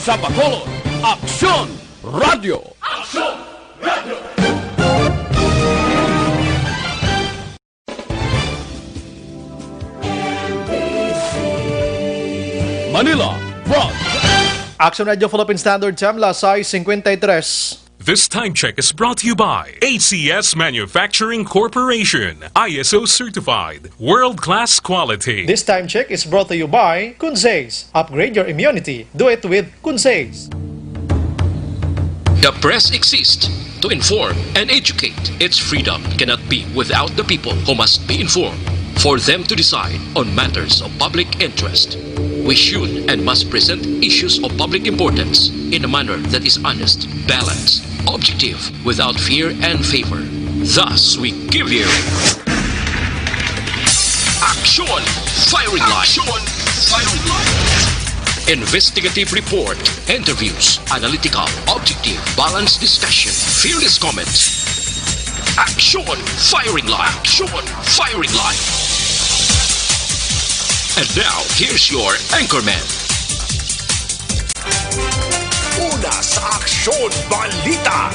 sa Bacolod, Aksyon Radio! Aksyon Radio! Manila, Front! Action Radio Philippine Standard Time, Lasay 53. This time check is brought to you by ACS Manufacturing Corporation, ISO certified, world-class quality. This time check is brought to you by Kunsays. Upgrade your immunity. Do it with Kunsays. The press exists to inform and educate. Its freedom cannot be without the people who must be informed for them to decide on matters of public interest. We should and must present issues of public importance in a manner that is honest, balanced, objective, without fear and favor. Thus, we give you Action Firing Line. Action Firing Line. Investigative report, interviews, analytical, objective, balanced discussion, fearless comments. Action Firing Line. Action Firing Line. And now, here's your anchorman. Una sa Aksyon Balita.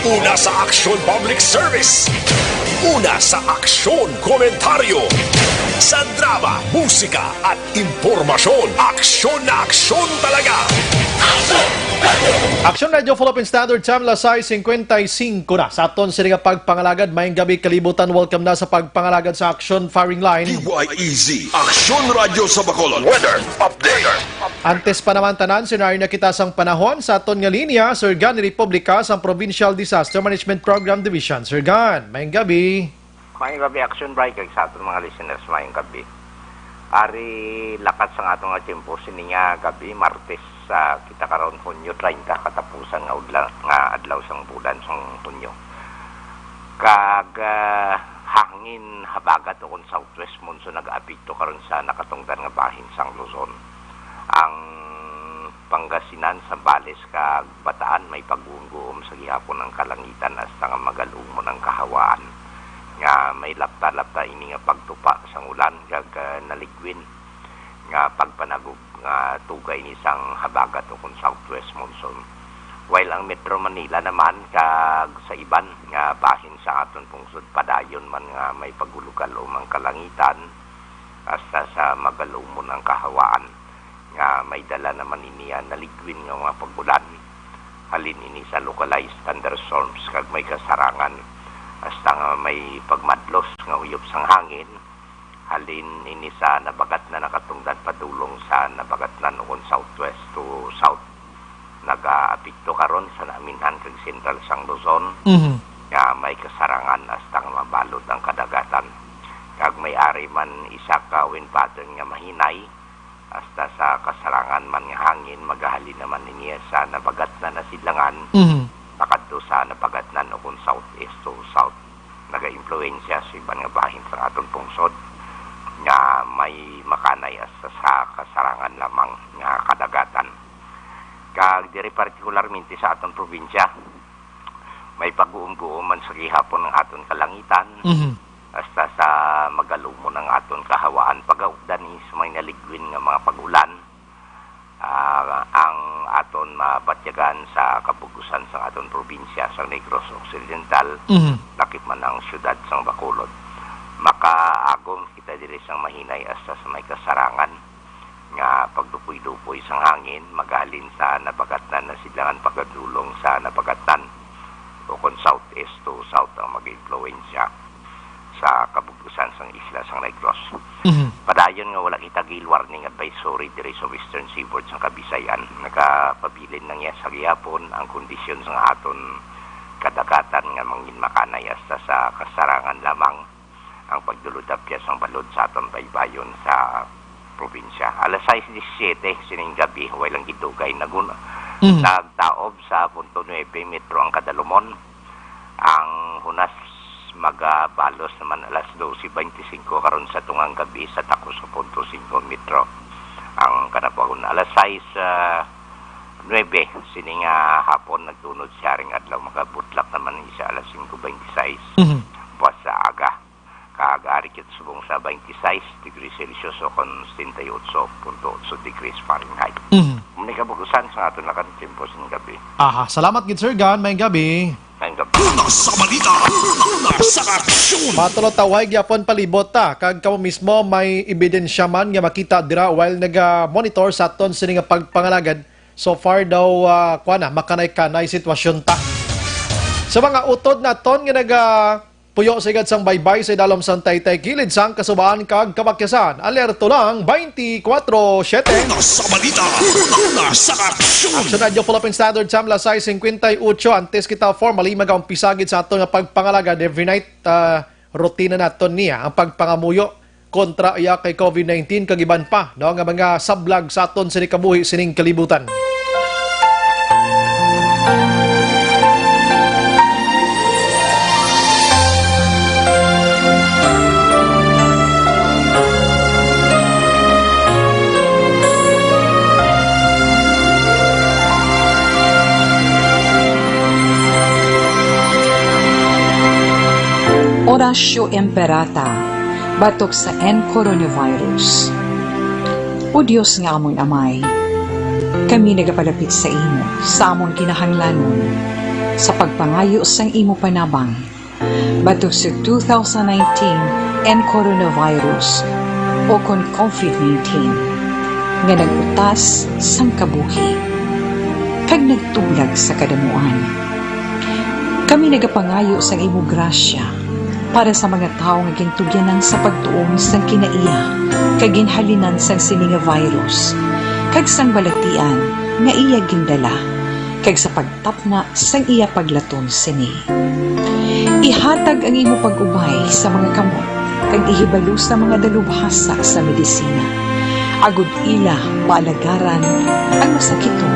Una sa Aksyon Public Service. Una sa Aksyon Komentaryo. Sa drama, musika at impormasyon. Aksyon na aksyon talaga. Action Radio Philippine Standard Time, Lasay 55 na. Sa aton sila pagpangalagad, mayang gabi kalibutan. Welcome na sa pagpangalagad sa Action Firing Line. DYEZ, Aksyon Radio sa Bacolod. Weather Update. Antes pa naman tanan, senaryo na kita sang panahon sa aton nga linya, Sir Gan Republika sa Provincial Disaster Management Program Division. Sir Gan, mayang gabi. Mayang gabi, Action Breaker sa aton mga listeners, mayang gabi. Ari lakat sa atong nga tempo sininga gabi, Martes sa kita karon Hunyo 30 katapusan nga adlaw sang bulan sang Hunyo. Kag hangin habagat o kung southwest monsoon nag-apekto karon sa nakatungdan nga bahin sang Luzon. Ang Pangasinan, Sambales kag Bataan may pagguom-guom sa gihapon ng kalangitan hasta nga magalum mo ng kahawaan. Nga may lapta-lapta ini nga pagtupa sang ulan kag naligwin nga pagpanagog nga tugay ni sang habagat o kung southwest monsoon. While ang Metro Manila naman kag sa iban nga bahin sa aton pungsod padayon man nga may pagulugalom ang kalangitan hasta sa magalumon ang kahawaan nga may dala naman iniya naligwin nga mga pagulan. Halin ini sa localized thunderstorms kag may kasarangan hasta nga may pagmadlos nga uyop sang hangin. Halin ini sa nabagat na nakatungdan padulong sa nabagat na noon southwest to south. Nag-apekto karon sa naminhan kag central sang Luzon. Nga may kasarangan hasta nga mabalod ang kadagatan. Kag may ari man isa ka wind pattern nga mahinay hasta sa kasarangan man nga hangin magahalin naman niya sa nabagat na nasidlangan. Pakadto sa nabagat na noon southeast to south. Naga-impluwensya sa iban nga bahin sa aton pungsod nga may makanay sa kasarangan lamang nga kadagatan. Kag diri partikularmente sa aton probinsya may pag-uum-guum man sa gihapon ng aton kalangitan hasta sa magalumo ng aton kahawaan pagaugdan is may naligwin nga mga pagulan. Ang aton mabatyagan sa kabugusan sa aton probinsya sa Negros Occidental lakip man ang syudad sang Bacolod. Makaagom kita diri sang mahinay hasta sa may kasarangan nga pagdupoy-dupoy sang hangin magalin sa nabagatan na silangan pagdulong sa nabagatan o kung southeast to south ang mag-influensya sa kabugusan sang isla sang Negros. Padayon nga wala kita gale warning advisory diri sa Western Seaboard sang Kabisayan. Nagapabilin na niya sa gihapon ang kondisyon sang aton kadagatan nga mangin makanay hasta sa kasarangan lamang ang pagdulod-apyas ang balod sa aton baybayon sa probinsya. Alas 6:17 sining gabi, walang gidugay nagtaob sa punto 9 metro ang kadalumon. Ang hunas magabalos naman alas 12:25 karon sa tungang gabi sa takos sa punto 5 metro. Ang kanapagon alas 6:09 sining hapon nagtunod siya ring adlaw magabutlak naman isa alas 5:26. Buwas sa aga. Kaagari kit subong sa 26 degrees Celsius o kon 78.8 degrees Fahrenheit. kabugusan sa aton lakan timpo sin gabi. Aha, salamat gid Sir Gan, may gabi. Ngayong gabi. Una sa balita, una sa aksyon. Matulot tawag gyapon palibot ta kag kamo mismo may ebidensya man nga makita dira while naga-monitor sa aton sini nga pagpangalagad. So far daw makanay-kanay sitwasyon ta. Sa mga utod naton nga puyo sa igad sang baybay sa dalom sang Taytay kilid sang kasubaan kag kamakyasan. Alerto lang 24/7. Una sa balita, una sa aksyon. Action Radio Philippine Standard Time la 6:58 antes kita formally mag-umpisagid sa aton nga pagpangalagad every night rutina naton niya ang pagpangamuyo kontra iya kay COVID-19 kag iban pa no nga mga sablag sa aton sini kabuhi sining kalibutan. Orasyo Imperata, batok sa N-Coronavirus. O Diyos nga amon amay, kami nagapalapit sa imo, sa amon kinahanglanon, sa pagpangayo sang imo panabang, batok sa 2019 N-Coronavirus o kon COVID-19, nga nagutas sang kabuhi, kag nagtublag sa kadamuan. Kami nagapangayo sang imo grasya, para sa mga tao nga gintugyanan sa pagtuon sang kinaiya kag ginhalinan sang sininga virus kag sang balatian nga iya gindala kag sa pagtapna sang iya paglaton sini. Ihatag ang imo pag-ubay sa mga kamot kag ihibalo sa mga dalubhasa sa medisina. Agud ila palagaran ang masakiton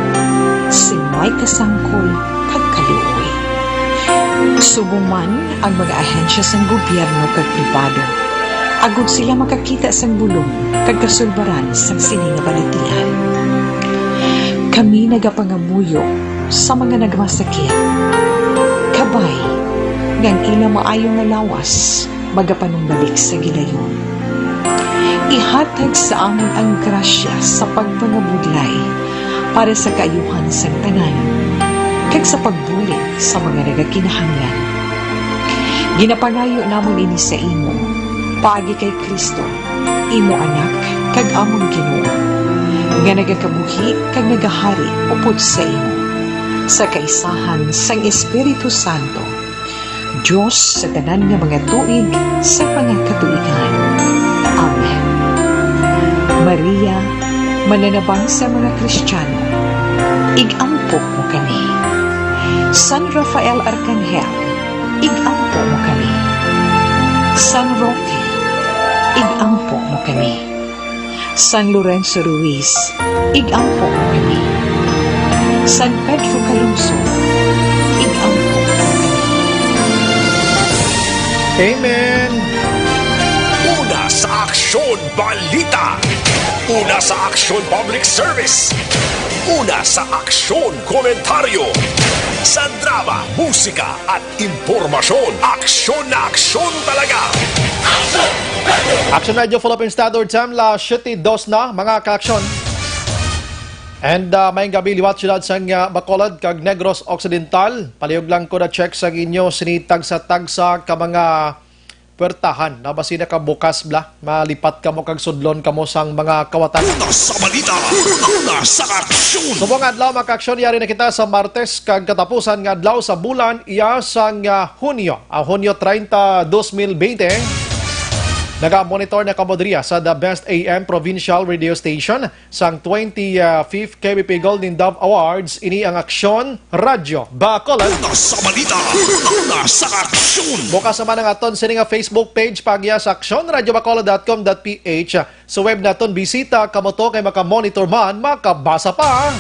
sing may kasangkol kag kaluoy. Subong man ang mga ahensya sang gobyerno kag pribado. Agud sila makakita sang bulong kag kasulbaran sang sininga balatian. Kami nagapangamuyo sa mga nagmasakit. Kabay, ngang ila maayo nga lawas, magapanumbalik sa gilayon. Ihatag sa amin ang grasya sa pagpangabudlay para sa kaayuhan sang tanan kag sa pagbulig sa mga nagakinahanglan. Ginapangayo namon ini sa imo, paagi kay Kristo, imo anak, kag amon Ginoo, nga nagakabuhi kag nagahari upod sa imo, sa kaisahan sang Espiritu Santo, Diyos sa tanan nga mga tuig sa pangakatuigan. Amen. Maria, mananabang sa mga Kristiyano, igampok mo kami. San Rafael Arcangel, igampo mo kami. San Roque, igampo mo kami. San Lorenzo Ruiz, igampo mo kami. San Pedro Calungsod, igampo mo kami. Amen. Una sa aksyon balita. Una sa aksyon public service. Una sa aksyon komentaryo. Sa drama, musika at impormasyon. Aksyon na aksyon talaga. Action Radio Philippine Standard Time la 7:02 na mga ka-aksyon. And may gabi liwat siyudad sang Bacolod kag Negros Occidental. Palihog lang ko na check sa inyo sinitag sa tagsa ka mga puwertahan na basi na ka bukas bla malipat kamo kag sudlon kamo sang mga kawatan. Una sa balita, una sa aksyon. Subong adlaw mga ka-aksyon yari na kita sa Martes kag katapusan nga adlaw sa bulan iya sang Hunyo, Hunyo 30, 2020. Naga-monitor na kamodriya sa The Best AM Provincial Radio Station sang 25th KBP Golden Dove Awards. Ini ang Aksyon Radio Bacolod. Una sa balita, una sa aksyon. Bukas naman ang aton sa nga Facebook page pagya sa aksyonradiobacolod.com.ph. Sa web naton bisita kamoto kay makamonitor man, makabasa pa.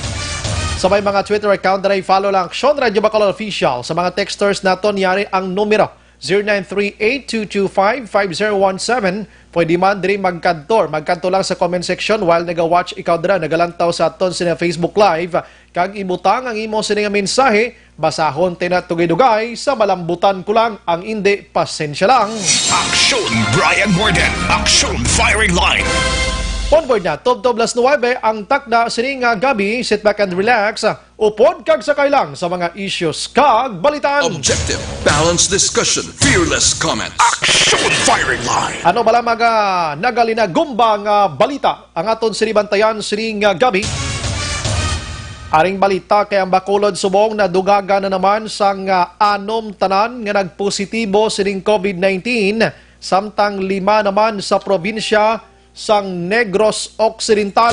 Sa may mga Twitter account na follow lang Aksyon Radio Bacolod Official. Sa mga texters naton yari ang numero 0938-225-5017. Pwede man diri magkantor lang sa comment section while naga-watch ikaw dira nagalantaw sa aton sa Facebook Live kag ibutang ang imo sa nga mensahe basahon tinatugay-dugay sa malambutan ko lang ang indi pasensya lang. Aksyon Brian Borden. Aksyon Firing Line. Onboard na, Tub-Tublas 9, ang takda sining gabi, sit back and relax, upod kag sakay lang sa mga issues kag balitaan. Objective, balanced discussion, fearless comments. Action firing line. Ano bala mga nagalinagumbang balita ang aton sinibantayan sining gabi? Aring balita kay ang Bacolod subong na dugaga na naman sang anom tanan nga nagpositibo sining COVID-19 samtang 5 naman sa probinsya sang Negros Occidental.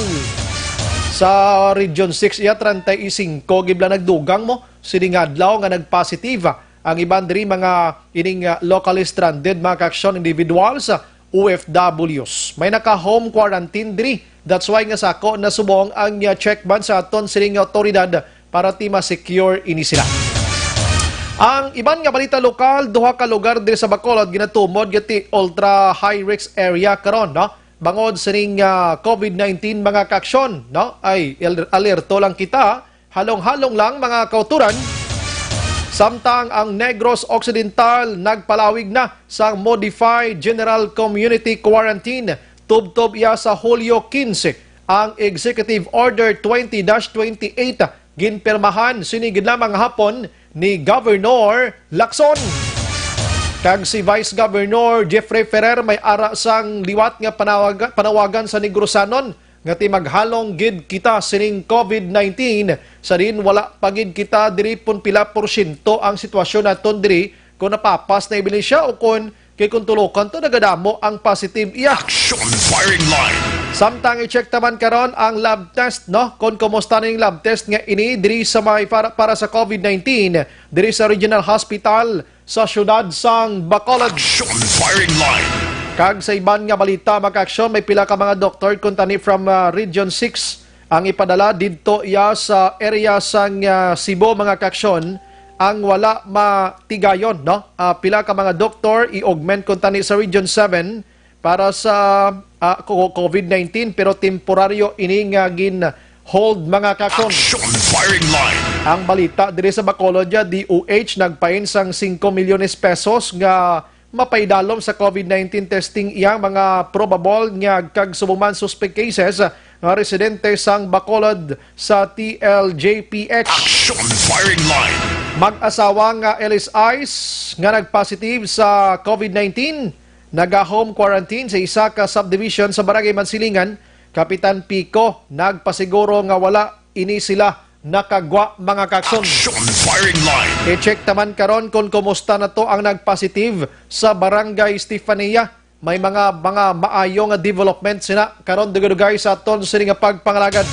Sa Region 6 iya 35 gibla nagdugang mo sining adlaw nga nagpositive ang iban diri mga ining locally stranded mga ka-action individuals OFWs. May naka-home quarantine diri. That's why nga sako na subong ang check ban sa aton sining otoridad para ti ma-secure ini sila. Ang iban nga balita lokal, duha ka lugar diri sa Bacolod ginatumod gati ultra high risk area karon, no? Bangod sining COVID-19 mga ka-aksyon, no? Ay alerto lang kita, halong-halong lang mga kauturan. Samtang ang Negros Occidental nagpalawig na sa Modified General Community Quarantine. Tub-tub iya sa Hulyo 15 ang Executive Order 20-28 ginpirmahan sinigid lamang hapon ni Governor Lacson. Kag si Vice Governor Jeffrey Ferrer may ara sang liwat nga panawagan sa Negrosanon nga ti maghalong gid kita sining COVID-19 sa din wala pagid kita diri pun pila porsyento ang sitwasyon naton diri kung napapas na ebidensya o kung kay kung tulukan to nagadamo ang positive iya. Action firing line. Samtang i-check taman karon ang lab test, no? Kung kumusta na yung lab test nga ini diri sa may para sa COVID-19 diri sa Regional Hospital sa siyudad sang Bacolod. Action firing line. Kag sa iban nga balita mga-aksyon, may pila ka mga doktor kuntani from Region 6 ang ipadala didto iya sa area sang Cebu mga ka-aksyon ang wala matigayon, no? Pila ka mga doktor i-augment kuntani sa Region 7 para sa COVID-19 pero temporaryo ini nga hold mga kakon. Action firing line. Ang balita diri sa Bacolod DOH nagpain sang 5 milyones pesos nga mapaidalom sa COVID-19 testing iyang mga probable nga kag subuman suspect cases nga residente sang Bacolod sa TLJPX. Action firing line. Mag-asawa nga LSIs nga nagpositive sa COVID-19 naga-home quarantine sa isa ka subdivision sa Barangay Mansilingan. Kapitan Pico nagpasiguro nga wala ini sila nakagwa mga kakson. Action firing line. I-check taman karon kung kumusta na to ang nagpositive sa Barangay Stefania. May mga maayong development sina karon dugay sa aton sini nga pagpangalagad.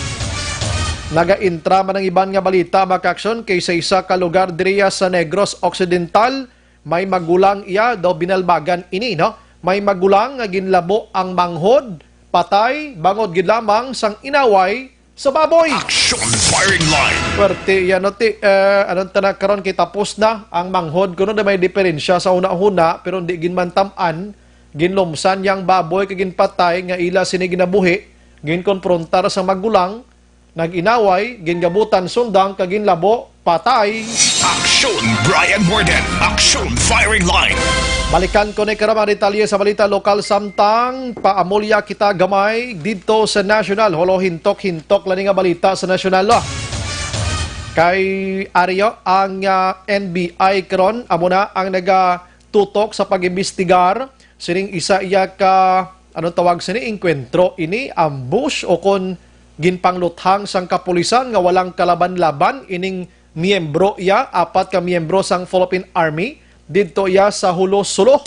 Naga-intra man ang iban nga balita mga kakson kay sa isa ka lugar diriya sa Negros Occidental may magulang iya daw binalbagan ini, no? May magulang nga ginlabo ang manghod, patay, bangod gid lamang sang inaway sa baboy. Action firing line. Pwerte yan ti anong tanak karon kay tapos na ang manghod kuno na may diferensya sa una-una pero hindi ginmantam-an ginlumsan yang baboy kay ginpatay nga ila sini ginabuhi ginkonfrontar sa magulang nag-inaway gingabutan sundang kag ginlabo patay. Action Brian Borden. Action firing line. Balikan ko ni karamang detalye sa balita lokal samtang paamulya kita gamay dito sa national. Holo hintok-hintok lang nga balita sa national law. Kay Aryo ang NBI karon amo na ang nagatutok sa pag-imbestigar sining isa iya ka anong tawag sini enkwentro ini ambush o kon ginpangluthang sang kapulisan nga walang kalaban-laban ining miyembro iya 4 ka miyembro sang Philippine Army didto iya sa Hulo-Sulo.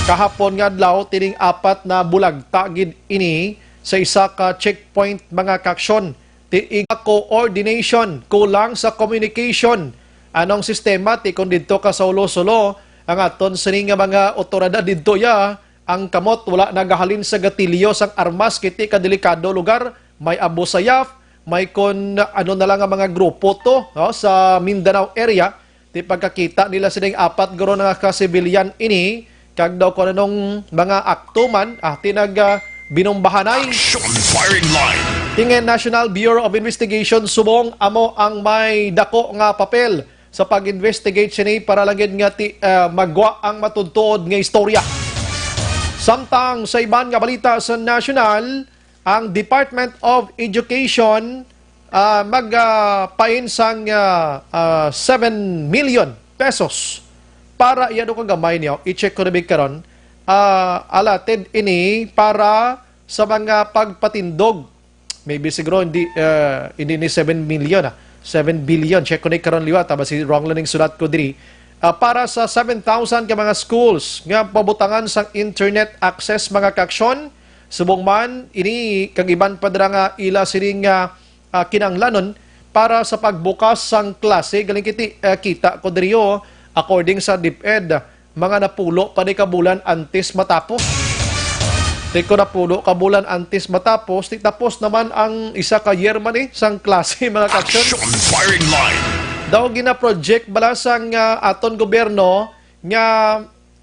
Kahapon nga adlaw tining 4 na bulagta gid ini sa isa ka checkpoint mga kaksyon. Tiig coordination, kulang sa communication. Anong sistema ti kun didto ka sa Hulo-Sulo ang aton sini nga mga otoridad didto ya ang kamot wala nagahalin sa gatilyo sang armas kiti ka delikado lugar may Abu Sayyaf, may kon ano na lang ang mga grupo to no, sa Mindanao area. Di pagkakita nila sining 4 guro nga ka-civilian ini kag daw ko anong mga aktuman tinag binombahanay. Action firing line. Tingin National Bureau of Investigation subong amo ang may dako nga papel sa pag-investigate sini para langid nga magwa ang matudtuod nga istorya. Samtang sa iban nga balita sa national, ang Department of Education magpain sang 7 million pesos para iyan kung gamay niyo, i-check ko na big karon, allotted ini para sa mga pagpatindog. Maybe siguro hindi ni 7 million 7 billion, check ko na karon liwat, basi wrong learning sulat ko diri. Para sa 7,000 ka mga schools nga pabutangan sang internet access mga kaksyon, subong man ini kag iban padra nga ila sining kinanglanon para sa pagbukas sang klase galing kita ko diriyo according sa DepEd mga napulo pa ni kabulan antes matapos. Teko napulo kabulan antes matapos, tapos naman ang isa ka year man sang klase mga kaksyon. Action Firing Line. Daw gina-project balasang aton gobyerno nga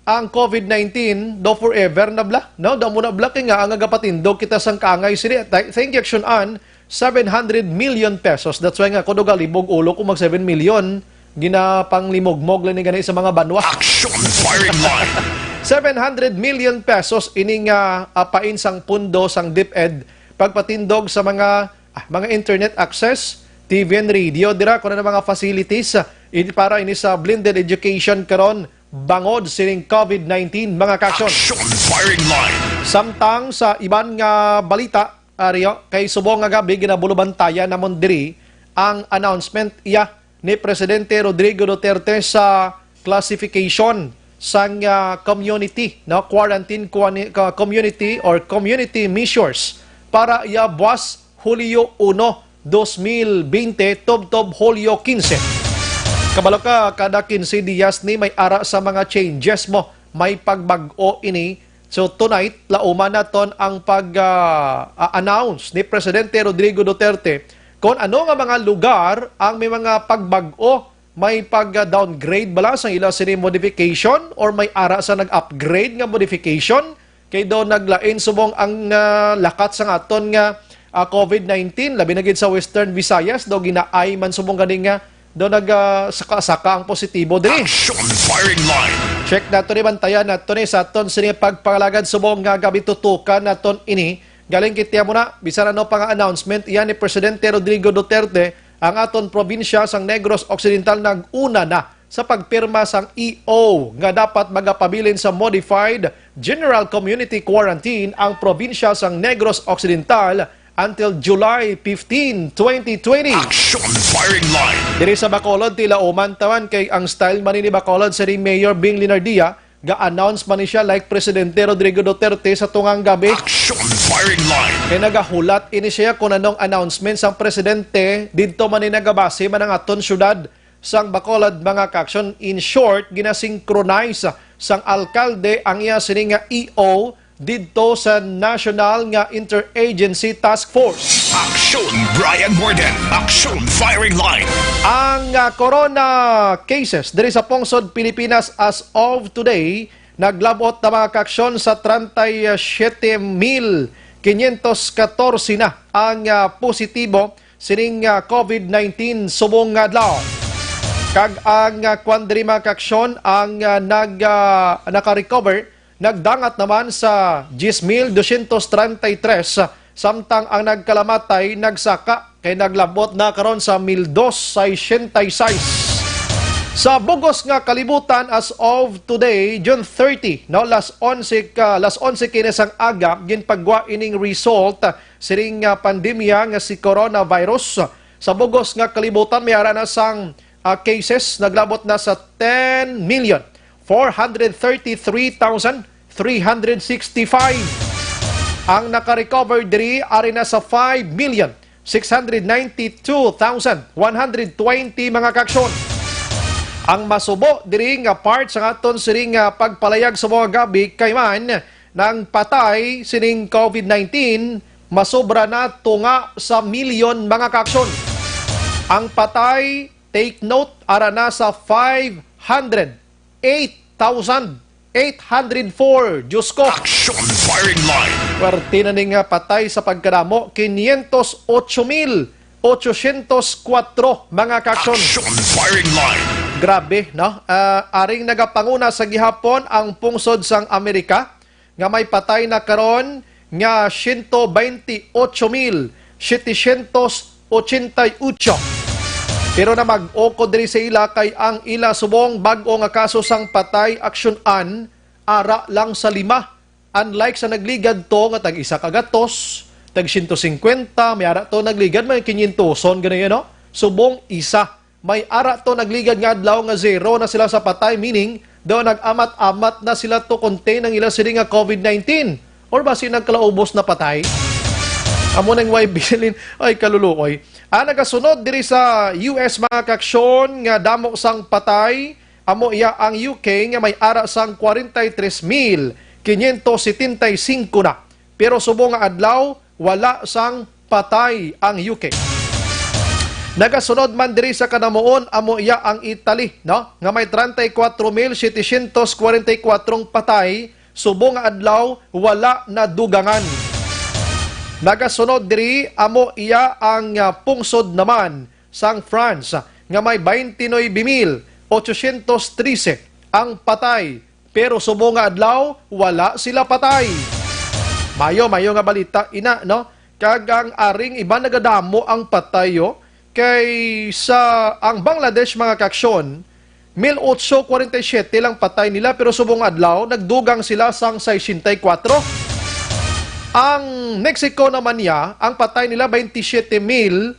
ang COVID-19 do forever na bla. No, daw muna bla nga ang agapatindog kita sang kaangay sini. Thank you action on 700 million pesos. That's why nga kuno galibog ulo kung mag 7 million ginapanglimogmog lang ni gani sa mga banwa. Action Firing Line. 700 million pesos ining pain sang pundo sang DepEd pagpatindog sa mga internet access, TV and radio dira kuno na mga facilities para ini sa blended education karon bangod sining COVID-19 mga kaksyon. Action Firing Line. Samtang sa iban nga balita ariyo kay subong nga gabi ginabulubantayan namon diri ang announcement ni Presidente Rodrigo Duterte sa classification sang community, no, quarantine community or community measures para buwas Hulyo 1, 2020 tubtob Hulyo 15. Kabalo ka, kada 15 días ni may ara sa mga changes mo, may pagbag-o ini. So tonight, lauman naton ang pag-announce ni Presidente Rodrigo Duterte kung ano nga mga lugar ang may mga pagbag-o, may pag-downgrade bala sa ila sini modification or may ara sa nag-upgrade nga modification kay do naglain subong ang lakat sa aton nga COVID-19 labi na gid sa Western Visayas do ginaay man subong ganing nga do saka ang positibo diri. Action Firing Line. Check nato ni bantayan nato ni sa aton sini pagpalagad subong nga gabi tutukan naton ini galing kitya mo na bisan ano pang announcement iyan ni Presidente Rodrigo Duterte ang aton probinsya sang Negros Occidental nag-una na sa pagpirma sang EO nga dapat magapabilin sa modified General Community Quarantine ang probinsya sang Negros Occidental until July 15, 2020. Action Firing Line. Diri sa Bacolod, tila umantawan kay ang style man ni Bacolod sa Mayor Bing Linardia, ga-announce man siya like Presidente Rodrigo Duterte sa tungang gabi. Action Firing Line. Kaya nagahulat ini siya kung anong announcement sang Presidente, dito man ni nagabase man ang aton syudad sang Bacolod mga kaksyon. In short, ginasynchronize sang alkalde ang iya sining nga EO dito sa National nga Interagency Task Force. Action Brian Borden. Action Firing Line. Ang corona cases diri sa Pungsod, Pilipinas as of today, naglabot na mga kaksyon sa 37,514 na ang positibo sining COVID-19 subong adlaw. Kag ang kwandri mga kaksyon ang naka-recover nagdangat naman sa 10,233 samtang ang nagkalamatay nagsaka kay naglabot na karon sa 1,266. Sa bugos nga kalibutan as of today, June 30, no, las 11 kinesang aga ginpagwa ining result siring pandemya nga si coronavirus. Sa bugos nga kalibutan may ara na sang cases naglabot na sa 10,433,365. Ang naka-recover diri ari na sa 5,692,120 mga kaksyon. Ang masubo diri nga part sa aton siring pagpalayag sa mga gabi kay man nang patay sining COVID-19 masobra na tunga sa milyon mga kaksyon. Ang patay, take note, ara na sa 508,804. Diyos ko. Action Firing Line. Pwerte na ning patay sa pagkadamo, 508,804 mga kaksyon. Action Firing Line. Grabe, no? Aring nagapanguna sa gihapon ang pungsod sang Amerika nga may patay na karon nga 128,788. Pero na mag-oko diri sa ila kay ang ila subong bag-o nga kaso sang patay aksyonan ara lang sa 5. Unlike sa nagligad to nga tag isa ka gatos, tag 150, may ara to nagligad may 500 ganyan no. Subong isa. May ara to nagligad nga adlaw nga 0 na sila sa patay, meaning daw nag-amat-amat na sila to contain ang ila sila nga COVID-19 or basi nagkalaubos na patay. Amo nang way bilin ay kaluluoy. Nagasunod diri sa US mga kaksyon nga damo sang patay, amo iya ang UK nga may ara sang 43,575 na. Pero subong nga adlaw wala sang patay ang UK. Nagasunod man diri sa kanamuon amo iya ang Italy, no? Nga may 34,744 patay, subong nga adlaw wala na dugangan. Nagasunod diri amo iya ang pungsod naman sang France nga may 29,813 ang patay, pero subong nga adlaw wala sila patay. Mayo nga balita ina no, kag ang aring iba nagadamo ang patayo kay sa ang Bangladesh mga kaksyon 1,847 lang patay nila, pero subong adlaw nagdugang sila sang 64. Ang Mexico naman niya, ang patay nila 27,121.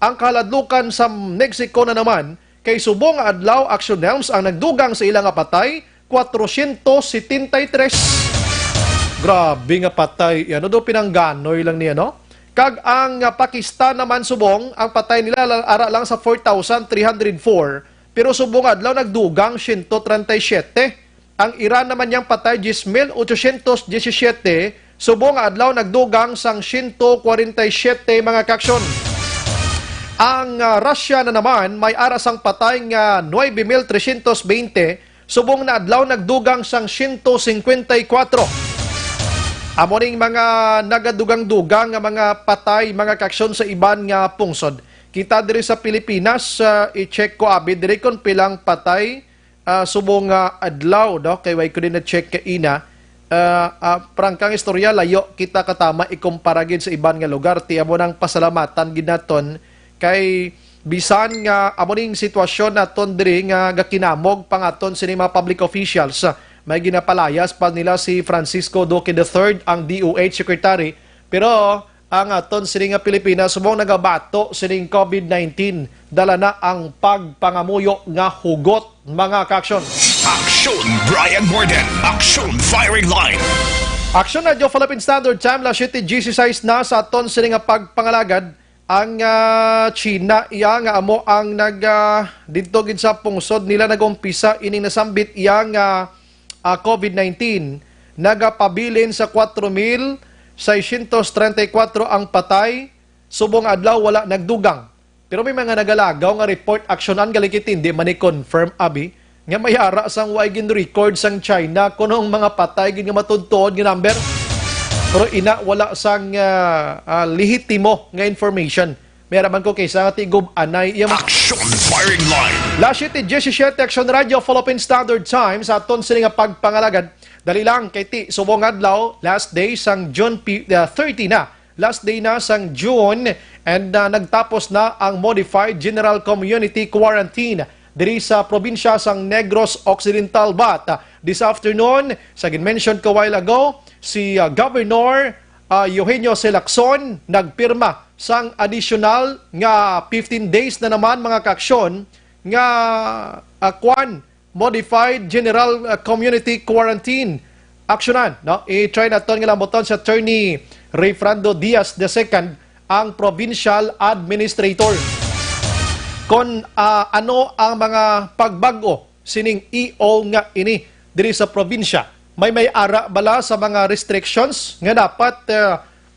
Ang kaladlukan sa Mexico na naman, kay subong adlaw Action Helms ang nagdugang sa ilang patay, 473. Grabe nga patay. Ano do pinangganoy lang niya, no? Kag ang Pakistan naman subong, ang patay nila ara lang sa 4,304. Pero subong adlaw nagdugang 137. Ang Iran naman niyang patay 10,817, subong adlaw nagdugang sang 147 mga kaksyon. Ang Russia na naman may ara sang patay nga 9,320, subong na adlaw nagdugang sang 154. Amo ning mga nagadugang-dugang nga mga patay mga kaksyon sa iban nga pungsod. Kita diri sa Pilipinas, i-check ko abi diri kon pilang patay subong adlaw do kay way ko din na check kay ina prangkang istorya layo kita katama ikumpara gid sa iban nga lugar. Ti amo nang pasalamatan gid naton kay bisan nga amo ning sitwasyon naton diri nga gakinamog pangaton sini mga public officials. May ginapalayas pa nila si Francisco Duque III ang DOH secretary, pero ang aton sining nga Pilipinas subong nagabato sining COVID-19, dala na ang pagpangamuyo nga hugot mga kaksyon. Aksyon Brian Borden. Aksyon Firing Line. Aksyon Radio Philippine Standard Time, la 7:16 na sa aton sining nga pagpangalagad. Ang China iya nga amo ang didto gid sa pungsod nila nagumpisa ining nasambit iya nga COVID-19, nagapabilin sa 4,634 ang patay, subong adlaw wala nagdugang. Pero may mga nagalagaw nga report aksyonan galikit hindi man i-confirm abi nga may ara sang way gin record sang China kunong mga patay gid nga matudtod nga number. Pero ina wala sang lehitimo nga information. Mayra man ko kaysa nga tigub anay iya Aksyon Firing Line. La 7:17 Action Radio Philippine Standard Time sa aton sini nga pagpangalagad. Dali lang kay ti subong adlaw last day sang June 30 na. Last day na sang June and nagtapos na ang Modified General Community Quarantine diri sa probinsya sang Negros Occidental. But this afternoon, sa mention ko while ago, si Governor Eugenio C. Lacson nagpirma sang additional nga 15 days na naman mga kaksyon nga Modified General Community Quarantine aksyonan. No? I-try na ito nga lambuton sa Attorney Rayfrando Diaz II, ang Provincial Administrator. Kung ano ang mga pagbago sining EO nga ini diri sa probinsya. May ara bala sa mga restrictions nga dapat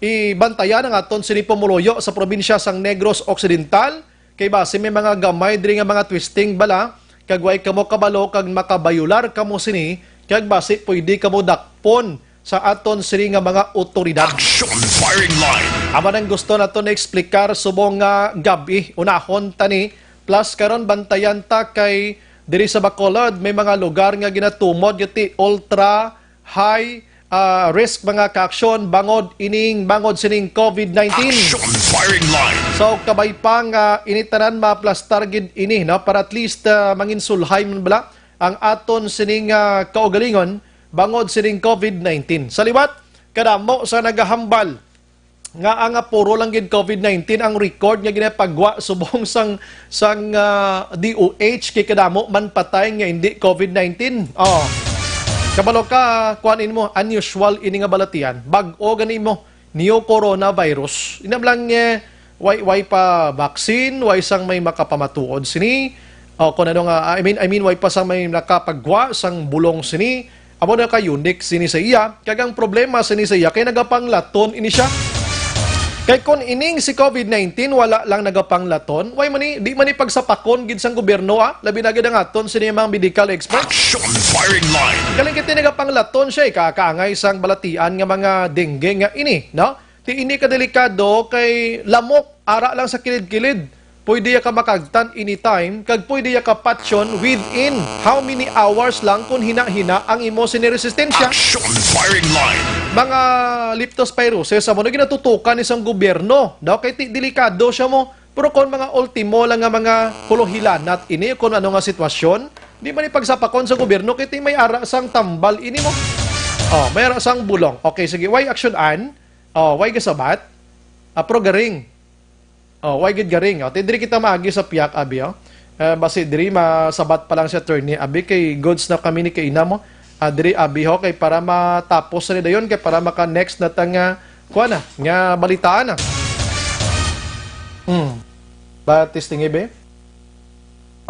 ibantayan ang aton sini pumuluyo sa probinsya sang Negros Occidental, kay base may mga gamay diri nga mga twisting bala kagway kamo kabalo kag makabayular kamo sini kag base pwede kamo dakpon sa aton sini nga mga otoridad. Action Firing Line. Amo nang gusto nato na explicar subong nga gabi unahon tani plus karon bantayan ta kay diri sa Bacolod may mga lugar nga ginatumod yati ultra high risk mga kaaksyon bangod sining COVID-19. Action firing line. So kabay pang initanan maplastar gid ini no para at least manginsulhay man bala ang aton sining kaugalingon bangod sining COVID-19. Sa liwat kadamo sa nagahambal nga ang puro lang gid COVID-19 ang record nga ginapagwa subong sang DOH kay kadamo man patay nga hindi COVID-19. Kabalo ka kuanin mo unusual ini nga balatian. Bag-o gani mo new coronavirus. Inam lang way pa vaccine, way sang may makapamatuod sini. Kung ano nga I mean way pa sang may nakapagwa sang bulong sini. Amo na ka unique sini sa iya. Kagang problema sini sa iya kay nagapanglaton ini siya. Kay kung ining si COVID-19 wala lang nagapanglaton, di man pagsapakon gid sang gobyerno labi na gid ang aton sini mga medical experts. Action firing line. Galing kiti nagapanglaton siya kakaangay sang balatian nga mga dengue nga ini, no? Ti ini ka delikado kay lamok ara lang sa kilid-kilid. Pwede ka makagtan anytime kag pwede ka patyon within how many hours lang kung hina-hina ang imo siniresistensya. Action firing line. Mga leptospirosis amo na ginatutukan isang gobyerno, no? Kay delikado siya mo. Pero kung mga ultimo lang nga mga kuluhilanat ini kung ano nga sitwasyon, di man ipagsapakon sa gobyerno kay may ara sang tambal ini mo. May ara sang bulong. Okay, sige, why action an? Why gasabat? Pro garing. Why gid garing? Diri kita maagi sa piyak abi basi diri masabat pa lang si attorney abi kay goods na kami ni kay ina mo. Diri abi kay para matapos na dayon kay para maka next na tanga kuana nga balitaan na. Ba testing ibe?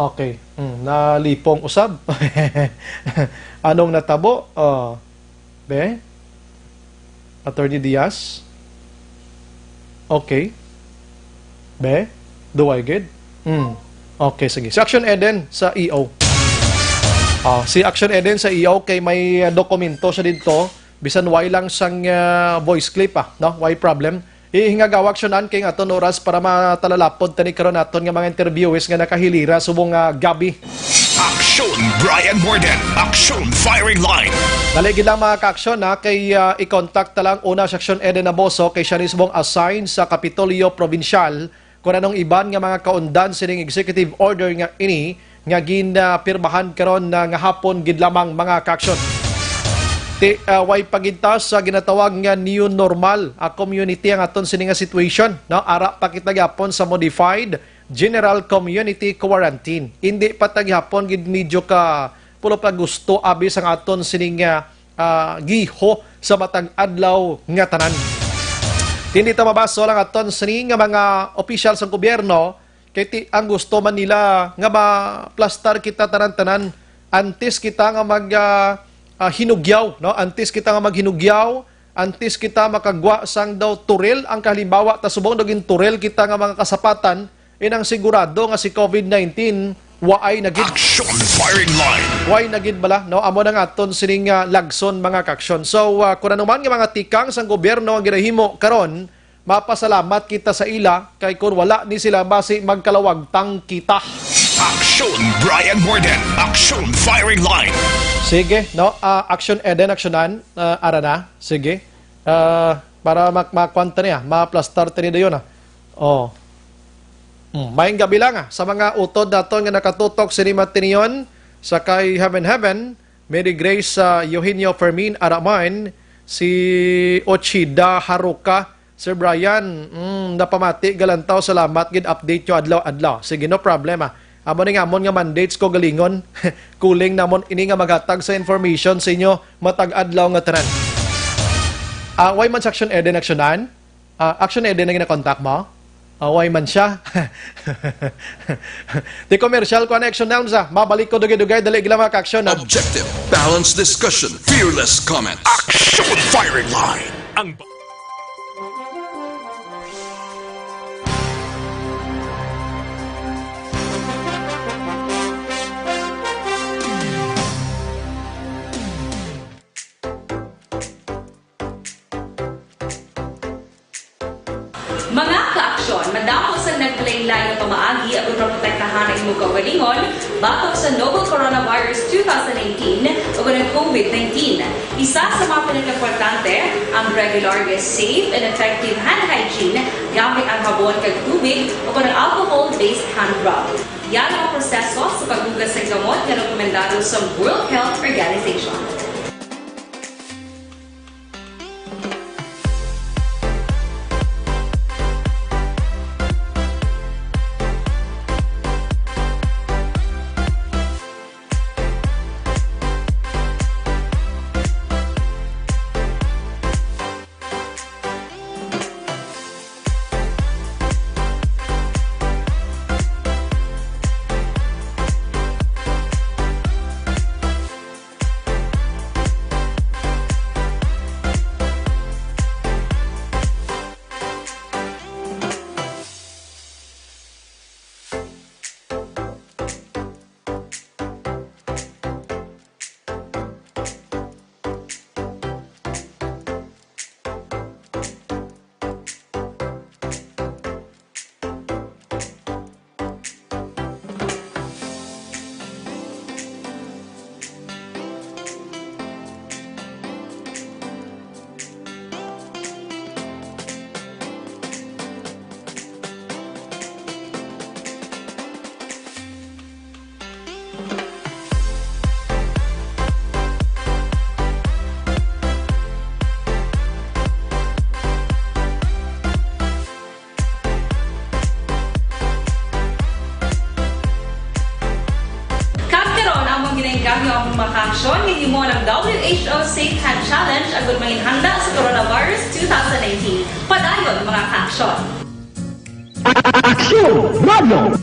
Okay. Nalipong usab. Anong natabo? Be? Attorney Diaz? Okay. Be? Do I get? Okay, sige. Si Action Eden sa EO. Si Action Eden sa EO kay may dokumento siya dito. Bisan why lang sang voice clip no? Why problem? Ihingagaw aksyonan kay aton oras para matalalapod tani karon naton nga mga interviewers nga nakahilira subong gabi. Action Brian Morden. Action firing line. Dali gid lang mga ka-aksyon kay i-contact ta lang una si Action Eden Naboso kay siya mismong assign sa Kapitolyo Provincial kung anong iban nga mga kaundan sining executive order nga ini nga ginapirmahan karon nga hapon gid lamang mga ka-aksyon. Way pagintas sa ginatawag nga new normal community ang aton sini nga situation, no? Ara pa kita gyapon sa modified general community quarantine. Hindi pa tagyapon gid medyo ka pulo pa gusto abi sang aton sini nga giho sa matag adlaw nga tanan. Hindi ta mabaso lang aton sini nga mga official sa gobyerno kay ang gusto man nila nga ma-plastar kita tanan-tanan antes kita nga mag hinugyaw, no? Antes kita nga maghinugyaw, antes kita makagwa sang daw turel ang kalimbawa ta subong daging turel kita nga mga kasapatan inang sigurado nga si COVID-19 waay nagid. Action firing line. Waay nagid bala, no? Amo na nga aton sining lagson mga kaksyon. So kung ano man nga mga tikang sang gobyerno ang ginahimo karon, mapasalamat kita sa ila kay kung wala ni sila basi magkalawagtang kita. Action Brian Morden. Action firing line. Sige, no? Action Eden, actionan. Ara na. Sige. Para makwanta niya. Ma-plastar tani dayon Mayang gabi lang sa mga utod naton nga nakatutok sinima tiniyon sa kay Heaven, Mary Grace Eugenio Fermin Araman, si Ochida Haruka, Sir Brian, napamati galantaw, salamat gid update yo adlaw-adlaw. Sige, no problema. Amo ni ngamon nga mandates ko galingon. Kuling namon ini nga maghatag sa information sa inyo matag adlaw nga tanan. Why man sa Action Eden actionan? Action Eden nga na-contact mo? Why man siya? Di commercial ko na action down sa. Mabalik ko dugay-dugay dali gila mga ka-action. Objective, balanced discussion, fearless comments. Action firing line. Ang Mga ka-aksyon, madamo sa naglaylay na pamaagi at protektahan ang imo kaugalingon batok sa novel coronavirus 2018 o ng COVID-19. Isa sa mga pinaka-importante ang regular, safe, and effective hand hygiene gamit ang habon kag tubig o ng alcohol-based hand rub. Yan ang proseso sa paghugas ng gamot na rekomendado sa World Health Organization. Gamyo ang makaksyon ng imo ng WHO Safe Hand Challenge agud mahinhanda sa coronavirus 2019. Padayon mga kaaksyon. Action Radio!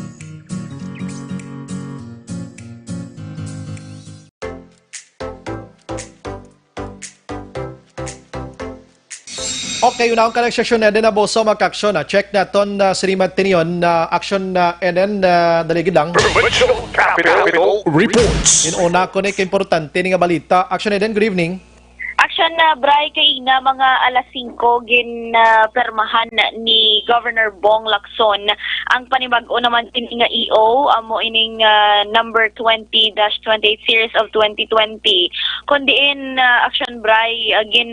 Okay, unang kanang seksyon na din na boso makaksyon. Check na ton sinimat tiniyon na action na enen daligid lang. Provincial Capital Reports. Inuna ko na importante ni nga balita. Action na din, good evening. Action na Bray kay na mga alas 5 gin permahan ni Governor Bong Lacson ang panibag-o naman tin nga EO amo ining number 20-28 series of 2020 kundiin action Bray gin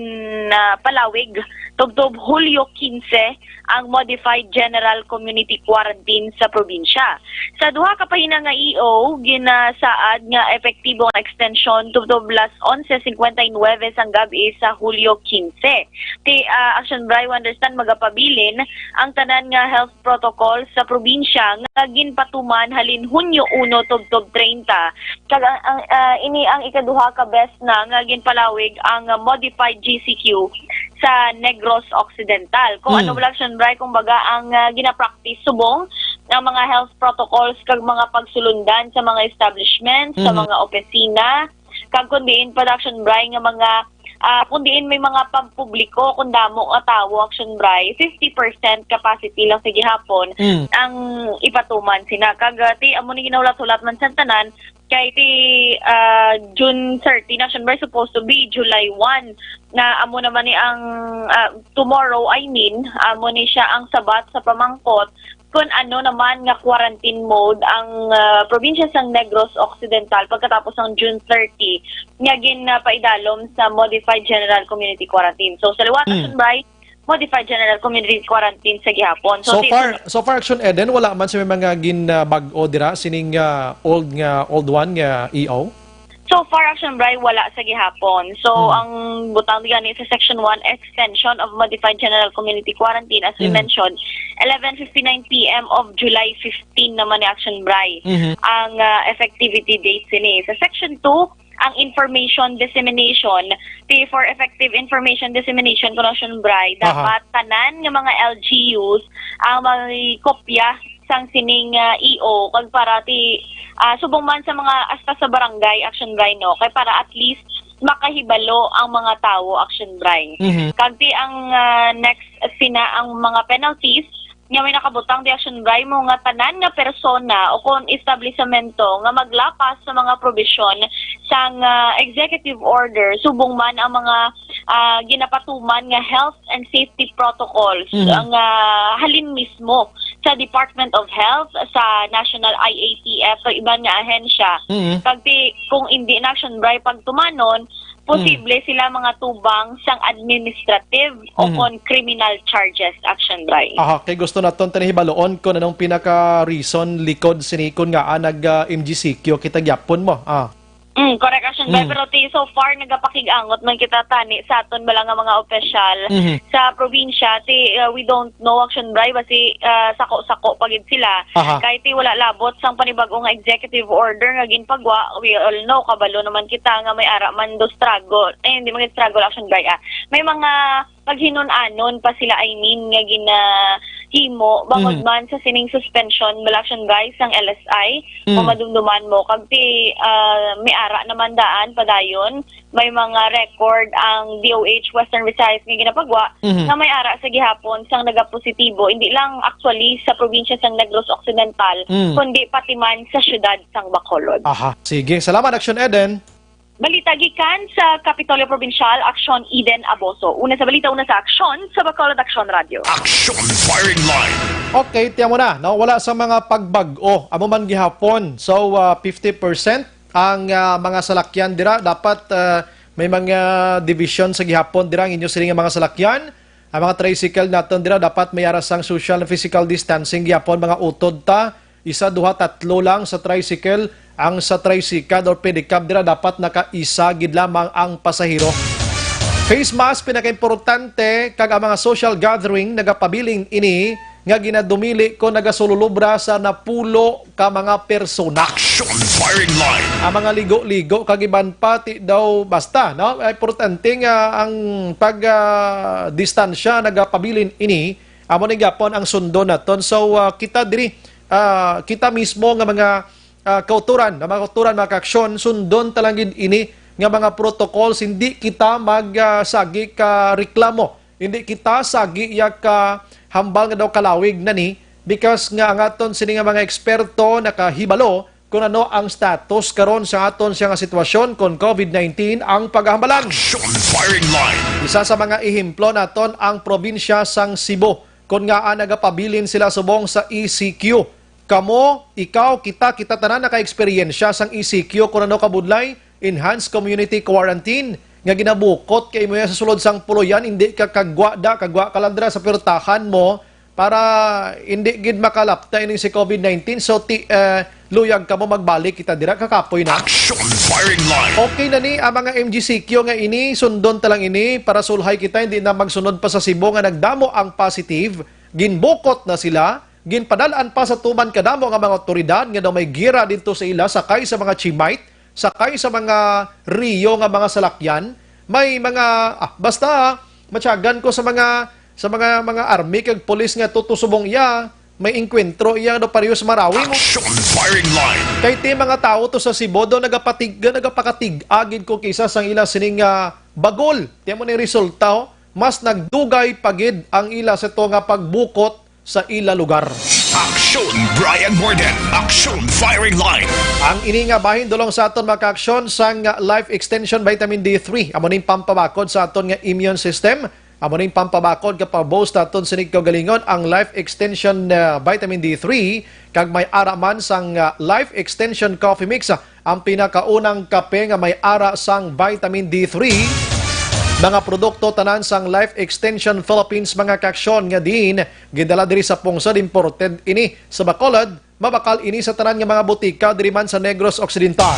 palawig tugtob Hulyo 15 ang modified general community quarantine sa probinsya. Sa duha ka pahina nga EO ginasaad nga epektibo nga extension tugtob las 11:59 sang gabi sa Hulyo 15. Ti Action Bray understand magapabilin ang tanan nga health protocol sa probinsya nga ginpatuman halin Hunyo 1 tugtob 30. Kag ini ang ikaduha ka best na nga ginpalawig ang modified GCQ sa Negros Occidental. Kung ano Action Bray kumbaga ang gina-practice subong ang mga health protocols kag mga pagsulundan sa mga establishments, sa mga opisina, kag kundiin production Bray nga mga kundiin may mga pampubliko kung damo nga tawo Action Bray 50% capacity lang sa gihapon ang ipatuman sina kag ti amo ni ginaulat-ulat man sa tanan kay ti June 30 Action Bray supposed to be July 1 na amo naman ni ang tomorrow amo ni siya ang sabat sa pamangkot kung ano naman nga quarantine mode ang probinsya sang Negros Occidental pagkatapos ng June 30 nga paidalom sa modified general community quarantine. So sa liwat Action Bray modified general community quarantine sa gihapon. So far Action Eden wala man sa may mga ginbag-o dira sining old one nga EO. So far, Action Bray, wala sa gihapon. So, ang butang gani sa Section 1, extension of Modified General Community Quarantine, as we mentioned, 11:59 p.m. of July 15 naman ni Action Bray. Ang effectivity date sini. Sa Section 2, ang information dissemination, for effective information dissemination, Action Bray, dapat tanan ng mga LGUs ang may kopya sang sining EO kag para subong man sa mga asta sa barangay Action Bray no kay para at least makahibalo ang mga tawo Action Bray. Kag ang next sina ang mga penalties nga may nakabutang di Action Bray mo nga tanan nga persona o kon establishmento nga maglapas sa mga probisyon sang executive order subong man ang mga ginapatuman nga health and safety protocols ang halin mismo sa Department of Health, sa National IATF, so iban nga ahensya. Kung hindi na action bribe pag tumanon, posible sila mga tubang sang administrative o on criminal charges action bribe. Aha, kay gusto naton tanihibaloon ko nanong pinaka-reason likod sinikon nga nag-MGCQ kita gyapon mo. Correct action bribe. Pero so far nagapakig-angot man kita tani sa aton bala nga mga opisyal sa probinsya. We don't know action bribe kasi sako-sako pagid sila. Kahit wala labot sang panibag-o nga executive order nga ginpagwa. We all know kabalo naman kita nga may ara man do struggle. Hindi man struggle action bribe. May mga paghinon-anon pa sila nga ginahimo bangod man sa sining suspension action guys ang LSI mamadumduman mo kagti may ara naman daan padayon may mga record ang DOH Western Visayas nga ginapagwa na may ara sa gihapon sang nagapositibo hindi lang actually sa probinsya sang Negros Occidental kundi pati man sa syudad sang Bacolod. Sige, salamat Action Eden. Balita gikan sa Kapitolyo Provincial, Aksyon Eden Aboso. Una sa balita, una sa aksyon sa Bacolod Aksyon Radio. Action Firing Line. Okay, tiyan mo na. Wala sa mga pagbag-o. Amo man gihapon. So, 50% ang mga salakyan dira. Dapat may mga division sa gihapon dira ang inyo siling mga salakyan. Ang mga tricycle natin dira dapat may arasang social and physical distancing gihapon. Mga utod ta. 1, 2, 3 lang sa tricycle. Ang sa tricycle or pedicab dira dapat naka-isa gid lamang ang pasahero. Face mask pinaka-importante kag ang mga social gathering nagapabiling ini nga ginadumili ko nagasululubra sa napulo ka mga persona. Action Firing Line. Ang mga ligo-ligo kag iban pati daw basta no importante nga ang distansya nagapabilin ini amo ni gapon ang sundo naton. So kita diri kita mismo nga mga kauturan, mga kaaksyon, sundon talangin ini nga mga protocols, hindi kita magsagi ka reklamo, hindi kita sagi ka hambal nga daw kalawig na ni, because nga ang aton sini nga mga eksperto nakahibalo kung ano ang status karon sa aton siya nga sitwasyon kon COVID-19 ang paghambalan. Action Firing Line. Isa sa mga ehemplo naton ang probinsya sang Cebu, kung nga nagapabilin sila subong sa ECQ. Kamo, ikaw, kita tanan naka-eksperyensya sang ECQ kung ano kabudlay, Enhanced Community Quarantine, nga ginabukot kay mo sa sulod sang puloyan, hindi ka kagwa ka lang dira sa pirtahan mo para hindi gid makalapta ini si COVID-19. So, luyag ka mo magbalik kita dira, kakapoy na. Action Firing Line. Okay na ni ang mga MGCQ nga ini, sundon talang ini para sulhay kita, hindi na magsunod pa sa Cebu nga nagdamo ang positive, ginbukot na sila, ginpadalaan pa sa tuman kadamo nga mga otoridad nga daw may gira dito sa ila sakay sa mga chimite, sakay sa mga Rio nga mga salakyan, may mga basta matyagan ko sa mga army kag pulis nga tutusubong iya, may inkwentro iya do parehas Marawi mo. Action Firing Line. Kay ti mga tao to sa Cebu do nagapakatig agid ko kisa sang ila sining bagol. Tiyan mo ni resulta mas nagdugay pagid ang ila sa to nga pagbukot sa ila lugar. Action Brian Morden. Action Firing Line. Ang ini nga bahin dulong sa aton mga kaaksyon sang Life Extension Vitamin D3. Amo ning pampabakod sa aton nga immune system. Amo ning pampabakod kapag boast aton sinig kaugalingon ang Life Extension Vitamin D3 kag may ara man sang Life Extension Coffee Mix. Ang pinakaunang kape nga may ara sang Vitamin D3. Mga produkto tanan sang Life Extension Philippines mga kaaksyon nga din gidala diri sa pungsod imported ini sa Bacolod, mabakal ini sa tanan nga mga butika diri man sa Negros Occidental.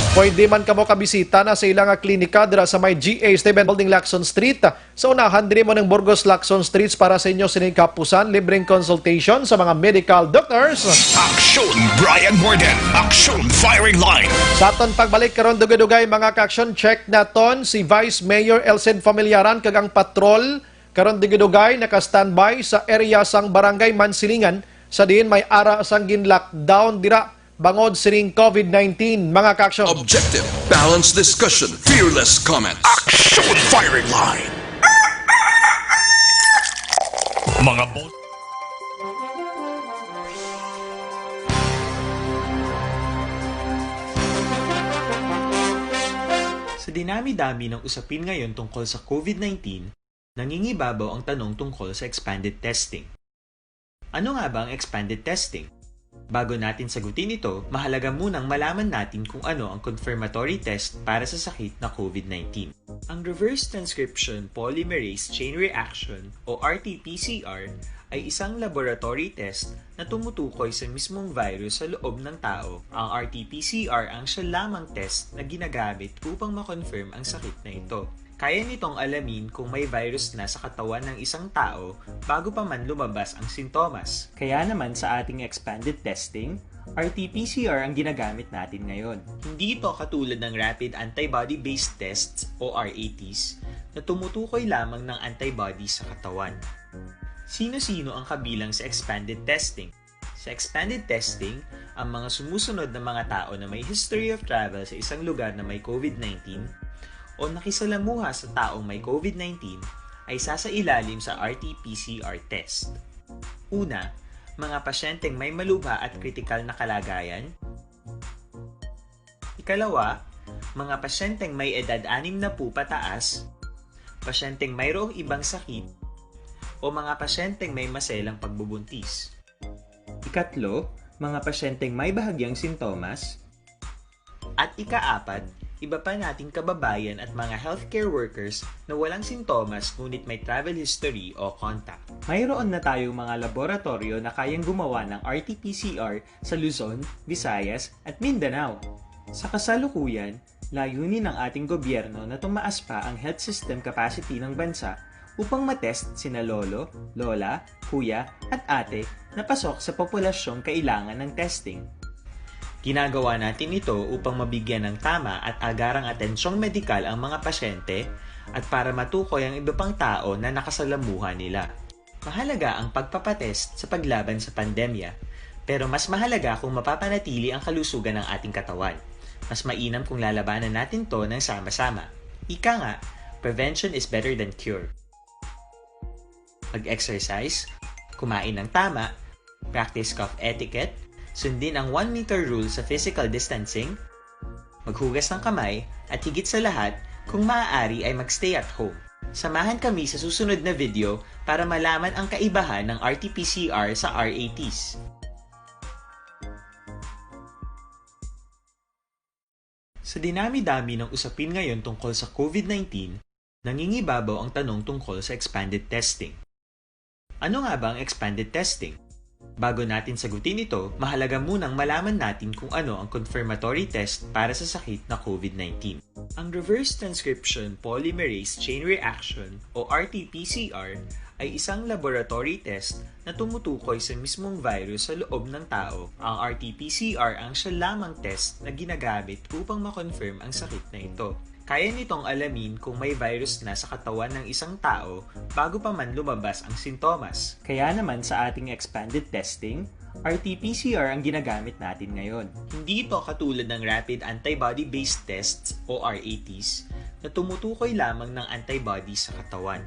Pwede man kamo kabisita na sa ilang klinika dira sa may GA7 Building Lacson Street. Sa unahan diri mo ng Burgos Lacson Streets para sa inyo sining kapusan, libreng consultation sa mga medical doctors. Action Brian Morden. Action Firing Line. Sa aton pagbalik karon dugay-dugay mga kaaksyon, check naton si Vice Mayor Elcid Familiaran kag ang patrol karon dugay-dugay naka-standby sa area sang Barangay Mansilingan sa diin may ara sang gin-lockdown dira bangod sining COVID-19 mga kaaksyon. Objective, balanced discussion, fearless comments. Action Firing Line. Mga boss. Sa dinami-dami ng usapin ngayon tungkol sa COVID-19, nangingibabaw ang tanong tungkol sa expanded testing. Ano nga ba ang expanded testing? Bago natin sagutin ito, mahalaga munang malaman natin kung ano ang confirmatory test para sa sakit na COVID-19. Ang reverse transcription polymerase chain reaction o RT-PCR ay isang laboratory test na tumutukoy sa mismong virus sa loob ng tao. Ang RT-PCR ang siya lamang test na ginagamit upang makonfirm ang sakit na ito. Kaya nitong alamin kung may virus na sa katawan ng isang tao bago pa man lumabas ang sintomas. Kaya naman sa ating expanded testing, RT-PCR ang ginagamit natin ngayon. Hindi ito katulad ng rapid antibody-based tests o RATs na tumutukoy lamang ng antibodies sa katawan. Sino-sino ang kabilang sa expanded testing? Sa expanded testing, ang mga sumusunod na mga tao na may history of travel sa isang lugar na may COVID-19 o nakisalamuha sa taong may COVID-19 ay sasailalim sa RT-PCR test. Una, mga pasyenteng may malubha at kritikal na kalagayan. Ikalawa, mga pasyenteng may edad 60 pataas, pasyenteng mayroong ibang sakit, o mga pasyenteng may maselang pagbubuntis. Ikatlo, mga pasyenteng may bahagyang sintomas. At ikaapat, iba pa nating kababayan at mga healthcare workers na walang sintomas ngunit may travel history o contact. Mayroon na tayong mga laboratorio na kayang gumawa ng RT-PCR sa Luzon, Visayas at Mindanao. Sa kasalukuyan, layunin ng ating gobyerno na tumaas pa ang health system capacity ng bansa upang matest sina lolo, lola, kuya at ate na pasok sa populasyong kailangan ng testing. Ginagawa natin ito upang mabigyan ng tama at agarang atensyong medikal ang mga pasyente at para matukoy ang iba pang tao na nakasalamuha nila. Mahalaga ang pagpapatest sa paglaban sa pandemya, pero mas mahalaga kung mapapanatili ang kalusugan ng ating katawan. Mas mainam kung lalabanan natin to ng sama-sama. Ika nga, prevention is better than cure. Mag-exercise, kumain ng tama, practice cough etiquette, sundin ang 1 meter rule sa physical distancing, maghugas ng kamay, at higit sa lahat, kung maaari ay magstay at home. Samahan kami sa susunod na video para malaman ang kaibahan ng RT-PCR sa RATs. Sa dinami-dami ng usapin ngayon tungkol sa COVID-19, nangingibabaw ang tanong tungkol sa expanded testing. Ano nga ba ang expanded testing? Bago natin sagutin ito, mahalaga munang malaman natin kung ano ang confirmatory test para sa sakit na COVID-19. Ang reverse transcription polymerase chain reaction o RT-PCR ay isang laboratory test na tumutukoy sa mismong virus sa loob ng tao. Ang RT-PCR ang siya lamang test na ginagamit upang makonfirm ang sakit na ito. Kaya nitong alamin kung may virus na sa katawan ng isang tao bago pa man lumabas ang sintomas. Kaya naman sa ating expanded testing, RT-PCR ang ginagamit natin ngayon. Hindi ito katulad ng rapid antibody-based tests o RATs na tumutukoy lamang ng antibodies sa katawan.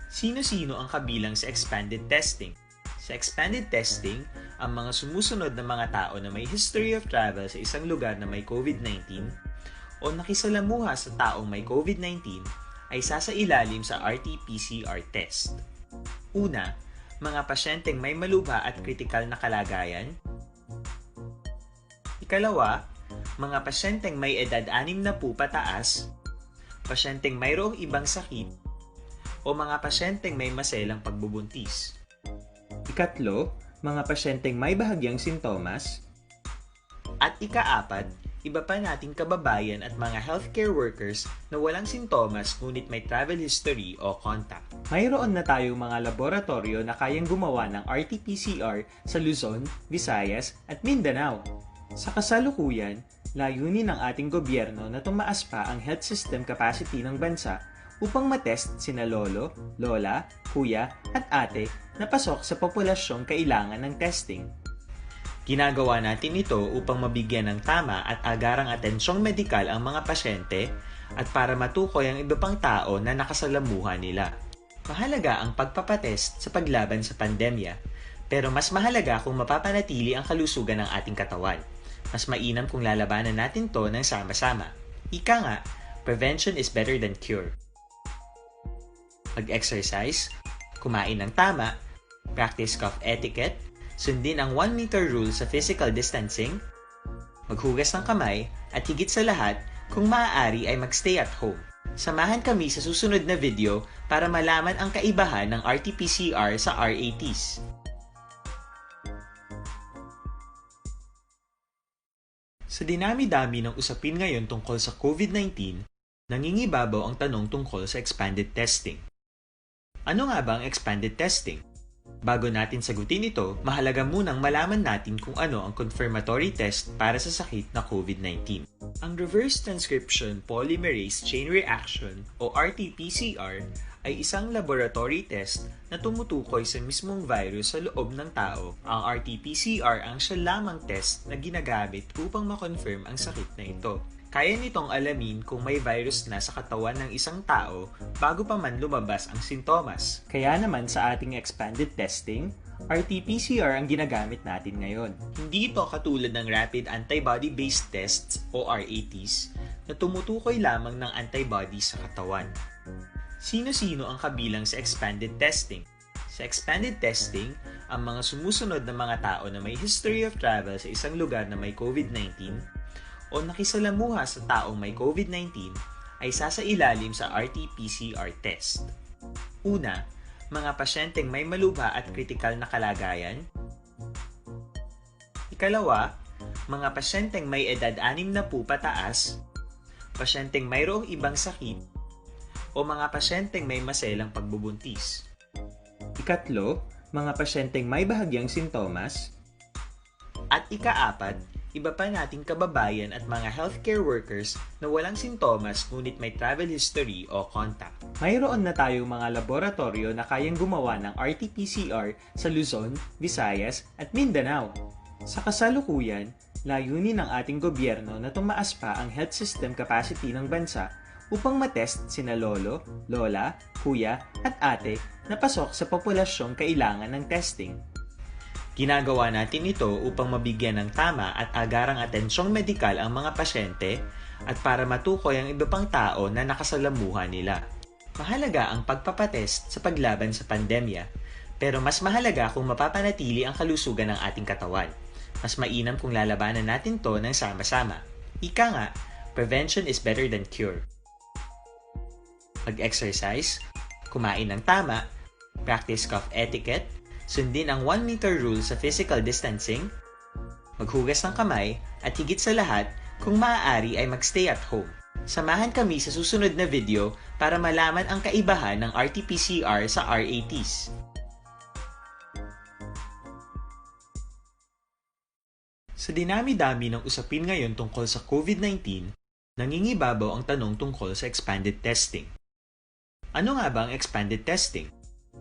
Sino-sino ang kabilang sa expanded testing? Sa expanded testing, ang mga sumusunod na mga tao na may history of travel sa isang lugar na may COVID-19 o nakisalamuha sa taong may COVID-19 ay sasailalim sa RT-PCR test. Una, mga pasyenteng may malubha at kritikal na kalagayan. Ikalawa, mga pasyenteng may edad 60 pataas, pasyenteng mayroong ibang sakit, o mga pasyenteng may maselang pagbubuntis. Ikatlo, mga pasyenteng may bahagyang sintomas. At ikaapat, iba pa nating kababayan at mga healthcare workers na walang sintomas ngunit may travel history o contact. Mayroon na tayong mga laboratorio na kayang gumawa ng RT-PCR sa Luzon, Visayas at Mindanao. Sa kasalukuyan, layunin ng ating gobyerno na tumaas pa ang health system capacity ng bansa upang matest sina lolo, lola, kuya at ate na pasok sa populasyong kailangan ng testing. Ginagawa natin ito upang mabigyan ng tama at agarang atensyong medikal ang mga pasyente at para matukoy ang iba pang tao na nakasalamuha nila. Mahalaga ang pagpapatest sa paglaban sa pandemya, pero mas mahalaga kung mapapanatili ang kalusugan ng ating katawan. Mas mainam kung lalabanan natin to ng sama-sama. Ika nga, prevention is better than cure. Mag-exercise, kumain ng tama, practice cough etiquette, sundin ang 1 meter rule sa physical distancing, maghugas ng kamay, at higit sa lahat, kung maaari ay magstay at home. Samahan kami sa susunod na video para malaman ang kaibahan ng RT-PCR sa RATs. Sa dinami-dami ng usapin ngayon tungkol sa COVID-19, nangingibabaw ang tanong tungkol sa expanded testing. Ano nga ba ang expanded testing? Bago natin sagutin ito, mahalaga munang malaman natin kung ano ang confirmatory test para sa sakit na COVID-19. Ang reverse transcription polymerase chain reaction o RT-PCR ay isang laboratory test na tumutukoy sa mismong virus sa loob ng tao. Ang RT-PCR ang siya lamang test na ginagamit upang makonfirm ang sakit na ito. Kaya nitong alamin kung may virus na sa katawan ng isang tao bago pa man lumabas ang sintomas. Kaya naman sa ating expanded testing, RT-PCR ang ginagamit natin ngayon. Hindi ito katulad ng rapid antibody-based tests o RATs na tumutukoy lamang ng antibodies sa katawan. Sino-sino ang kabilang sa expanded testing? Sa expanded testing, ang mga sumusunod na mga tao na may history of travel sa isang lugar na may COVID-19 o nakisalamuha sa taong may COVID-19 ay sasailalim sa RT-PCR test. Una, mga pasyenteng may malubha at kritikal na kalagayan. Ikalawa, mga pasyenteng may edad 60 pataas, pasyenteng mayroong ibang sakit, o mga pasyenteng may maselang pagbubuntis. Ikatlo, mga pasyenteng may bahagyang sintomas. At ikaapat, iba pa nating kababayan at mga healthcare workers na walang sintomas ngunit may travel history o contact. Mayroon na tayong mga laboratorio na kayang gumawa ng RT-PCR sa Luzon, Visayas at Mindanao. Sa kasalukuyan, layunin ng ating gobyerno na tumaas pa ang health system capacity ng bansa upang matest sina lolo, lola, kuya at ate na pasok sa populasyong kailangan ng testing. Ginagawa natin ito upang mabigyan ng tama at agarang atensyong medikal ang mga pasyente at para matukoy ang iba pang tao na nakasalamuha nila. Mahalaga ang pagpapatest sa paglaban sa pandemya, pero mas mahalaga kung mapapanatili ang kalusugan ng ating katawan. Mas mainam kung lalabanan natin to ng sama-sama. Ika nga, prevention is better than cure. Mag-exercise, kumain ng tama, practice cough etiquette, sundin ang 1 meter rule sa physical distancing, maghugas ng kamay, at higit sa lahat, kung maaari ay magstay at home. Samahan kami sa susunod na video para malaman ang kaibahan ng RT-PCR sa RATs. Sa dinami-dami ng usapin ngayon tungkol sa COVID-19, nangingibabaw ang tanong tungkol sa expanded testing. Ano nga ba ang expanded testing?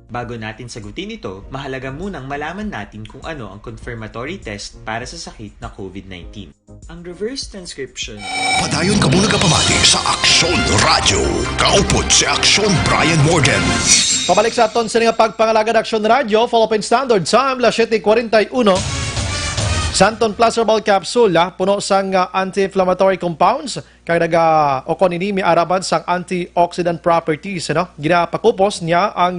Bago natin sagutin ito, mahalaga munang malaman natin kung ano ang confirmatory test para sa sakit na COVID-19. Ang reverse transcription... Padayon ka muna kapamati sa Aksyon Radio. Kaupod si Aksyon Brian Morgan. Pabalik sa aton sa nga pagpangalagad Aksyon Radio, Philippine Standard Time, 7:41. Santon Plus Herbal Capsule, puno sang anti-inflammatory compounds, kaya okon ini may araban sang antioxidant properties. Ginapakupos niya ang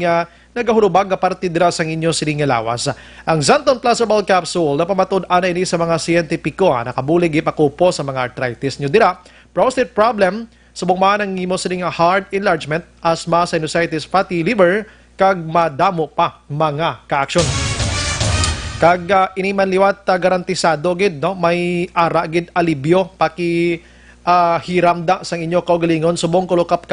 nagahurubag na parte dira sang inyo siling lawas. Ang Santon Plus Herbal Capsule na pamatud-ana ini sa mga siyentipiko nakabulig ipakupos sa mga arthritis nyo dira, prostate problem, subong man ang imo siling heart enlargement, asthma, sinusitis, fatty liver, kag madamo pa mga ka-aksyon. Kag iniman liwat garantisado gid may ara gid alibyo paki hiramda sang inyo kaugalingon subong kulo kap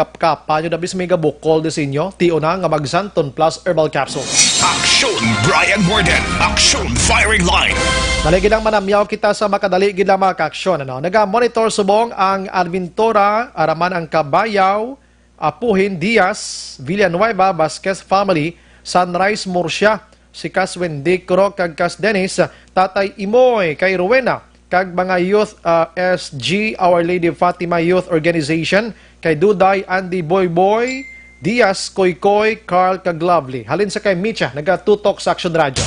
panyo dabis may gabukol des inyo tio na nga mag Santon Plus Herbal Capsule. Aksyon Brian Morgan. Aksyon Firing Line. Naligid ang manamyaw kita sa makadali gid lang mga ka-aksyon. Naga-monitor subong ang Alvintora, araman ang Kabayaw, Apuhin, Diaz, Villanueva, Vasquez family, Sunrise, Murcia, si Kas Wendy Coro, kag Kas Dennis, Tatay Imoy, kay Rowena, kag mga youth SG, Our Lady Fatima Youth Organization, kay Duday, Andy Boy, Diaz, Koy, Carl, kag Lovely. Halin sa kay Micha, naga-tutok sa Action Radio.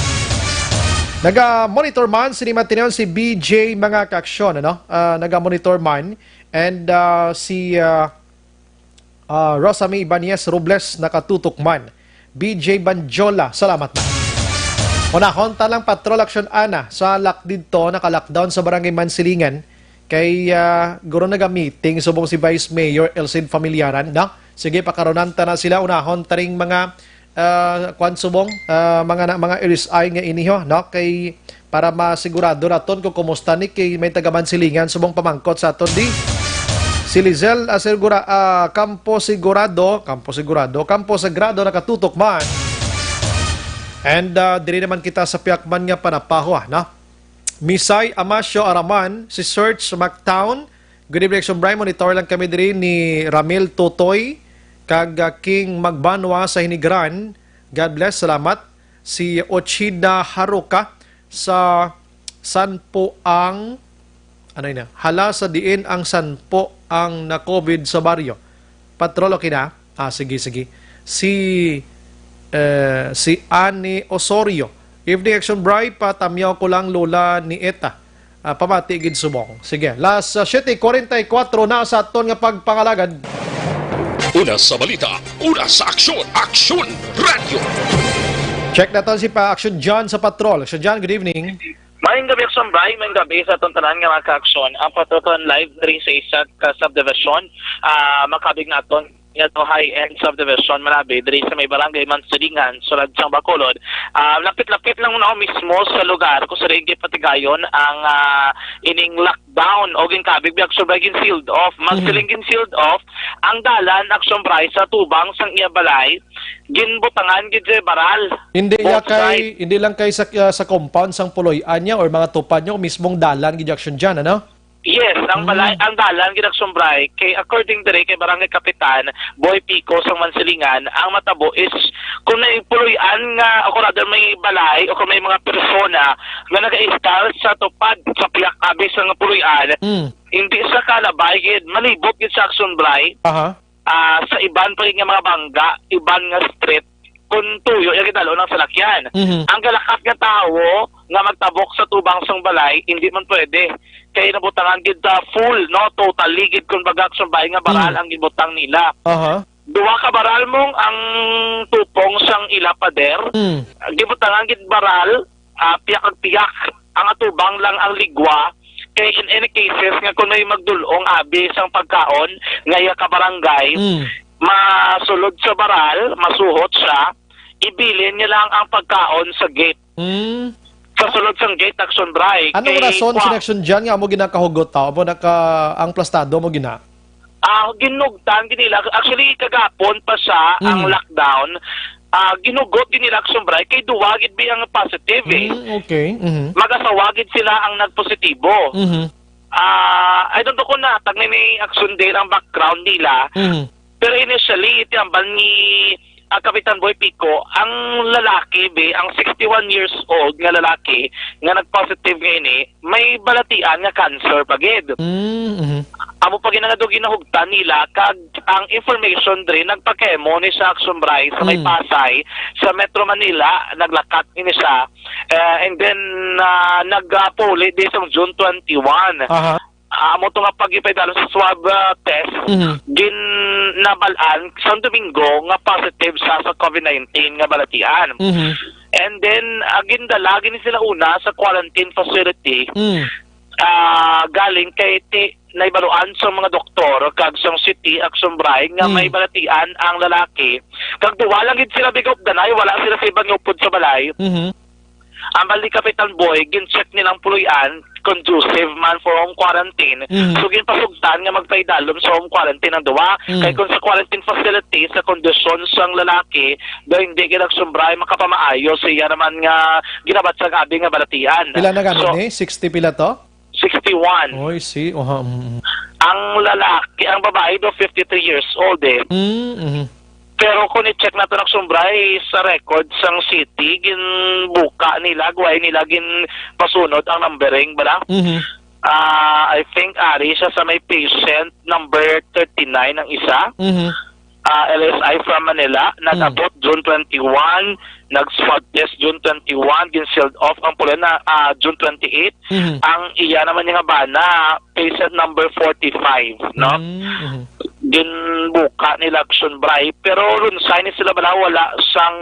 Naga-monitor man, sinimatinayon si BJ mga ka-aksyon, naga-monitor man, and si Rosamy Ibanez Robles nakatutok man. BJ Banjola, salamat na. Unahon ta lang patrol action ana sa lock dito naka-lockdown sa barangay Mansilingan kay guro naga-meeting subong si Vice Mayor Elcid Familiaran na. Sige pakaronan ta na sila unahon ta ring mga kwan subong mga RSI nga iniho no kay para masigurado naton kung kumusta ni kay may taga Mansilingan subong pamangkot sa aton di. Si Lizel Campo Sagrado nakatutok man. And diri naman kita sa Piakman nga panapaho na. Misay Amasio Araman, si Search McTown. Good evening, Action Brian. Monitor lang kami diri ni Ramil Totoy kag King Magbanwa sa Hinigran. God bless, salamat. Si Ochida Haruka sa Sanpo ang hala sa diin ang Sanpo ang na COVID sa baryo. Patrol okay na? Sige. Si Annie Osorio. Evening Action Bright, patamyaw ko lang lola ni Eta. Pamatigid subong. Sige, last 7:44 na sa aton nga pagpangalagad. Una sa balita, una sa aksyon, Aksyon Radio. Check natin si Action John sa patrol. Action John, good evening. Mayang gabi Action Bright, mayang gabi sa itong tanan nga mga ka-aksyon. Ang patutuan live rin sa isang subdivision, makabig na ito ito high-end subdivision Manabi diri sa may barangay Mansilingan sulad sang Bacolod. Lapit-lapit lang muna ako mismo sa lugar kung sa rin patigayon ang ining lockdown o ginkabig Action Bright sealed off. Mansilingan sealed off ang dalan Action Bright sa tubang sang iya balay ginbutangan gid baral. Hindi lang kay sa compound sang Puloy-an niya or mga tupan niyo mismong dalan gid Action John ano? Yes, ang balay, ang dalan ginagsumbray kay according dire kay barangay kapitan Boy Pico sa Mansilingan, ang matabo is kung naipuluyan nga o rather may balay o kung may mga persona nga naga-install sa tupad sa piyakabi sa puluyan, hindi sa kalabay gid malibot gid sa aksumbray. Sa iban pa nga mga bangga, iban nga street kung tuyo yung gidalo ng salakyan. Ang galakat nga tao nga magtabok sa tubang sang balay, hindi man pwede. Kaya nabutangan gid full, no? Total ligid kung bagak sumbay nga baral ang gibutang nila. Duwa ka baral mong ang tupong sang ila pader. Gibutangan gid baral, piyak ang atubang lang ang ligwa. Kaya in any cases nga kung may magdulong abi sang pagkaon, ngaya ka barangay, masulod sa baral, masuhot siya, ibilin niya lang ang pagkaon sa gate. Sa sulod sang gate Action Bright. Anong rason si Action John nga mo ginakahugot ta? Mo ang plastado mo gina? Ginugtan nila. Actually kagapon pa siya ang lockdown. Ginugot din nila Action Bright kay duwagid bi ang positive Okay. Magasawagid sila ang nagpositibo. I don't know kung natag ni Action din ang background nila. Pero initially iti ambal ni Kapitan Boy Pico, ang lalaki ang 61 years old nga lalaki nga nag-positive ngayon may balatian nga cancer pagid. Amo pa ginahugtan nila kag ang information dre nagpakemo ni sa Action Bright sa may Pasay sa Metro Manila naglakat ini siya and then nagpuli di sa June 21. Amo to nga pag-ipedalo sa swab test gin nabalaan sa Domingo nga positive sa COVID-19 nga balatian. And then gindala gini sila una sa quarantine facility galing kay naibaluan sa mga doktor kag sa City Action Bright nga may balatian ang lalaki kag duwa lang gid sila bigop danay wala sila sa ibang upod sa balay. Ang bali Kapitan Boy gin-check nilang puluyan conducive man for home quarantine. So ginpasugtan nga magpaidalom sa home quarantine ang duwa. Kay kung sa quarantine facility sa kondisyon sang lalaki do hindi ginagsumbray makapamaayo siya naman nga ginabat sa gabi nga balatian. Pila na gani 60 pila to? 61. Oy, see. Ang lalaki, ang babae do 53 years old Pero kung i-check natin ang sumbray sa record sang city, ginbuka nila, guway nila, pasunod ang numbering, bala? I think, Ari, siya sa may patient number 39 ang isa. LSI from Manila, nag-abot June 21, nag-swab test June 21, gin-sealed off ang pula na June 28. Ang iya naman yung bana, patient number 45, no? Ginbuka nila Action Bright, pero runsay ni sila bala wala sang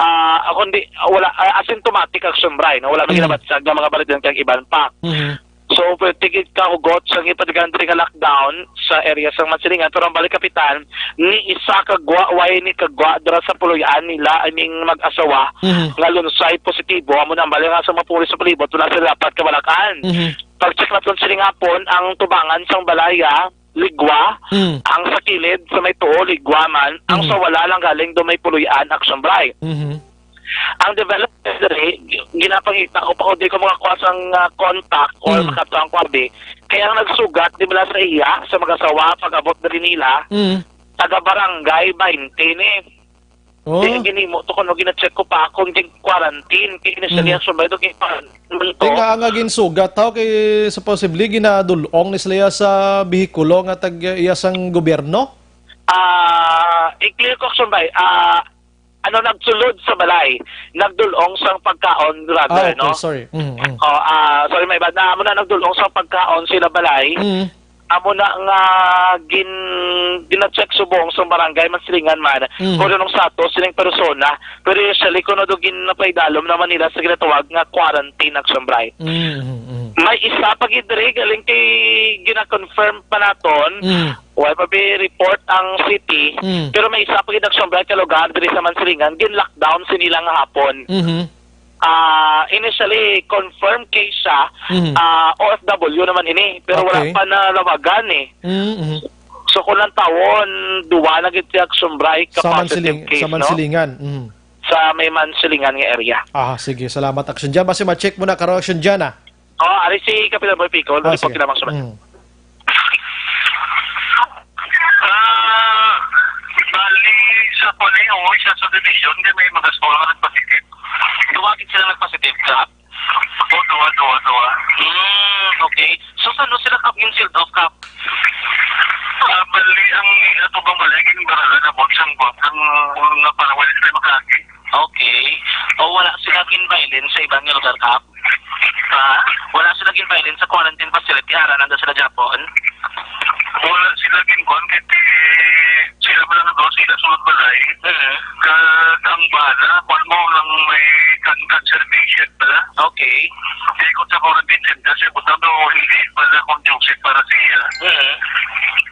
ako hindi, wala, asymptomatic action bray, no? Wala may ginabatsag ng mga balidyan kang iban pa. So, tigit ka hugot sa ipadigan diri nga lockdown sa area sa Mansilingan, pero ang balik kapitan, ni isa kagwa, way ni kagwa, dara sa puloyan nila, aming mag-asawa, nga lunsay positibo, amo na ang balik nga sa mga pulis sa palibot, wala sila dapat kabalakan. Pag-check natin sila nga po, ang tubangan sang balaya, ligwa, ang sa kilid, sa may tuo, ligwa man, ang sa wala lang galing do may puloyan, action bray. Ang development dere, ginapangita ko pa ko di ko mga kwasang contact or makatuang kwabi. Kaya ang nagsugat, di ba sa iya, sa mag-asawa, pag-abot na rin nila, taga-barangay 20 ni. Di ginimo to kung gina-check ko pa kung quarantine, kaya sumay to nga nga ginsugat tao kay supposedly ginadulong ni sila sa bihikulo nga tag iyasang gobyerno. I-clear ko sumay, nagsulod sa balay, nagdulong sa pagkaon rather, okay, no? Sorry. Sorry, may bad na amo na nagdulong sa pagkaon sila balay. Amo na nga gina-check subong sa barangay Mansilingan man. Kung nung sato silang persona, pero usually kung dugin na paidalom naman nila sa ginatawag nga quarantine action bray. May isa pag idiri galing kay gina-confirm pa naton. Wala pa report ang city, pero may isa pag action bray ka lugar diri sa Mansilingan, gin-lockdown sinilang hapon. Initially confirmed case siya, OFW naman ini, pero wala pa na lawagan eh. So kung lang tawon, duwa na giti action bray ka positive case, sa Mansilingan. No? Sa may Mansilingan nga area. Sige, salamat action dyan. Basta ma-check mo na karo action dyan ari si Kapitan Boy Pico, report ka naman sumat. Bali sa Poleo, isa sa division, may mga school na nagpositive. Duwagin sila nagpositive ka? Duwa. Okay. So, saan sila kapin sealed off ka? Bali, ang ito bang baligin baralan na boksang na parang wala sila makalagi. Okay. O wala sila gin-violence sa ibang lugar ka? Wala sila gin-violence sa quarantine facility, nanda sila Japon? Wala sila gin-violence, sila ba lang doon, sila sunod balay. Ang bala, kung mo lang may cancer patient pala. Okay. Kaya kung sa quarantine center siya, kung tama o hindi pala conducive para siya.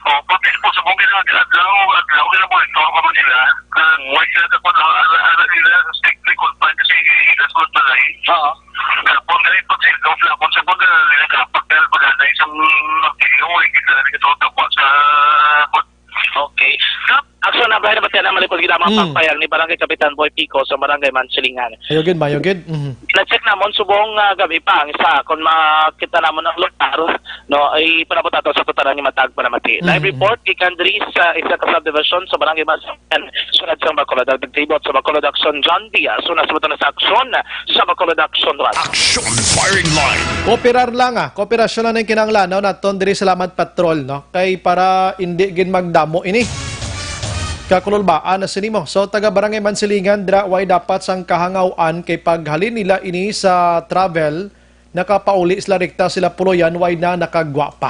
Papil po sa mga adlaw nila mo, ito ako nila. Huwag sila na kung ala nila, strictly confined kasi sila sunod balay. Kapon na rin pag-sildof lang, kung sa mga nila kapag dahil pag-alay isang magtilihoy, kita na rin ito tapos sa okay. Action na bahay na ba't yan ang malipod kita mga pagpayag ni Barangay Kapitan Boy Pico sa Barangay Mansilingan. Mayogid. Na-check namon subong gabi pa ang isa kung makita namon ang lugar, no, ay panabot ato sa tutaran ni Matag Panamati. Live report ikan diri sa isa ka subdivision sa Barangay Mansilingan sunod sa Bacolod. Nagtribot sa Bacolod Action John Diaz. Sunod sa aksyon sa Bacolod Action Run. Action firing line. Kooperasyon lang yung kinanglanaw naton diri sa Lamat Patrol, no? Kay para hindi gin magdamo ini. Kakululbaan na sinimo. So, taga Barangay Mansilingan, way dapat sang kahangawaan kay paghalin nila ini sa travel, nakapauli sila rekta sila puloyan, way na nakagwa pa.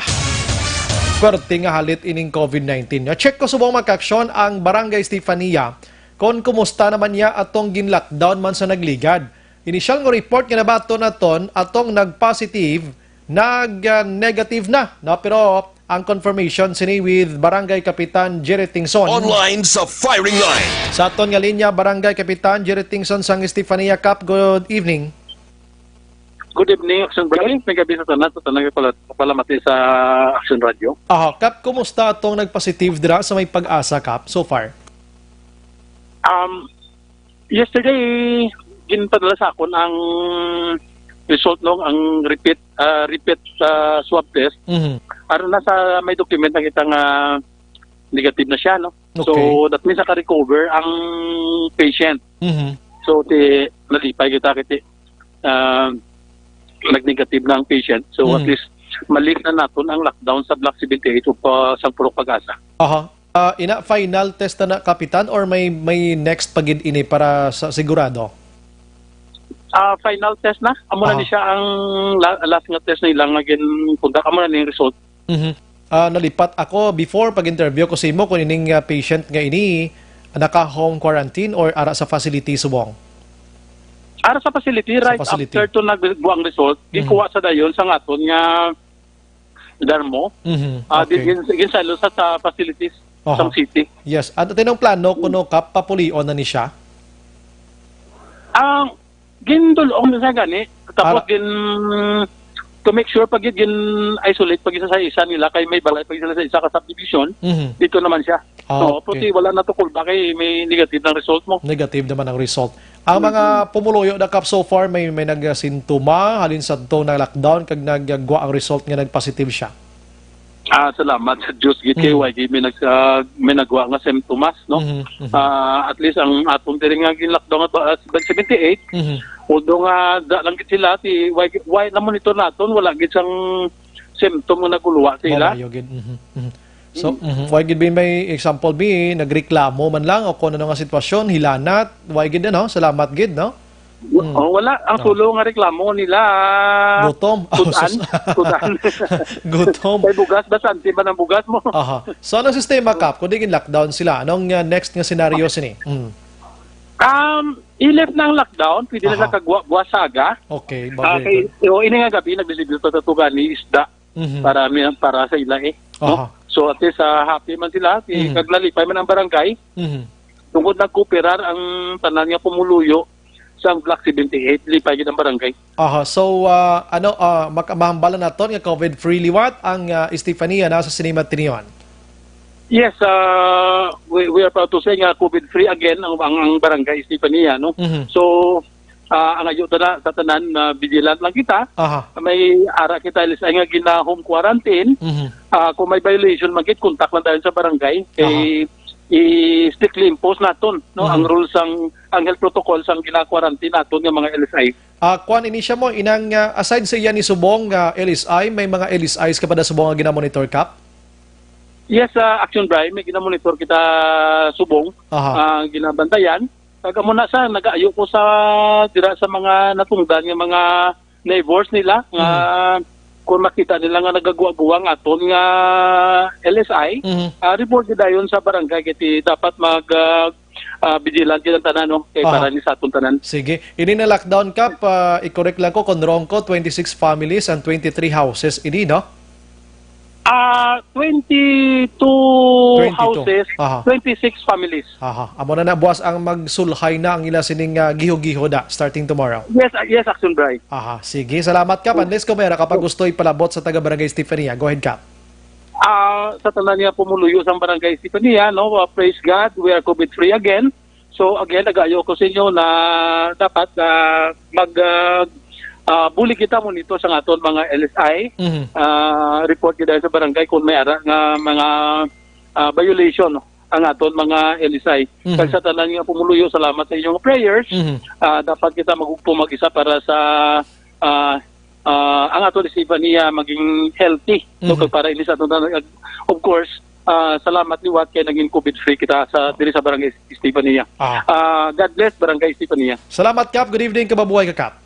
Kwerte nga halit ining COVID-19. Check ko subong makaksyon ang Barangay Estefania kung kumusta naman niya atong gin-lockdown man sa nagligad. Initial nga report nga nabato naton atong nag-positive, nag-negative na. No? Pero ang confirmation sini with Barangay Kapitan Jerry Tingson. Online sa firing line. Sa aton nga linya, Barangay Kapitan Jerry Tingson sang Estefania Cap. Good evening. Good evening, Action Bray. May gabi sa tanan. Palamati sa Action Radio. Cap, kumusta atong nagpositive dira sa may pag-asa, Cap, so far? Yesterday, ginpadala sa akon ang result ang repeat swab test. Aron na sa may document na kita nga negative na siya, no? Okay. So that means naka-recover ang patient. So nalipay kita nag-negative na ang patient. So at least malift na naton ang lockdown sa Block 78 sa Purok Pag-asa. Ina final test na Kapitan or may next pagid ini para sa sigurado? Final test na. Amo na ni siya ang last nga test na ilang naging conduct. Amo na ni result. Nalipat ako before pag-interview ko sa imo kung ining patient nga ini naka-home quarantine or ara sa facility subong? Ara sa facility, right facility. after to nagbuang result, gikuha sa dayon sa aton nga Darmo. Okay. Ginsalo sa facilities sa city. Yes. At tinong plano, kuno kap, papulion na ni siya? Ang gindulong na sa gani, tapos to make sure pag gin isolate pag isa sa isa nila kay may balay pag sila sa isa ka subdivision, dito naman siya. So, Okay. wala na to kulba kay may negative ng result mo. Negative naman ang result. Ang mga pumuluyo na kap so far, may nagsintuma, halin sa to na lockdown, kag naggwa ang result nga nagpositive siya. Salamat sa Diyos gid kay YG may nagwa nga symptoms, no? At least ang atong diri nga gin-lockdown at 78, although nga lang gid sila ti why na monitor naton wala gid sang symptom nga naguluwa sila. Wala gid. So, why gid may example nagreklamo man lang o kung ano nga sitwasyon, hilanat, why gid no? Salamat gid, no? Wala ang sulo nga reklamo nila. Gutom. Kudan. Gutom. May bugas ba santi ba ng bugas mo? Aha. So anong sistema kap kung digin lockdown sila? Anong next nga scenario sini? I-lift na ang lockdown, pwede na sa kagwa-saga. Okay, kay ini nga gabi nagdeliver to tugan ni isda para sa ila no? So at least happy man sila, kaglalipay man ang barangay. Tungkol nagkooperar ang tanan nga pumuluyo sa Block 78, lipay gid ang barangay. So makamahambala naton nga COVID-free liwat ang Estefania na sa Sinima Tinion. Yes, we are proud to say nga COVID-free again ang barangay Estefania, no? So ang ayo na sa tanan vigilant lang kita. May ara kita ay nga gina-home quarantine. Kung may violation magit contact lang tayo sa barangay. I-strictly impose naton no ang rules ang health protocols ang gina-quarantine naton ng mga LSI. Kuan ini siya mo inang aside sa iyan ni subong LSI, may mga LSIs ka pa da subong nga gina-monitor kap? Yes, Action Brian, may gina-monitor kita subong, ginabantayan. Kaga mo na sa nag-aayo ko sa dira sa mga natungdan nga mga neighbors nila nga kung makita nila nga nagagwa-guwang aton nga LSI, report nila yun sa barangay kiti dapat mag vigilant yun ang tanan no kay para ni sa aton tanan. Sige. Ini na lockdown kap, i-correct lang ko kung wrong ko, 26 families and 23 houses ini no? 22 houses, 26 families. Amo na buwas ang magsulhay na ang ila sining giho-giho da starting tomorrow. Yes, Action Brian. Sige, salamat Kap. Unless kung mayroon kapag gusto ipalabot sa taga-barangay Estefania, go ahead Kap. Sa tanan niya pumuluyo sa barangay Estefania, no, praise God, we are COVID-free again. So again, nag-aayo ko sa inyo na dapat buli kita monitor sa aton mga LSI, report kita sa barangay kung may ara nga mga violation ang aton mga LSI. Kaya sa tanan nga pumuluyo, salamat sa inyong prayers. Dapat kita magugpo mag-isa para sa ang aton Estefania maging healthy. So para ini sa aton of course, salamat liwat kay naging COVID-free kita sa diri sa barangay Estefania. God bless barangay Estefania. Salamat Kap. Good evening, kababuhay ka Kap.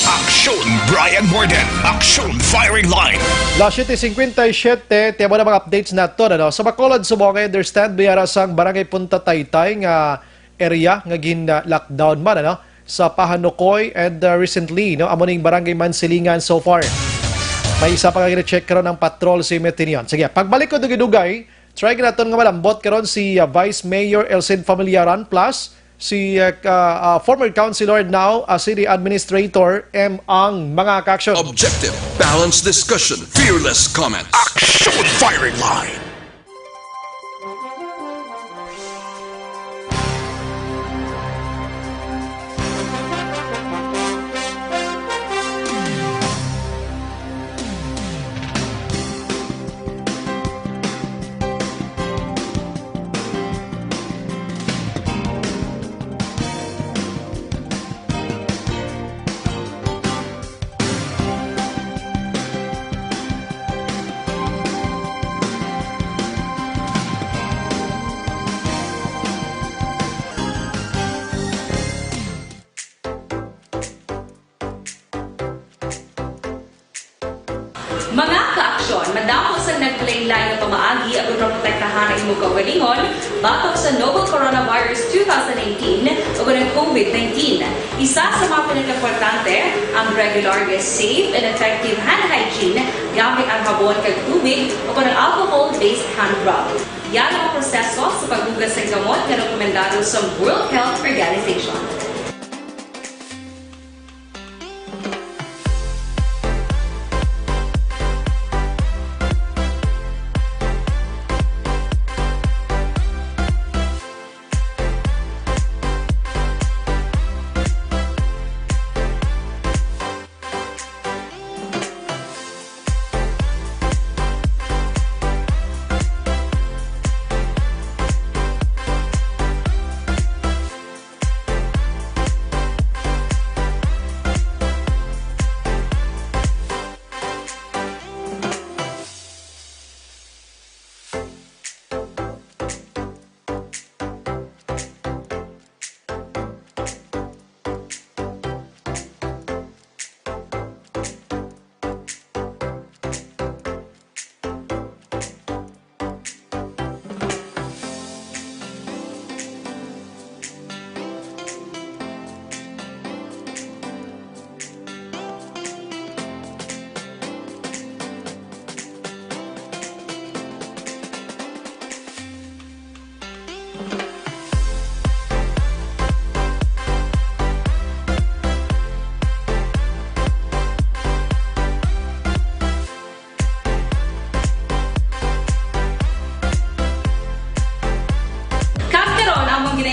Aksyon Brian Morden, Aksyon Firing Line. Las 7:57, tiyan mo na mga updates na ito. Sa Bacolod, Subong, I understand, biyara sang Barangay Punta Taytay nga area nga gin-lockdown man, sa Pahanukoy and recently, amuning Barangay Mansilingan so far. May isa pa nga gina-check karon ng patrol si Metinion. Sige, pagbalik ko dugay-dugay, try natin nga malambot karon si Vice Mayor Elcid Familiaran plus si former councilor now city administrator ang mga ka-action. Objective, balanced discussion, fearless comment. Action Firing Line. Mga kaaksyon, madamo sa nagpalaylay na pamaagi ang protektahan ang imong kaugalingon batok sa novel coronavirus 2018 o ng COVID-19. Isa sa mga pinaka-importante ang regular, safe, and effective hand hygiene gamit ang habon kag tubig o ng alcohol-based hand rub. Yan ang proseso sa paghugas ng gamot na rekomendado sa World Health Organization.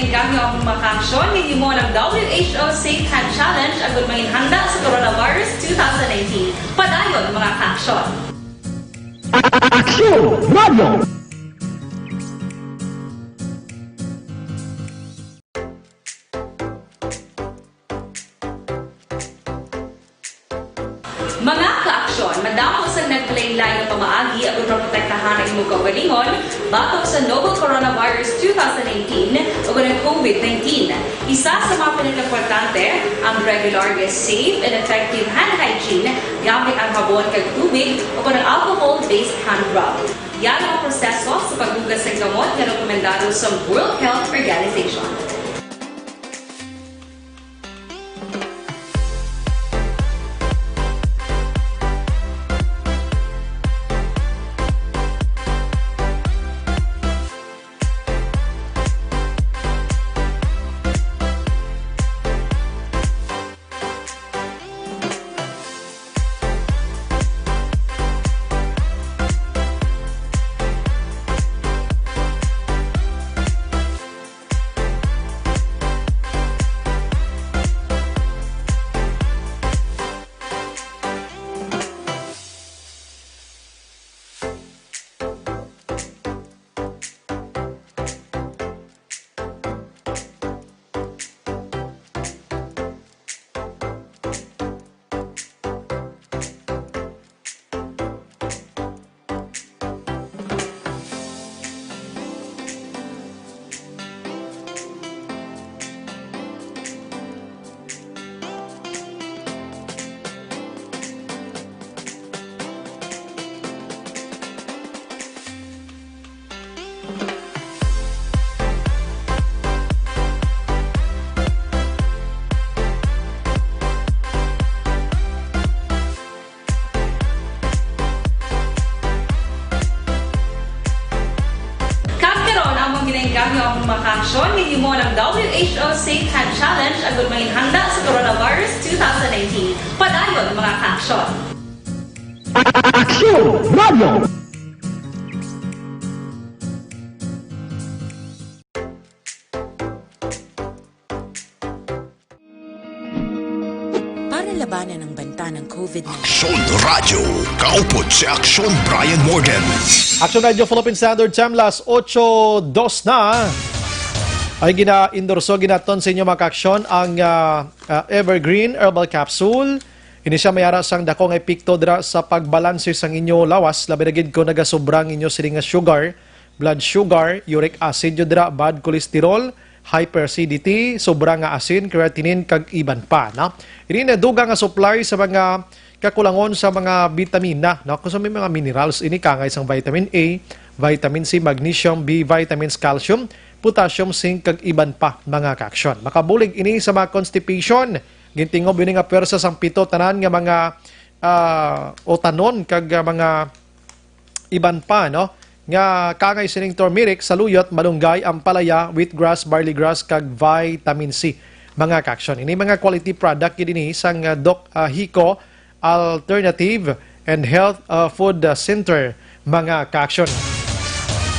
Gamyo ang makaksyon ni mo ng WHO Safe Hand Challenge agad may handa sa coronavirus 2019. Padayon mga kaaksyon. Action Radio! Mga kaaksyon, madamo sa nagpalaylay na pamaagi ang protektahan ang imong kaugalingon batok sa novel coronavirus 2018 o ng COVID-19. Isa sa mga pinaka-importante ang regular, safe, and effective hand hygiene gamit ang habon kag tubig o ng alcohol-based hand rub. Yan ang proseso sa paghugas ng gamot na rekomendado sa World Health Organization. Gamyo ang makaksyon ni mo ng WHO Safe Hand Challenge agad may handa sa coronavirus 2019. Padayon mga kaaksyon. Action Radio! Para labanan ang banta ng COVID-19. Aksyon Radio, kaupod si Aksyon Brian Morgan. Action Radio Philippine Standard Time, las 8:02 na. Ay gina-endorso, ginaton sa inyo mga kaaksyon ang Evergreen Herbal Capsule. Ini siya mayara sang dakong epekto dira sa pagbalanse sang inyo lawas. Labi na gid ko nagasobrang inyo sili nga sugar, blood sugar, uric acid, dira, bad cholesterol, hyperacidity, sobra nga asin, creatinine, kag iban pa. No? Ini na dugang nga supply sa mga kakulangon sa mga vitamina, no? Kung sa may mga minerals, ini kangay sang vitamin A, vitamin C, magnesium, B, vitamins, calcium, potassium, zinc, kag iban pa mga kaaksyon. Makabulig ini sa mga constipation, gintingob yun nga pwersa sang pito tanan nga mga o tanon kag mga iban pa, no? Nga kangay sining turmeric, saluyot, malunggay, ampalaya, wheatgrass, barley grass, kag vitamin C mga kaaksyon. Ini mga quality product yun sang Doc Hiko Alternative and Health Food Center mga kaaksyon.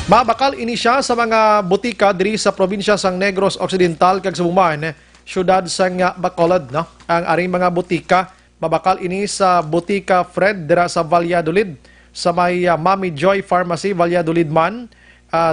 Mabakal ini siya sa mga butika diri sa probinsya sang Negros Occidental kag Subuman, syudad sang Bacolod, no? Ang aring mga butika, mabakal ini sa butika Fred dira sa Valladolid, sa may Mami Joy Pharmacy Valladolid man,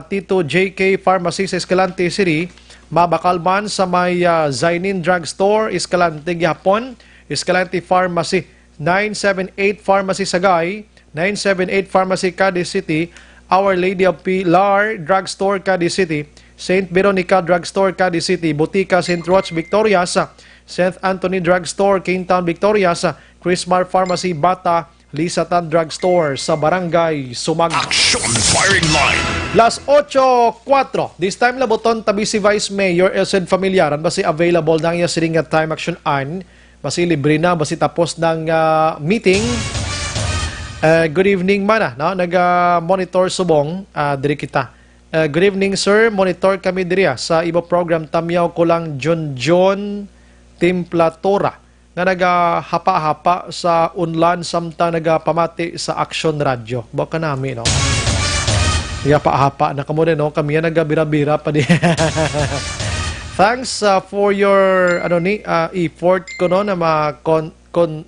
Tito JK Pharmacy sa Escalante City, mabakal man sa may Zainin Drugstore Escalante Gihapon, Escalante Pharmacy 978 Pharmacy Sagay, 978 Pharmacy Cadiz City, Our Lady of Pilar Drugstore Cadiz City, St. Veronica Drugstore Cadiz City, Butika St. Roch Victorias, St. Anthony Drugstore Kingtown Victorias, Chrismar Pharmacy Bata, Lisatan Drugstore sa Barangay Sumag. Action Firing Line. Las 8:04. This time laboton tabi si Vice Mayor Elced Familiaran basi available na niya siring time action an basi libre na basi tapos ng meeting. Good evening mana, no? Nag-monitor subong diri kita. Good evening sir, monitor kami diri sa iba program tamyaw ko lang John Timplatora nga nagahapa-hapa sa unlan samtang nagapamati sa Action Radio. Baka nami, no? Nagahapa-hapa na kamo din, no? Kami yan nagabira-bira pa di. Thanks for your effort ko no na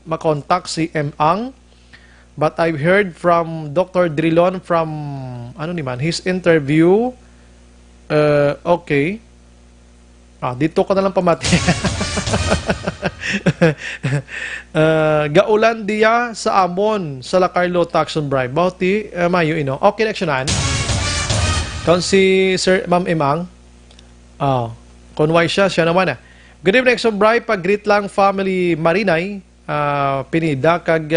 makontak si Ang. But I've heard from Dr. Drilon from his interview. Okay. Dito ko na lang pamati. Gaulan diya sa amon sa La Carlo Taxon Bribe. Bauti, mayo ino. Okay, aksyonan. Kung si Sir Ma'am Emang. Konway siya naman Good evening, Action Bribe. Pag-greet lang family Marinay. Pinida kag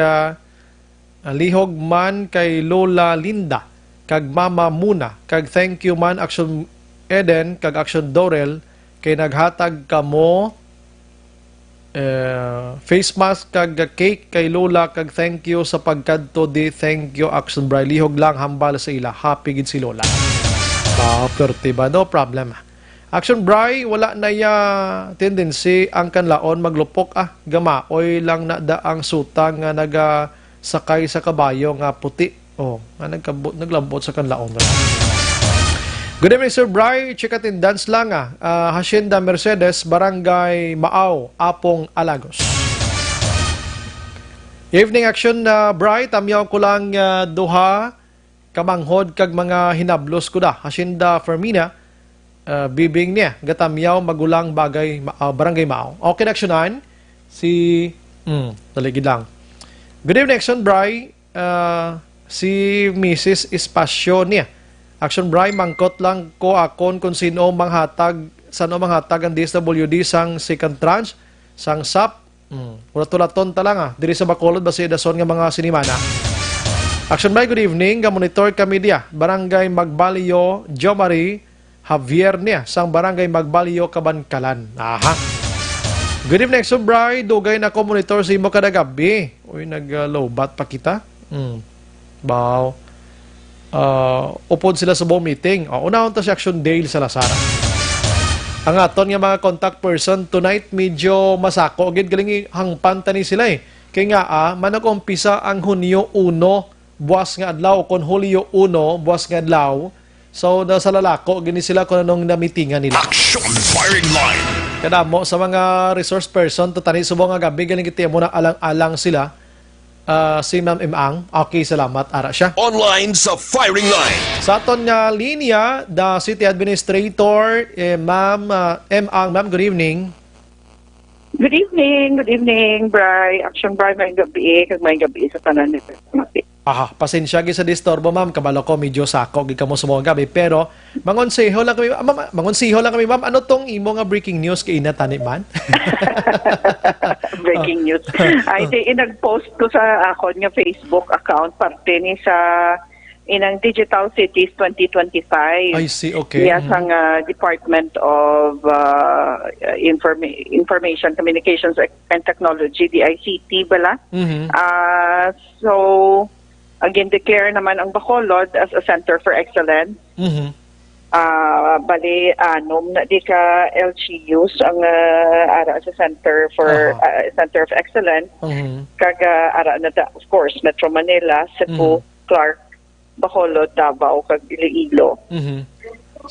lihog man kay Lola Linda. Kag Mama Muna. Kag thank you man Action Eden. Kag Action Dorel. Kay naghatag kamo face mask kag cake kay Lola kag thank you sa pagkadto di thank you Action Bribe lihog lang hambal sa ila happy gid si Lola. Perti ba no problem. Action Bribe wala na ya tendency ang kanlaon maglupok gamaoy lang na da ang sutang nga nagasakay sa kabayo nga puti nga naglambot sa kanlaon. Good evening, Sir Bry. Check attendance lang Hacienda Mercedes, Barangay Maaw, Apong, Alagos. Evening action, Bry. Tamyaw ko lang duha kamanghod kag mga hinablos ko da. Hacienda Fermina, bibing niya. Gatamyaw magulang bagay, Barangay Maaw. Okay, actionan. Taligid lang. Good evening, action, Bry. Si Mrs. Espasyo niya. Action Bry, mangkot lang ko akon kung sino manghatag ang DSWD sang second tranche, sang SAP. Ulat-ulaton talang diri sa Bacolod, basi dason nga mga sinimana. Action Bry, good evening. Monitor kami diya. Barangay Magbalyo, Jomari, Javier niya, sang Barangay Magbalyo, Kabankalan. Good evening, Action Bry. Dugay na ko monitor sa imo kada gabi. Uy, nag-lowbat pa kita. Bow. Upod sila sa buong meeting. Unahon ta si Action Dale sa Lasara. Ang aton nga mga contact person tonight medyo masako gid galing hangpan tani sila kay nga manag-umpisa ang Hunyo 1 buwas nga adlaw kon Hulyo 1 buwas nga adlaw. So sa lalako gini sila kun anong namitingan nila. Action Firing Line. Kadamo sa mga resource person to tani subong nga gabi galing kiti mo na alang-alang sila. Si Ma'am Emang. Okay, salamat. Ara siya. Online sa Firing Line. Sa aton nga linya, the City Administrator, Ma'am Emang. Ma'am, good evening. Good evening, Bri. Action Bri, may gabi. Kag may gabi sa tanan nito. Pasensya gi sa disturbo, ma'am. Kabalo ko, medyo sako. Gi ka mo sumong gabi. Pero, mangonsiho lang kami, ma'am. Ano tong imo nga breaking news kay inatani man? breaking news. Ay, nag-post ko sa ako nga Facebook account parte ni sa inang Digital Cities 2025. I see, okay. Yes, ang Department of Information, Communications and Technology, DICT bala. So, again, declare naman ang Bacolod as a Center for Excellence. Bali, anom na di ka LGUs ang ara sa Center for Center of Excellence. Kaga ara na of course, Metro Manila, Cebu, Clark, Bacolod, Davao, kag Iloilo.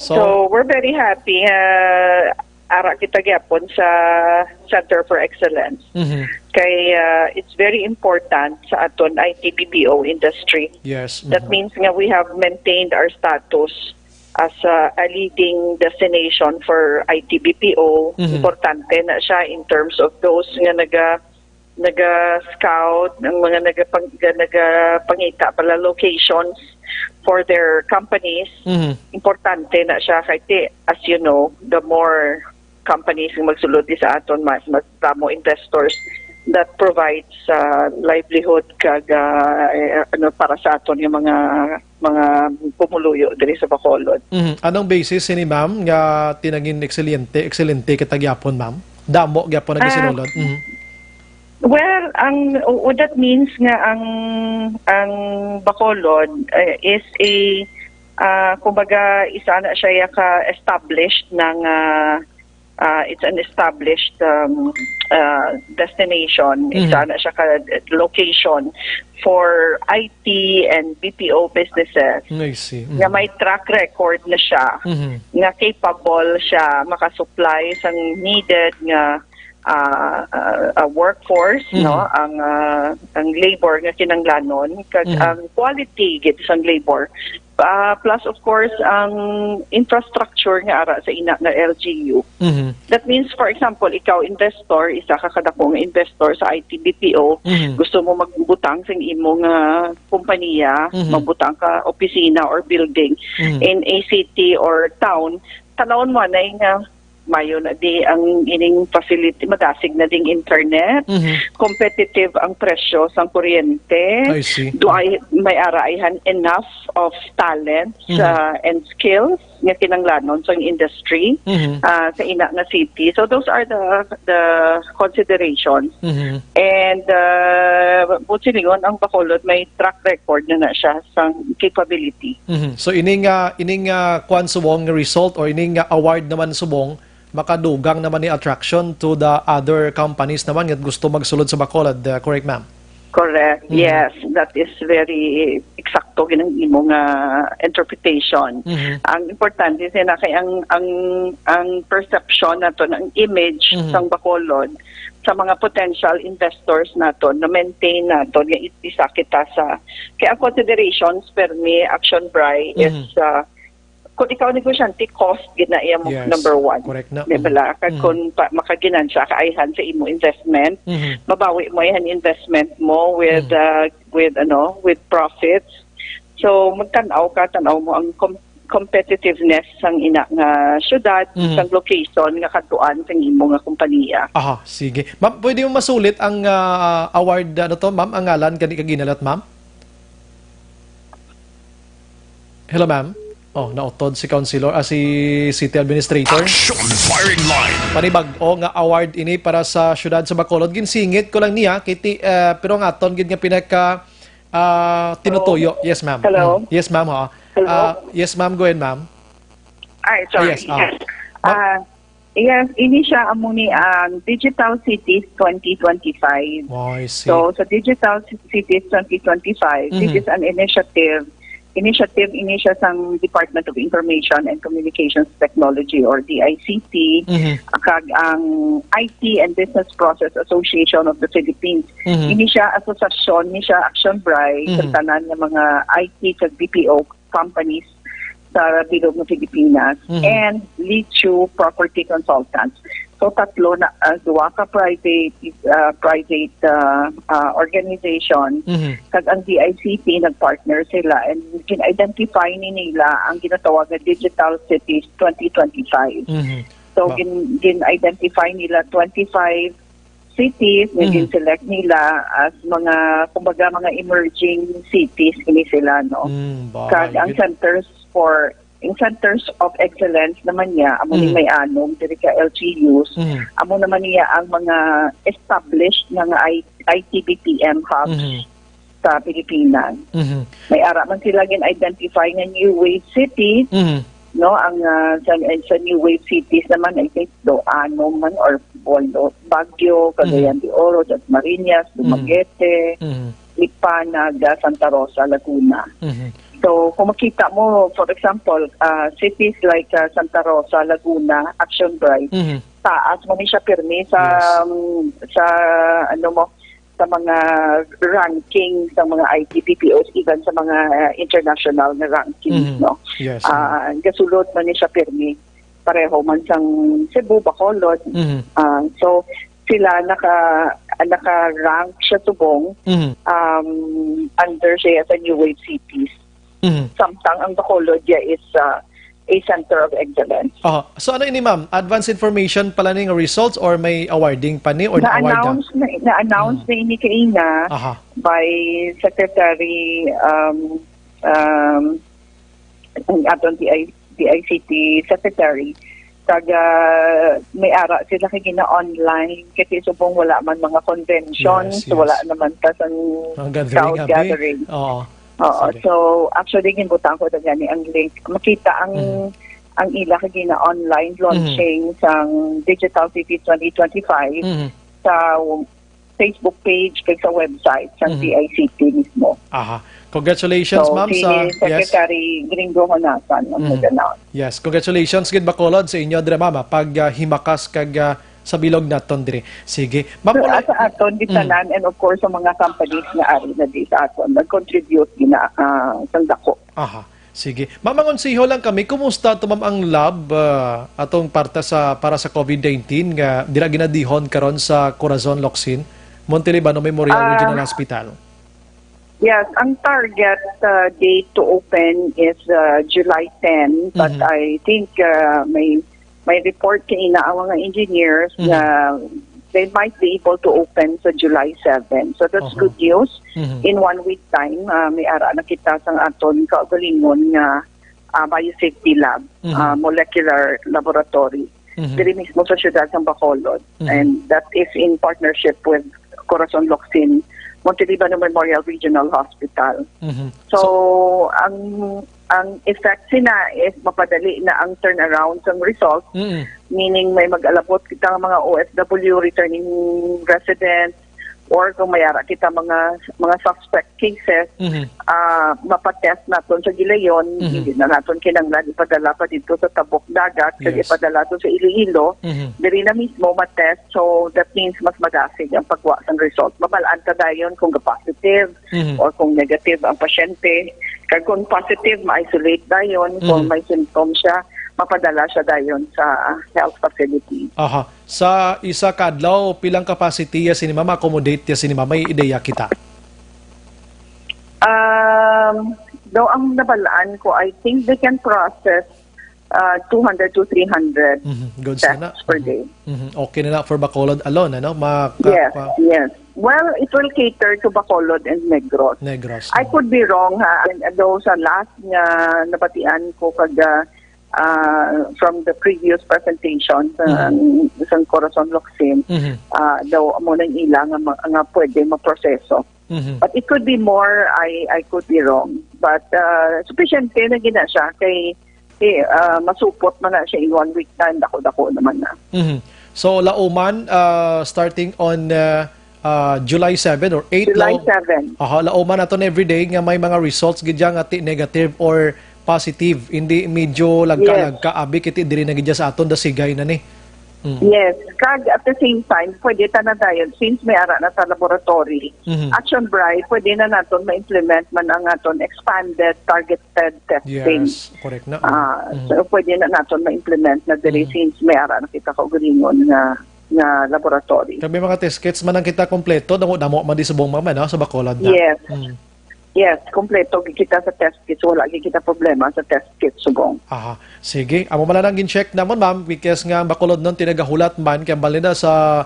So we're very happy ara kita gyapon sa Center for Excellence. Kay it's very important sa aton IT BPO industry. Yes. That means nga we have maintained our status as a leading destination for IT BPO. Importante na siya in terms of those nga naga-scout, ng mga nagapangita pala locations for their companies. Importante na siya kay as you know, the more companies yung magsulod sa aton, mas mo investors that provides livelihood kag para sa aton yung mga pumuluyo diri sa Bacolod. Anong basis ni ma'am nga tinagin excelente kitagyapon ma'am? Damo gyapon nagasinulod. Well, what that means nga ang Bacolod is a kumbaga isa na siya ka established ng it's an established destination. Isa na siya ka location for IT and BPO businesses. I see. Nga may track record na siya. Nga capable siya makasupply sa needed nga workforce, no, ang labor nga kinanglanon kag ang quality gid sang labor, plus of course ang infrastructure nga ara sa ina nga LGU. That means, for example, ikaw investor, isa ka kadakong investor sa IT BPO, gusto mo magbutang sa imong kompanya, magbutang ka opisina or building in a city or town, tanawon mo na nga mayo na di ang ining facility, madasig na ding internet, competitive ang presyo sang kuryente, may araihan enough of talents and skills nga kinanglanon sa industry sa ina nga city. So those are the considerations. And buti-lingon ang Bacolod may track record na siya sang capability. So ining kwan subong result or ining award naman subong makadugang naman ni attraction to the other companies naman nga gusto magsulod sa Bacolod, correct ma'am? Correct. Yes, that is very eksakto ginang imong interpretation. Ang importante na kay ang perception nato ng image sang Bacolod sa mga potential investors nato na maintain nato nga isa kita sa kay ang considerations per me Action Bri is kung ikaw negosyante, cost gina iya mo number one. Correct na. Diba? Kung makaginansya kaayhan sa imo investment, mabawi mo yan investment mo with profits. So magtanaw mo ang competitiveness sang ina nga syudad, sang location nga katuan sang imo nga kompanya. Aha, sige. Ma'am, pwede mo masulit ang award ma'am, ang ngalan kani kaginalat ma'am? Hello ma'am. Nautod si Councilor, si City Administrator. Action Firing Line. Panibag-o nga award ini para sa syudad sa Bacolod. Ginsingit ko lang niya, pero nga aton gid nga pinaka tinutuyo. Yes, ma'am. Hello? Yes, ma'am. Yes, ma'am. Go ahead, ma'am. Ay, sorry. Yes, ini siya amuni ang Digital Cities 2025. I see. So, sa Digital Cities 2025, this is an initiative ini siya sang Department of Information and Communications Technology or DICT, kag ang IT and Business Process Association of the Philippines. Ini siya asosasyon, ni siya Action Bri sa tanan ng mga IT kag BPO companies sa bilog ng Pilipinas and Lichu Property Consultants. So tatlo na duwa ka private organization kag ang DICT nagpartner sila and kin-identify ni nila ang ginatawag na Digital Cities 2025. So gin-identify nila 25 cities nga select nila as mga kumbaga mga emerging cities kini sila no. Kag ang centers of excellence naman niya amo ni may anom diri ka LGUs amo naman niya ang mga established nga ITBPM hubs sa Pilipinas. May ara man sila gin-identify nga new wave cities no ang sa new wave cities naman I think ano man or Baguio, Cagayan de Oro, Dasmariñas, Dumaguete, Lipa, Naga, Santa Rosa, Laguna. So kung makita mo for example cities like Santa Rosa, Laguna, Action Bright, taas mo ni siya pirmi sa sa mga ranking sa mga ITBPOs even sa mga international na rankings no. Gasulod man ni siya pirmi pareho man sang Cebu, Bacolod. So sila naka-rank siya subong under siya sa new wave cities. Samtang ang Bacolod is a center of excellence. So ano ini ma'am? Advance information pala ning results or may awarding pa ni or na-award na-announce na ini kaina by Secretary aton DICT Secretary kaga may ara sila kay gina online kasi subong wala man mga conventions wala naman ta sa crowd gathering. So actually ginbutang ko dagani ang link makita ang ila kay gina online launching sang Digital City 2025 sa Facebook page kay sa website sang DICT mismo. Congratulations, ma'am. Sa Secretary Gringo Honasan. Yes, congratulations gid Bacolod sa inyo dire mama pag himakas kag sa bilog naton dire. Sige. Ma'am, sa aton gitanan and of course sa mga companies nga ari na di sa aton nag-contribute gina sang dako. Sige. Ma'am, konseho lang kami, kumusta to ma'am ang lab atong para sa COVID-19 nga dira ginadihon karon sa Corazon Locsin, Montelibano Memorial Regional Hospital? Yes, ang target date to open is July 10, but I think may report kaina ang mga engineers na they might be able to open sa July 7. So that's good news. In 1 week time, may ara na kita sang aton kaugalingon nga biosafety lab, molecular laboratory. Diri mismo sa siyudad ng Bacolod. And that is in partnership with Corazon Locsin, Montelibano Memorial Regional Hospital. So ang effect sina is mapadali na ang turnaround ng results, meaning may mag-alabot kita mga OFW returning residents or kung mayara kita mga suspect cases, mapatest naton sa Gilayon, hindi na naton kinanglan ipadala pa dito sa Tabok Dagat, kasi ipadala to sa Iloilo, diri na mismo matest, so that means mas magasig ang pagwa ng result. Mabalaan ka dayon kung positive or kung negative ang pasyente. Kaya kung positive, ma-isolate dayon, kung may symptoms siya, mapadala siya dayon sa health facility. Sa isa kadlaw, pilang capacity ya sinima, ma-accommodate ya sinima, may ideya kita? Though ang nabalaan ko, I think they can process 200 to 300 tests per day. Okay na for Bacolod alone, ano? Yes. Well, it will cater to Bacolod and Negros. I could be wrong, ha? And though sa last nga nabatian ko from the previous presentation sa Corazon Locsin, daw mo nang ilang nga pwede maproseso. But it could be more, I could be wrong. But sufficient na gina siya kay masupot man na siya in 1 week time, dako-dako naman na. So Lauman, starting on July 7 or 8 July 7. Lauman naton everyday nga may mga results gidya nga negative or positive, hindi medyo lagka abi kiti diri na gidya sa aton dasigay na ni. Yes, kag at the same time pwede ta na dayon since may ara na sa laboratory. Action Bright pwede na naton ma-implement man ang aton expanded targeted testing. Yes, correct na. So pwede na naton ma-implement na diri since may ara na kita kaugalingon nga laboratory. Kami mga test kits man ang kita kompleto, damo man di subong mama no sa Bacolod na. Yes. Yes, kompleto kita sa test kits. Wala kita problema sa test kits subong. Aha. Sige, amo man lang gin-check namon ma'am because nga bakulod nun tinagahulat man kay balida sa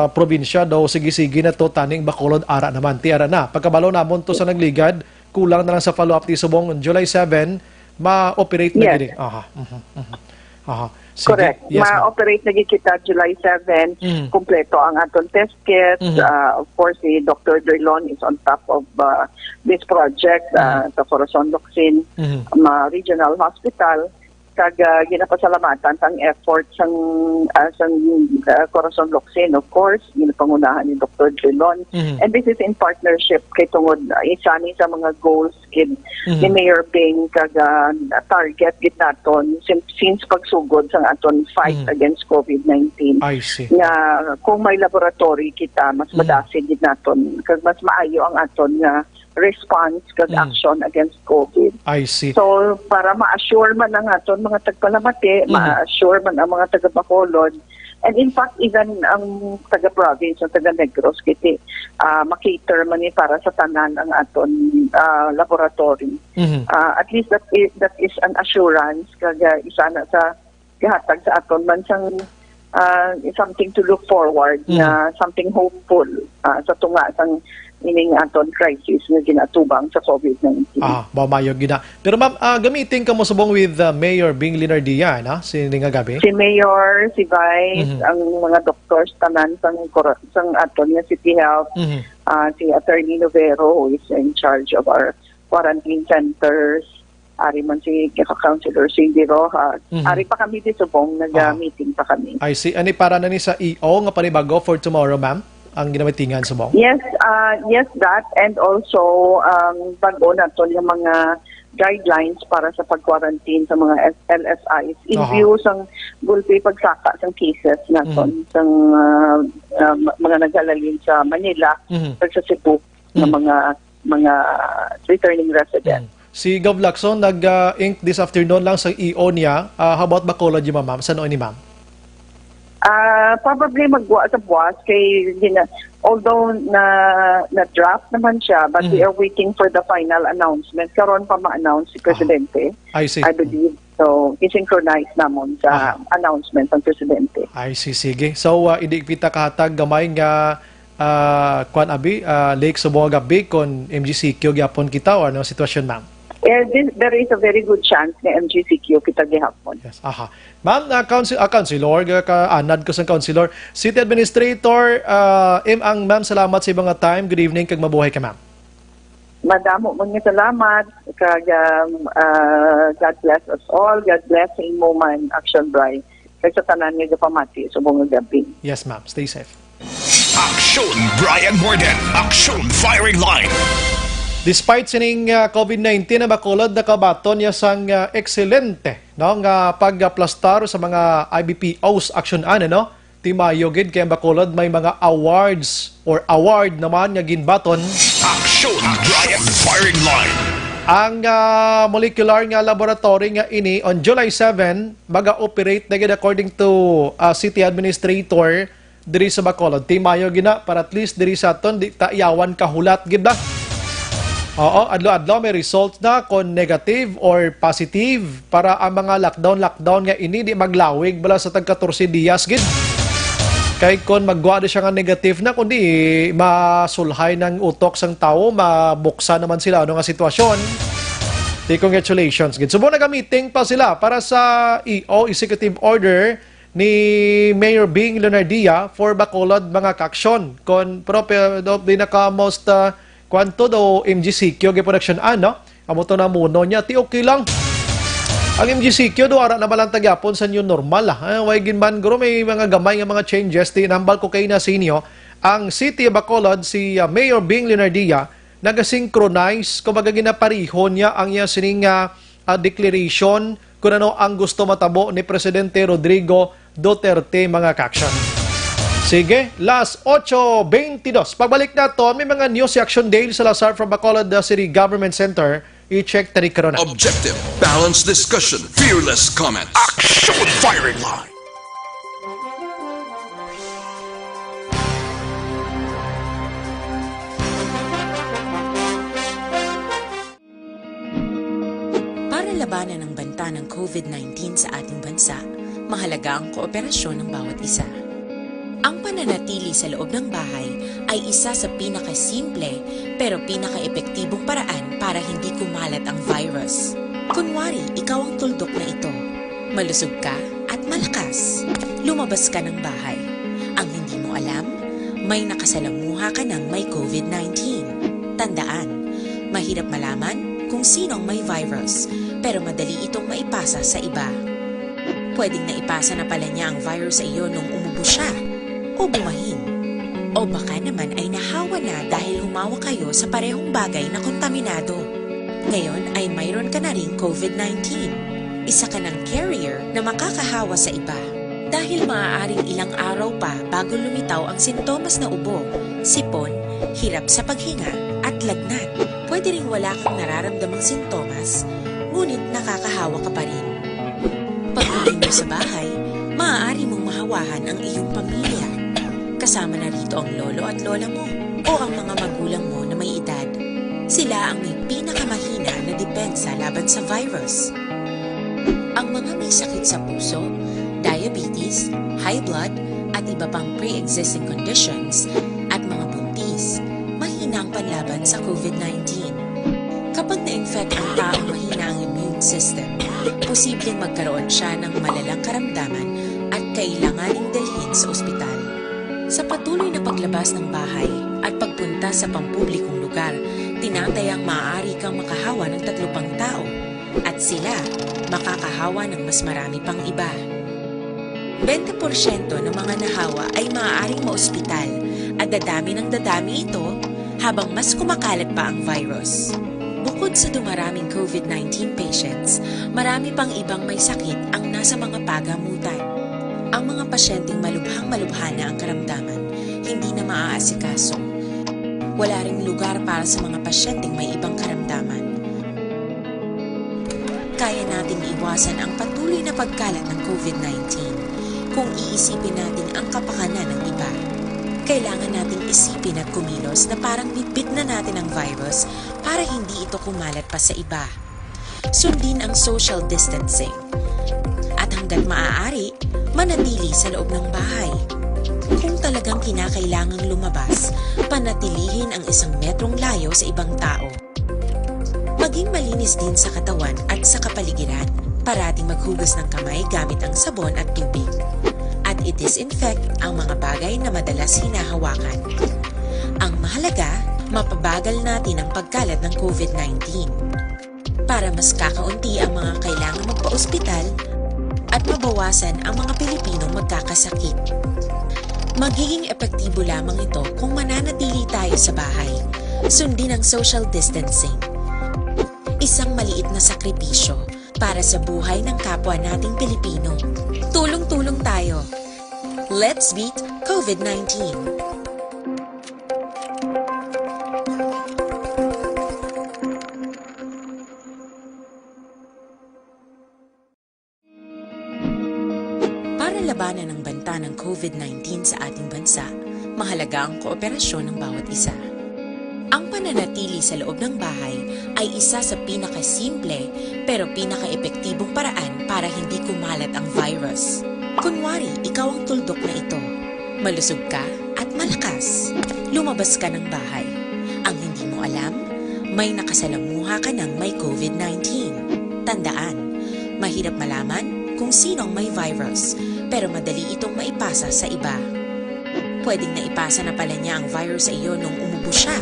probinsya daw sige-sige na to taning bakulod ara naman ti ara na. Pagkabalo namon to sa nagligad, kulang na lang sa follow-up ti subong on July 7 ma-operate na gid. Aha. Aha. Sige. Correct. Yes, Ma-operate na kita July 7. Kompleto ang aton test kits. Of course, si Dr. Derlon is on top of this project sa Corazon Locsin Regional Hospital. Kag ginapasalamatan ang effort sang Corazon Locsin, of course, ginapangunahan ni Dr. Derlon. And this is in partnership kay tungod isa ni sa mga goals ni Mayor Bing kag target gid naton since pagsugod sang aton fight against COVID-19. I see. Nga kung may laboratory kita mas madasin gid naton kag mas maayo ang aton nga response kag action against COVID. I see. So para ma-assure man ang aton mga tagpalamati, ma-assure man ang mga taga-Bacolod, and in fact even ang taga-province ang taga-Negros kiti makater man ni para sa tanan ang aton laboratory. At least that is an assurance kag isa na sa gihatag sa aton man sang something to look forward na something hopeful sa tunga sang ining aton crisis nga ginatubang sa COVID-19. Bamayo gina. Pero ma'am, gamitin ka mo subong with Mayor Bing Linardia, na? Si nga gabi? Si Mayor, si Vice, ang mga doctors tanan sang aton nga City Health, si Attorney Novero who is in charge of our quarantine centers, ari man si Councilor Cindy Rojas. Ari pa kami di subong nag-meeting pa kami. I see. Ani para na ni sa EO nga panibago for tomorrow, ma'am? Ang ginamitingan sa mong? Yes, that, and also bago na to yung mga guidelines para sa pag-quarantine sa mga LSIs in view sang gulpi pagsaka sang cases naton sang mga naghalalin sa Manila pag sa Cebu ng mga returning residents. Si Gov Lacson nag-ink this afternoon lang sa EO niya. How about Bacolod yung ma'am? Saan ni ma'am? Probably magbuwa sa buwas kay although na draft naman siya, but we are waiting for the final announcement. Karon pa ma-announce si Presidente. I see. I believe. So, i-synchronize namon sa announcement ng Presidente. I see. Sige. So, hindi kita kahatag gamay nga Lake Subong gabi kon MGCQ gyapon kita o ano sitwasyon, ma'am? There is a very good chance na MGCQ kita gihapon. Yes. Ma'am, Councilor, anad ko sa Councilor. City Administrator, ang ma'am, salamat sa mga time. Good evening, kag mabuhay ka, ma'am. Madamo mo nga salamat. Kag God bless us all. God bless sa imo man, Action Bri. Kag sa tanan nga pamati sa buong gabi. Yes, ma'am. Stay safe. Action Brian Morden. Action Firing Line. Despite sining COVID-19 na Bacolod, nakabaton niya sang excelente nga pagplastar sa mga IBPOs action no? Timayo gid kay Bacolod may mga awards or award naman nga ginbaton. Action Brian Firing Line. Ang molecular nga laboratory nga ini on July 7 maga-operate na gid according to City Administrator diri sa Bacolod. Timayo gina para at least diri sa aton di taiyawan kahulat gid ba. Oo, adlaw-adlaw may results na kung negative or positive para ang mga lockdown nga ini di maglawig bala sa tag 14 dias gid. Kay kung magwa siya nga negative na kundi masulhay ng utok sang tao, mabuksa naman sila ano nga sitwasyon. Congratulations gid. Subo nag-meeting pa sila para sa EO Executive Order ni Mayor Bing Leonardia for Bacolod mga kaksyon. Kon proper di naka-most kwanto daw MGCQ gi production no? Amo to na muno niya ti okay lang. Ang MGCQ do ara na balang tagyapon sa new normal way ginman guro may mga gamay nga mga changes ti nambal ko kay na sa inyo ang City of Bacolod si Mayor Bing Leonardia nagasynchronize kumbaga ginaparihon niya ang iya sining declaration kung ano ang gusto matabo ni Presidente Rodrigo Duterte mga kaksyon. Sige, last 8:22. Pagbalik na to, may mga news Action Dale sa Salazar from Bacolod City Government Center. I-check tari karon. Objective, balanced discussion, fearless comments. Action Firing Line. labanan ng banta ng COVID-19 sa ating bansa, mahalaga ang kooperasyon ng bawat isa. Ang pananatili sa loob ng bahay ay isa sa pinakasimple pero pinaka-epektibong paraan para hindi kumalat ang virus. Kunwari, ikaw ang tuldok na ito. Malusog ka at malakas. Lumabas ka ng bahay. Ang hindi mo alam, may nakasalamuha ka ng may COVID-19. Tandaan, mahirap malaman kung sinong may virus, pero madali itong maipasa sa iba. Pwedeng naipasa na pala niya ang virus sa iyo nung umubo siya, o bumahin. O baka naman ay nahawa na dahil humawa kayo sa parehong bagay na kontaminado. Ngayon ay mayroon ka na ring COVID-19. Isa ka ng carrier na makakahawa sa iba. Dahil maaaring ilang araw pa bago lumitaw ang sintomas na ubo, sipon, hirap sa paghinga at lagnat. Pwede ring wala kang nararamdamang sintomas, ngunit nakakahawa ka pa rin. Pag-uwi mo sa bahay, maaari mong mahawahan ang iyong pamilya. Kasama na rito ang lolo at lola mo o ang mga magulang mo na may edad. Sila ang may pinakamahina na depensa laban sa virus. Ang mga may sakit sa puso, diabetes, high blood, at iba pang pre-existing conditions, at mga buntis, mahina ang panlaban sa COVID-19. Kapag na-infect ang taong mahina ang immune system, posibleng magkaroon siya ng malalang karamdaman at kailanganing dalhin sa ospital. Sa patuloy na paglabas ng bahay at pagpunta sa pampublikong lugar, tinatayang maaari kang makahawa ng 3 pang tao at sila makakahawa ng mas marami pang iba. 20% ng mga nahawa ay maaaring maospital at dadami ng dadami ito habang mas kumakalat pa ang virus. Bukod sa dumaraming COVID-19 patients, marami pang ibang may sakit ang nasa mga pagamutan. Ang mga pasyenteng malubhang-malubha na ang karamdaman, hindi na maaasikaso. Wala ring lugar para sa mga pasyenteng may ibang karamdaman. Kaya nating iwasan ang patuloy na pagkalat ng COVID-19 kung iisipin natin ang kapakanan ng iba. Kailangan nating isipin at kumilos na parang bitbit na natin ang virus para hindi ito kumalat pa sa iba. Sundin ang social distancing. At hanggat maaari, manatili sa loob ng bahay. Kung talagang kinakailangang lumabas, panatilihin ang 1 metrong layo sa ibang tao. Maging malinis din sa katawan at sa kapaligiran. Parating maghugas ng kamay gamit ang sabon at tubig. At i-disinfect ang mga bagay na madalas hinahawakan. Ang mahalaga, mapabagal natin ang pagkalat ng COVID-19 para mas kakaunti ang mga kailangang magpa-ospital at mabawasan ang mga Pilipinong magkakasakit. Magiging epektibo lamang ito kung mananatili tayo sa bahay. Sundin ang social distancing. Isang maliit na sakripisyo para sa buhay ng kapwa nating Pilipino. Tulong-tulong tayo. Let's beat COVID-19. Para labanan ang banta ng COVID-19 sa ating bansa, mahalaga ang kooperasyon ng bawat isa. Ang pananatili sa loob ng bahay ay isa sa pinakasimple pero pinaka-epektibong paraan para hindi kumalat ang virus. Kunwari, ikaw ang tuldok na ito. Malusog ka at malakas. Lumabas ka ng bahay. Ang hindi mo alam, may nakasalamuha ka ng may COVID-19. Tandaan, mahirap malaman kung sinong may virus, pero madali itong maipasa sa iba. Pwedeng naipasa na pala niya ang virus sa iyo nung umubo siya,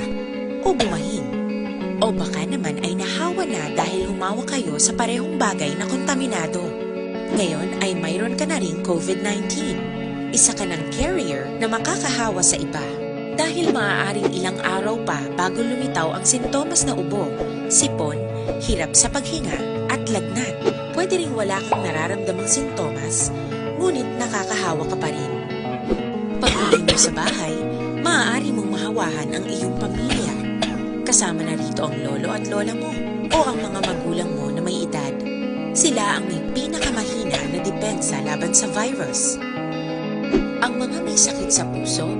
o bumahin. O baka naman ay nahawa na dahil humawa kayo sa parehong bagay na kontaminado. Ngayon ay mayroon ka na ring COVID-19. Isa ka ng carrier na makakahawa sa iba. Dahil maaaring ilang araw pa bago lumitaw ang sintomas na ubo, sipon, hirap sa paghinga at lagnat. Pwede ring wala kang nararamdamang sintomas, ngunit nakakahawa ka pa rin. Pag-uwi mo sa bahay, maaari mong mahawahan ang iyong pamilya. Kasama na rito ang lolo at lola mo o ang mga magulang mo na may edad. Sila ang may pinakamahina na depensa laban sa virus. Ang mga may sakit sa puso,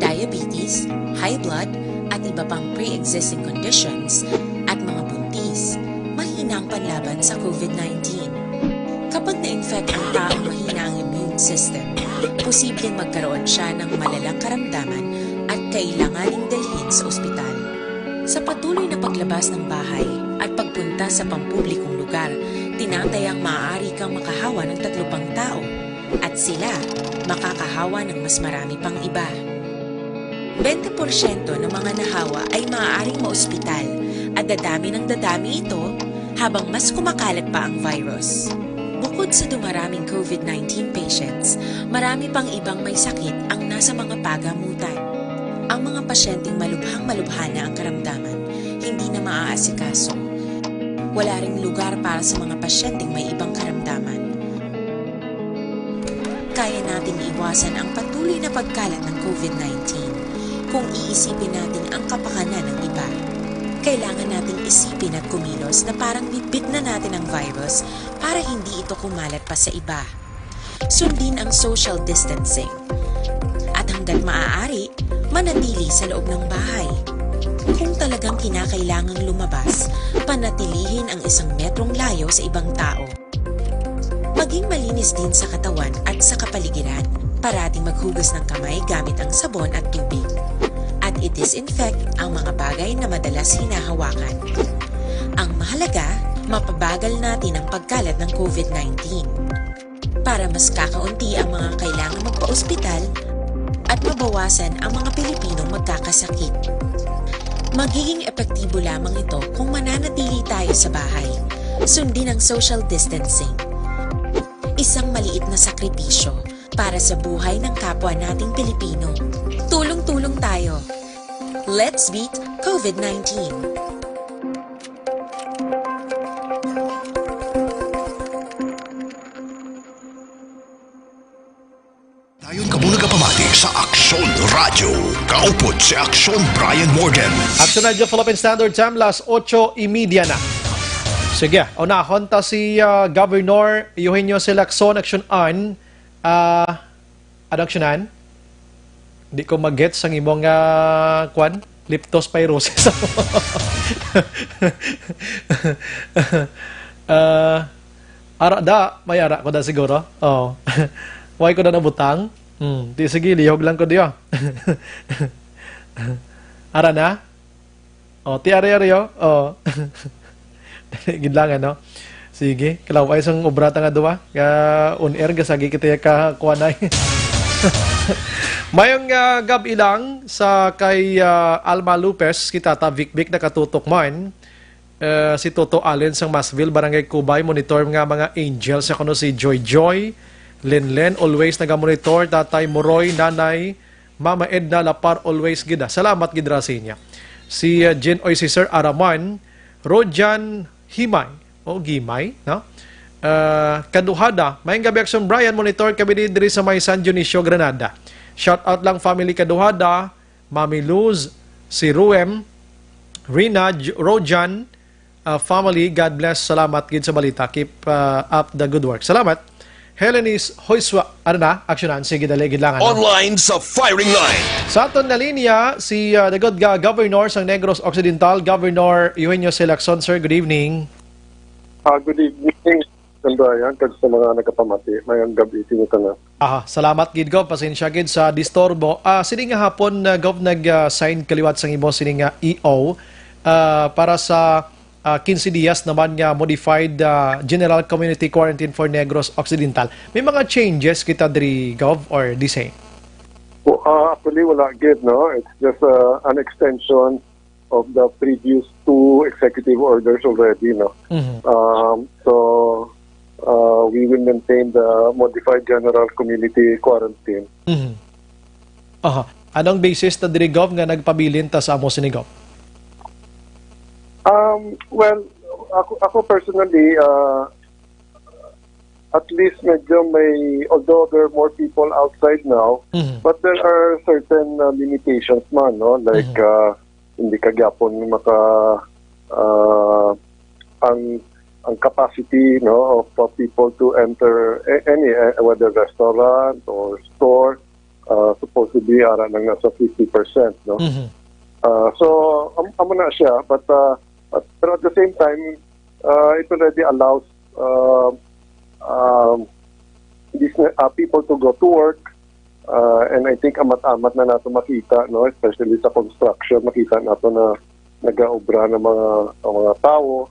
diabetes, high blood, at iba pang pre-existing conditions, at mga buntis, mahina ng panlaban sa COVID-19. Kapag na-infect ang taong mahina ang immune system, posibleng magkaroon siya ng malalang karamdaman at kailanganing dalhin sa ospital. Sa patuloy na paglabas ng bahay at pagpunta sa pampublikong lugar, tinatayang maaari kang makahawa ng 3 pang tao at sila makakahawa ng mas marami pang iba. 20% ng mga nahawa ay maaaring maospital at dadami ng dadami ito habang mas kumakalat pa ang virus. Bukod sa dumaraming COVID-19 patients, marami pang ibang may sakit ang nasa mga pagamutan. Ang mga pasyenteng malubhang-malubha na ang karamdaman, hindi na maaasikaso. Wala ring lugar para sa mga pasyenteng may ibang karamdaman. Kaya nating iwasan ang patuloy na pagkalat ng COVID-19 kung iisipin natin ang kapakanan ng iba. Kailangan nating isipin at kumilos na parang bitbit na natin ang virus para hindi ito kumalat pa sa iba. Sundin ang social distancing. At hanggat maaari, manatili sa loob ng bahay. Kung talagang kinakailangang lumabas, panatilihin ang 1 metrong layo sa ibang tao. Maging malinis din sa katawan at sa kapaligiran. Parating maghugas ng kamay gamit ang sabon at tubig. At i-disinfect ang mga bagay na madalas hinahawakan. Ang mahalaga, mapabagal natin ang pagkalat ng COVID-19 para mas kakaunti ang mga kailangang magpa-ospital at mabawasan ang mga Pilipinong magkakasakit. Magiging epektibo lamang ito kung mananatili tayo sa bahay. Sundin ang social distancing. Isang maliit na sakripisyo para sa buhay ng kapwa nating Pilipino. Tulong-tulong tayo. Let's beat COVID-19. Dayon kabulaga pamati sa Aksyon Radio. Kaupod si Aksyon Brian Morgan. Aksyon Radio Philippine Standard Time, las 8:30 na. Sige, unahon ta si Governor Eugenio C. Lacson, aksyon an. Ano aksyonan? Di ko mag-gets ang imong kwan, leptospirosis. Ara da, may ara ko da siguro. Oh. Why ko na nabutang? Di sige, lihog lang ko diyo. Ara na? Oh, ti ari-ari oh. Gidlangan, no? Sige, kalaway sang obrata nga duwa. On air gasagi kita ka kuanay. Mayong gab ilang sa kay Alma Lopez, kita ta Vic na katutok man. Si Toto Allen sang Masville, Barangay Cubay, monitor mga angels. Sa kuno si Joy Joy, Len always naga-monitor. Tatay Moroy, Nanay, Mama Edna Lapar, always gida. Salamat gidra sa inya. Si Jen Oy, si Sir Araman, Rojan Himay, Gimay, no? Kaduhada, mayang gabi aksyon Brian, monitor kami diri sa may San Dionisio, Granada. Shout out lang family Kaduhada, Mami Luz, si Ruem, Rina, Rojan, family, God bless, salamat gid sa balita. Keep up the good work. Salamat. Helenis Hoyswa, ano na, aksyonan, sige dali, gidlangan. Online sa firing line. Sa aton na linya, si the good Governor sang Negros Occidental, Governor Eugenio C. Lacson. Sir, good evening. Good evening. Brian, kag sa mga nagkapamati, mayang gabi tinito na. Salamat gid Gov, pasensya gid sa disturbo. Sini nga hapon Gov nag-sign kaliwat sang imo sini nga EO para sa 15 dias naman nga modified General Community Quarantine for Negros Occidental. May mga changes kita diri Gov or the same? Actually wala gid, no. It's just an extension of the previous 2 executive orders already, no. So we will maintain the modified general community quarantine. Anong basis na diri Gov nga nagpabilin ta sa amo sini Gov? Well, ako personally, at least medyo may, although there are more people outside now, but there are certain limitations man, no? Like, hindi kagyapon ang capacity, no, of people to enter any whether restaurant or store, supposed to be nang nasa 50%, no. So amo na siya, but at the same time it already allows people to go to work. And I think amat-amat na nato makita, no, especially sa construction, makita nato na nag-aobra ng mga tao.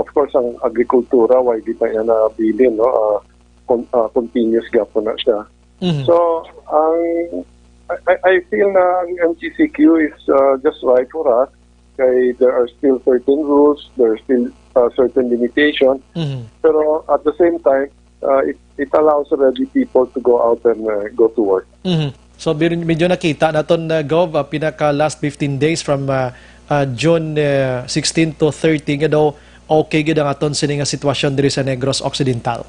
Of course, ang agrikultura, why di pa yan nabilin, no? Continuous gap na siya. So, I feel na ang MCCQ is just right for us. Kaya there are still certain rules, there are still certain limitations. Pero at the same time, it allows already people to go out and go to work. So medyo nakita naton Gov, pinaka last 15 days from June 16 to 30 nga daw okay gid ang aton sini nga sitwasyon diri sa Negros Occidental.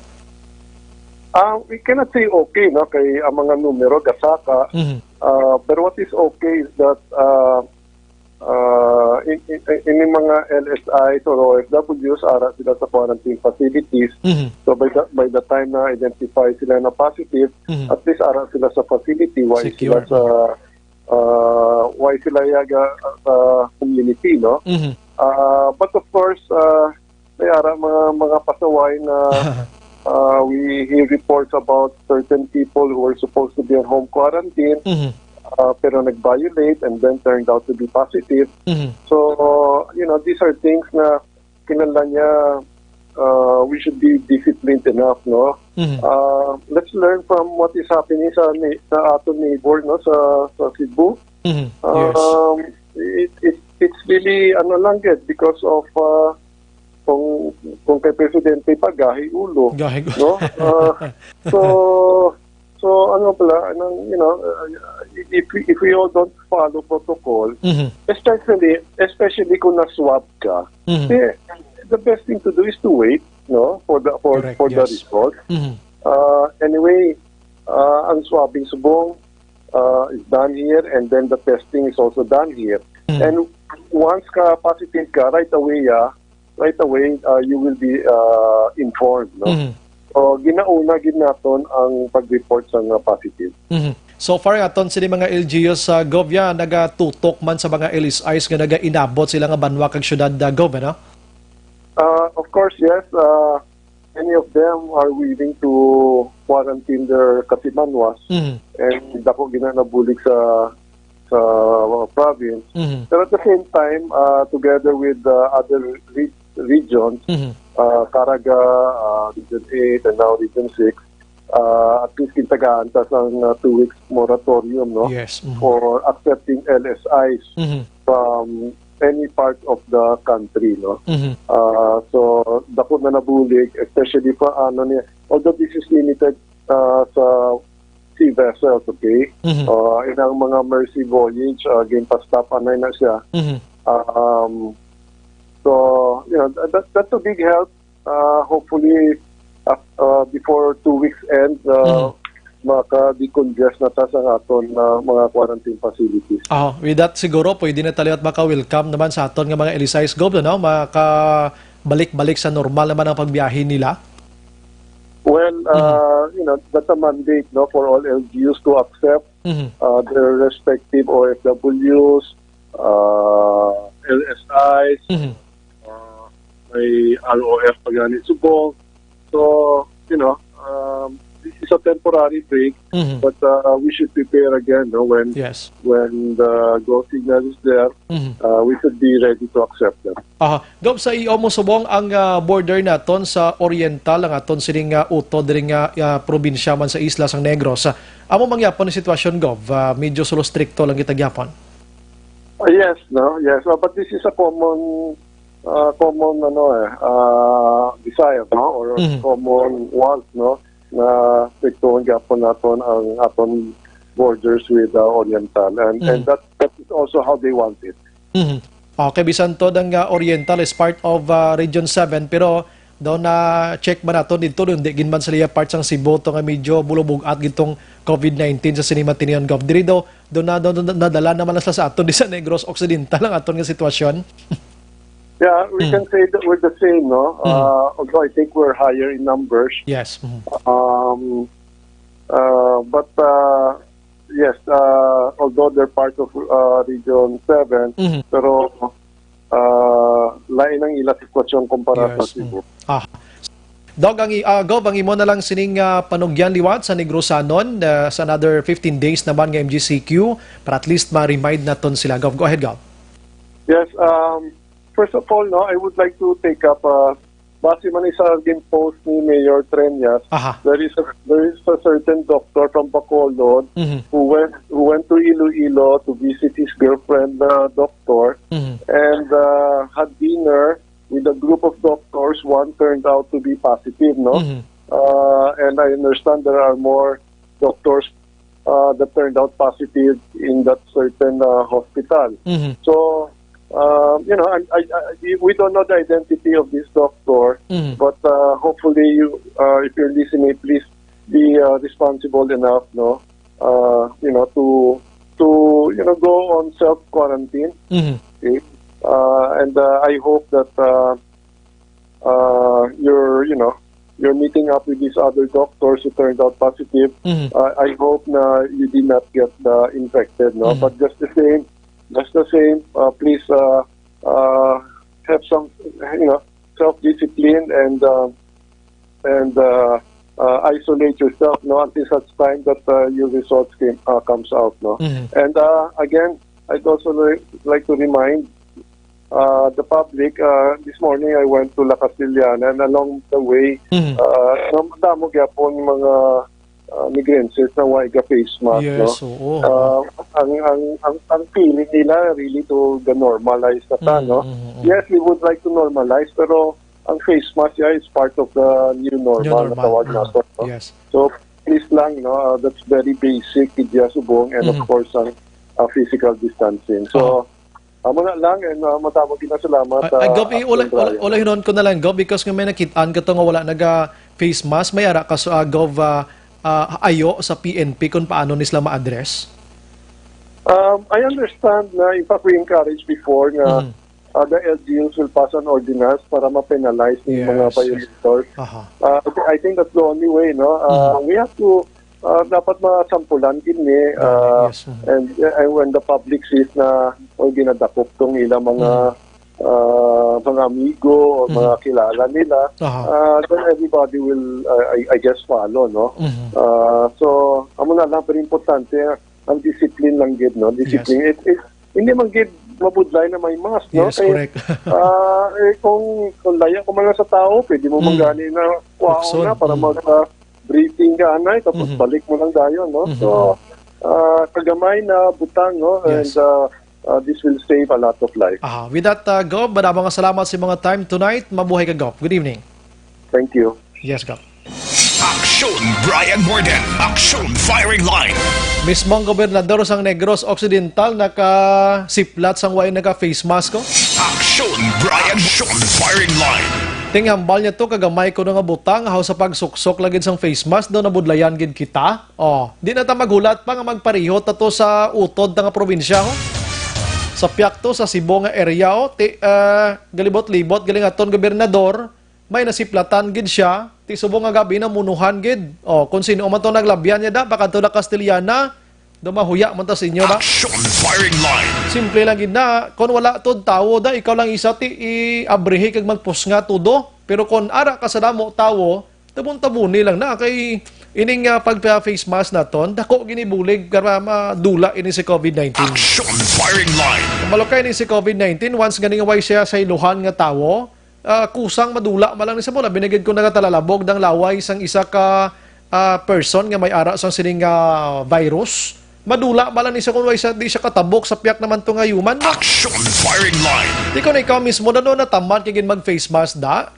We cannot say okay, no, kay ang mga numero gasaka. But what is okay is that in mga LSIs or OFWs, ara sila sa quarantine facilities. So by the time na identify sila na positive, at least ara sila sa facility, why sila sa community, no? But of course, may ara mga pasaway na we hear reports about certain people who are supposed to be on home quarantine. Pero nag-violate and then turned out to be positive. So, these are things na kinala niya we should be disciplined enough, no? Let's learn from what is happening sa ating neighbor, no, sa Cebu. It's really because of kung kay Presidente pa gahi ulo, no? So if we all don't follow protocol, especially kung na-swab ka, the best thing to do is to wait, no, for the result. Anyway, ang swabbing subong is done here, and then the testing is also done here. And once ka positive ka, right away you will be informed, no? O ginauna gid naton ang pag-report sa positive. So far aton sini mga LGUs sa Govya nagatutok man sa mga LSIs nga naga-inabot sila nga banwa kag syudad Gov, no? Of course, yes. Many of them are willing to quarantine their katimanwas, and dako ginanabulig sa province. But at the same time, together with other regions, Caraga, Region 8, and now Region 6, at least kintagaan tas ang 2 weeks moratorium, no? For accepting LSIs from any part of the country, no? So dako na nabulig, especially pa although this is limited sa sea vessels, okay? Inang mga mercy voyage, again pa-stop anay na siya. So, that's a big help. Hopefully, before 2 weeks end, maka-decongest na ta sa aton mga quarantine facilities. With that, siguro, pwede na tayo at maka-welcome naman sa aton ng mga LSIs Gov, no? Maka-balik-balik sa normal naman ang pagbiyahe nila. Well, that's a mandate, no, for all LGUs to accept their respective OFWs, LSIs, may ROF pagani subong. So, this is a temporary break, but we should prepare again, no, when the go signal is there, we should be ready to accept them. Gov, sa iyo mo subong ang border naton sa Oriental, ang aton sining uto diri nga probinsya man sa isla sang Negros. Amo mangyapon ni sitwasyon, Gov? Medyo solo stricto lang kita gyapon. Yes, but this is a common desire, no, or common want, no, na strictoon gyapon naton ang aton borders with Oriental, and that is also how they want it. Okay, bisan to ang Oriental is part of Region 7, pero daw na check ba nato dito di ginman sa liya parts ng Cebu to nga medyo bulubugat gitong COVID-19 sa Sinimantinian Gov. Diri daw nadala naman na sa aton di sa Negros Occidental ang aton nga sitwasyon. Yeah, we can say that we're the same, no? Although I think we're higher in numbers. Yes. But yes, although they're part of Region 7, pero lain ang ila sitwasyon kumpara sa Cebu. Dog, Gov, ang imo na lang sining panugyan liwat sa Negrosanon sa another 15 days naman nga MGCQ para at least ma-remind naton sila. Gov, go ahead, Gov. Yes, first of all, no, I would like to take up base man sa post ni Mayor Treñas, there is a certain doctor from Bacolod who went to Iloilo to visit his girlfriend, doctor, and had dinner with a group of doctors. One turned out to be positive, no? And I understand there are more doctors that turned out positive in that certain hospital. So, you know, we don't know the identity of this doctor, but hopefully, if you're listening, please be responsible enough, no? You know, to go on self-quarantine. Okay? And I hope that you're meeting up with these other doctors who turned out positive. I hope na you did not get infected, no. But just the same, please have some, self-discipline and isolate yourself, no, until such time that your results comes out, no. And again, I'd also like to remind the public, this morning I went to La Castellana, and along the way, damo gyapon mga migrantes na waiga face mask. Yes, no? Ang feeling nila really to normalize na ta, no? Yes, we would like to normalize, pero ang face mask is part of the new normal na tawag natin. No? Yes. So please lang, no, that's very basic, idya subong, and of course ang physical distancing. So amo na lang, and matamang kinasalamat. Gov, ulahinon ko na lang, Gov, because nga may nakitaan ka to nga wala naga-face mask, may ara ka so, Gov, ayo sa PNP kung paano nisla ma-address? I understand na, in fact, we encouraged before na the LGUs will pass an ordinance para ma-penalize ng mga violators. I think that's the only way, no? We have to dapat masampulan kini and when the public sees na ginadakop tong ilang mga amigo o mga kilala nila, then everybody will I guess follow, no. So amo na lang, pero importante ang discipline lang gid, no. Discipline, hindi man gid mabudlay na may mask, no. Yes, correct. Kung laya ko mga sa tao, pwede mo manggani na wow na para mag briefing ka, anay, tapos balik mo lang dayon, no? So, kagamay na butang, no? Yes. And this will save a lot of life. With that, Gov, maraming salamat sa mga time tonight. Mabuhay ka, Gov. Good evening. Thank you. Yes, Gov. Aksyon Brian Morden, Aksyon Firing Line. Mismong gobernador sang Negros Occidental naka-siplat sang way naka-face mask ko. Aksyon Brian, Aksyon Firing Line. Tinghambal niya to, kagamay ko na nga butang, haw sa pagsuksok lagid sang face mask, daw nabudlayan gid kita. Di na ta magulat pa nga magparihot na to sa utod nga probinsya. Sa piyak to, sa Cebu nga area, galibot-libot, galing aton gobernador, may nasiplatan gid siya, ti Cebu nga gabi na munuhan gid. Kung sino man to naglabyan niya da, baka to na Castellana, dumahuya man ta sa inyo ba? Action Firing Line. Simple lang gid na, kung wala tod tawo da, ikaw lang isa ti i-abrihi kag magpus nga tudo. Pero kung ara ka sa damo tawo, tabon-tabuni lang na kay ining pagpa-face mask naton, dako ginibulig para madula ini si COVID-19. Action Firing Line. Malukay ni si COVID-19 once ganing way siya sa iluhan nga tawo, kusang madula malang ni sa mula binigid ko nagatalalabog dang laway sang isa ka person nga may ara sang sining virus. Madula malang ni sa kung di siya katabok sa piyak naman to nga human. Action Firing Line. Di ko na ikaw mismo na doon natamad kagin mag-face mask da.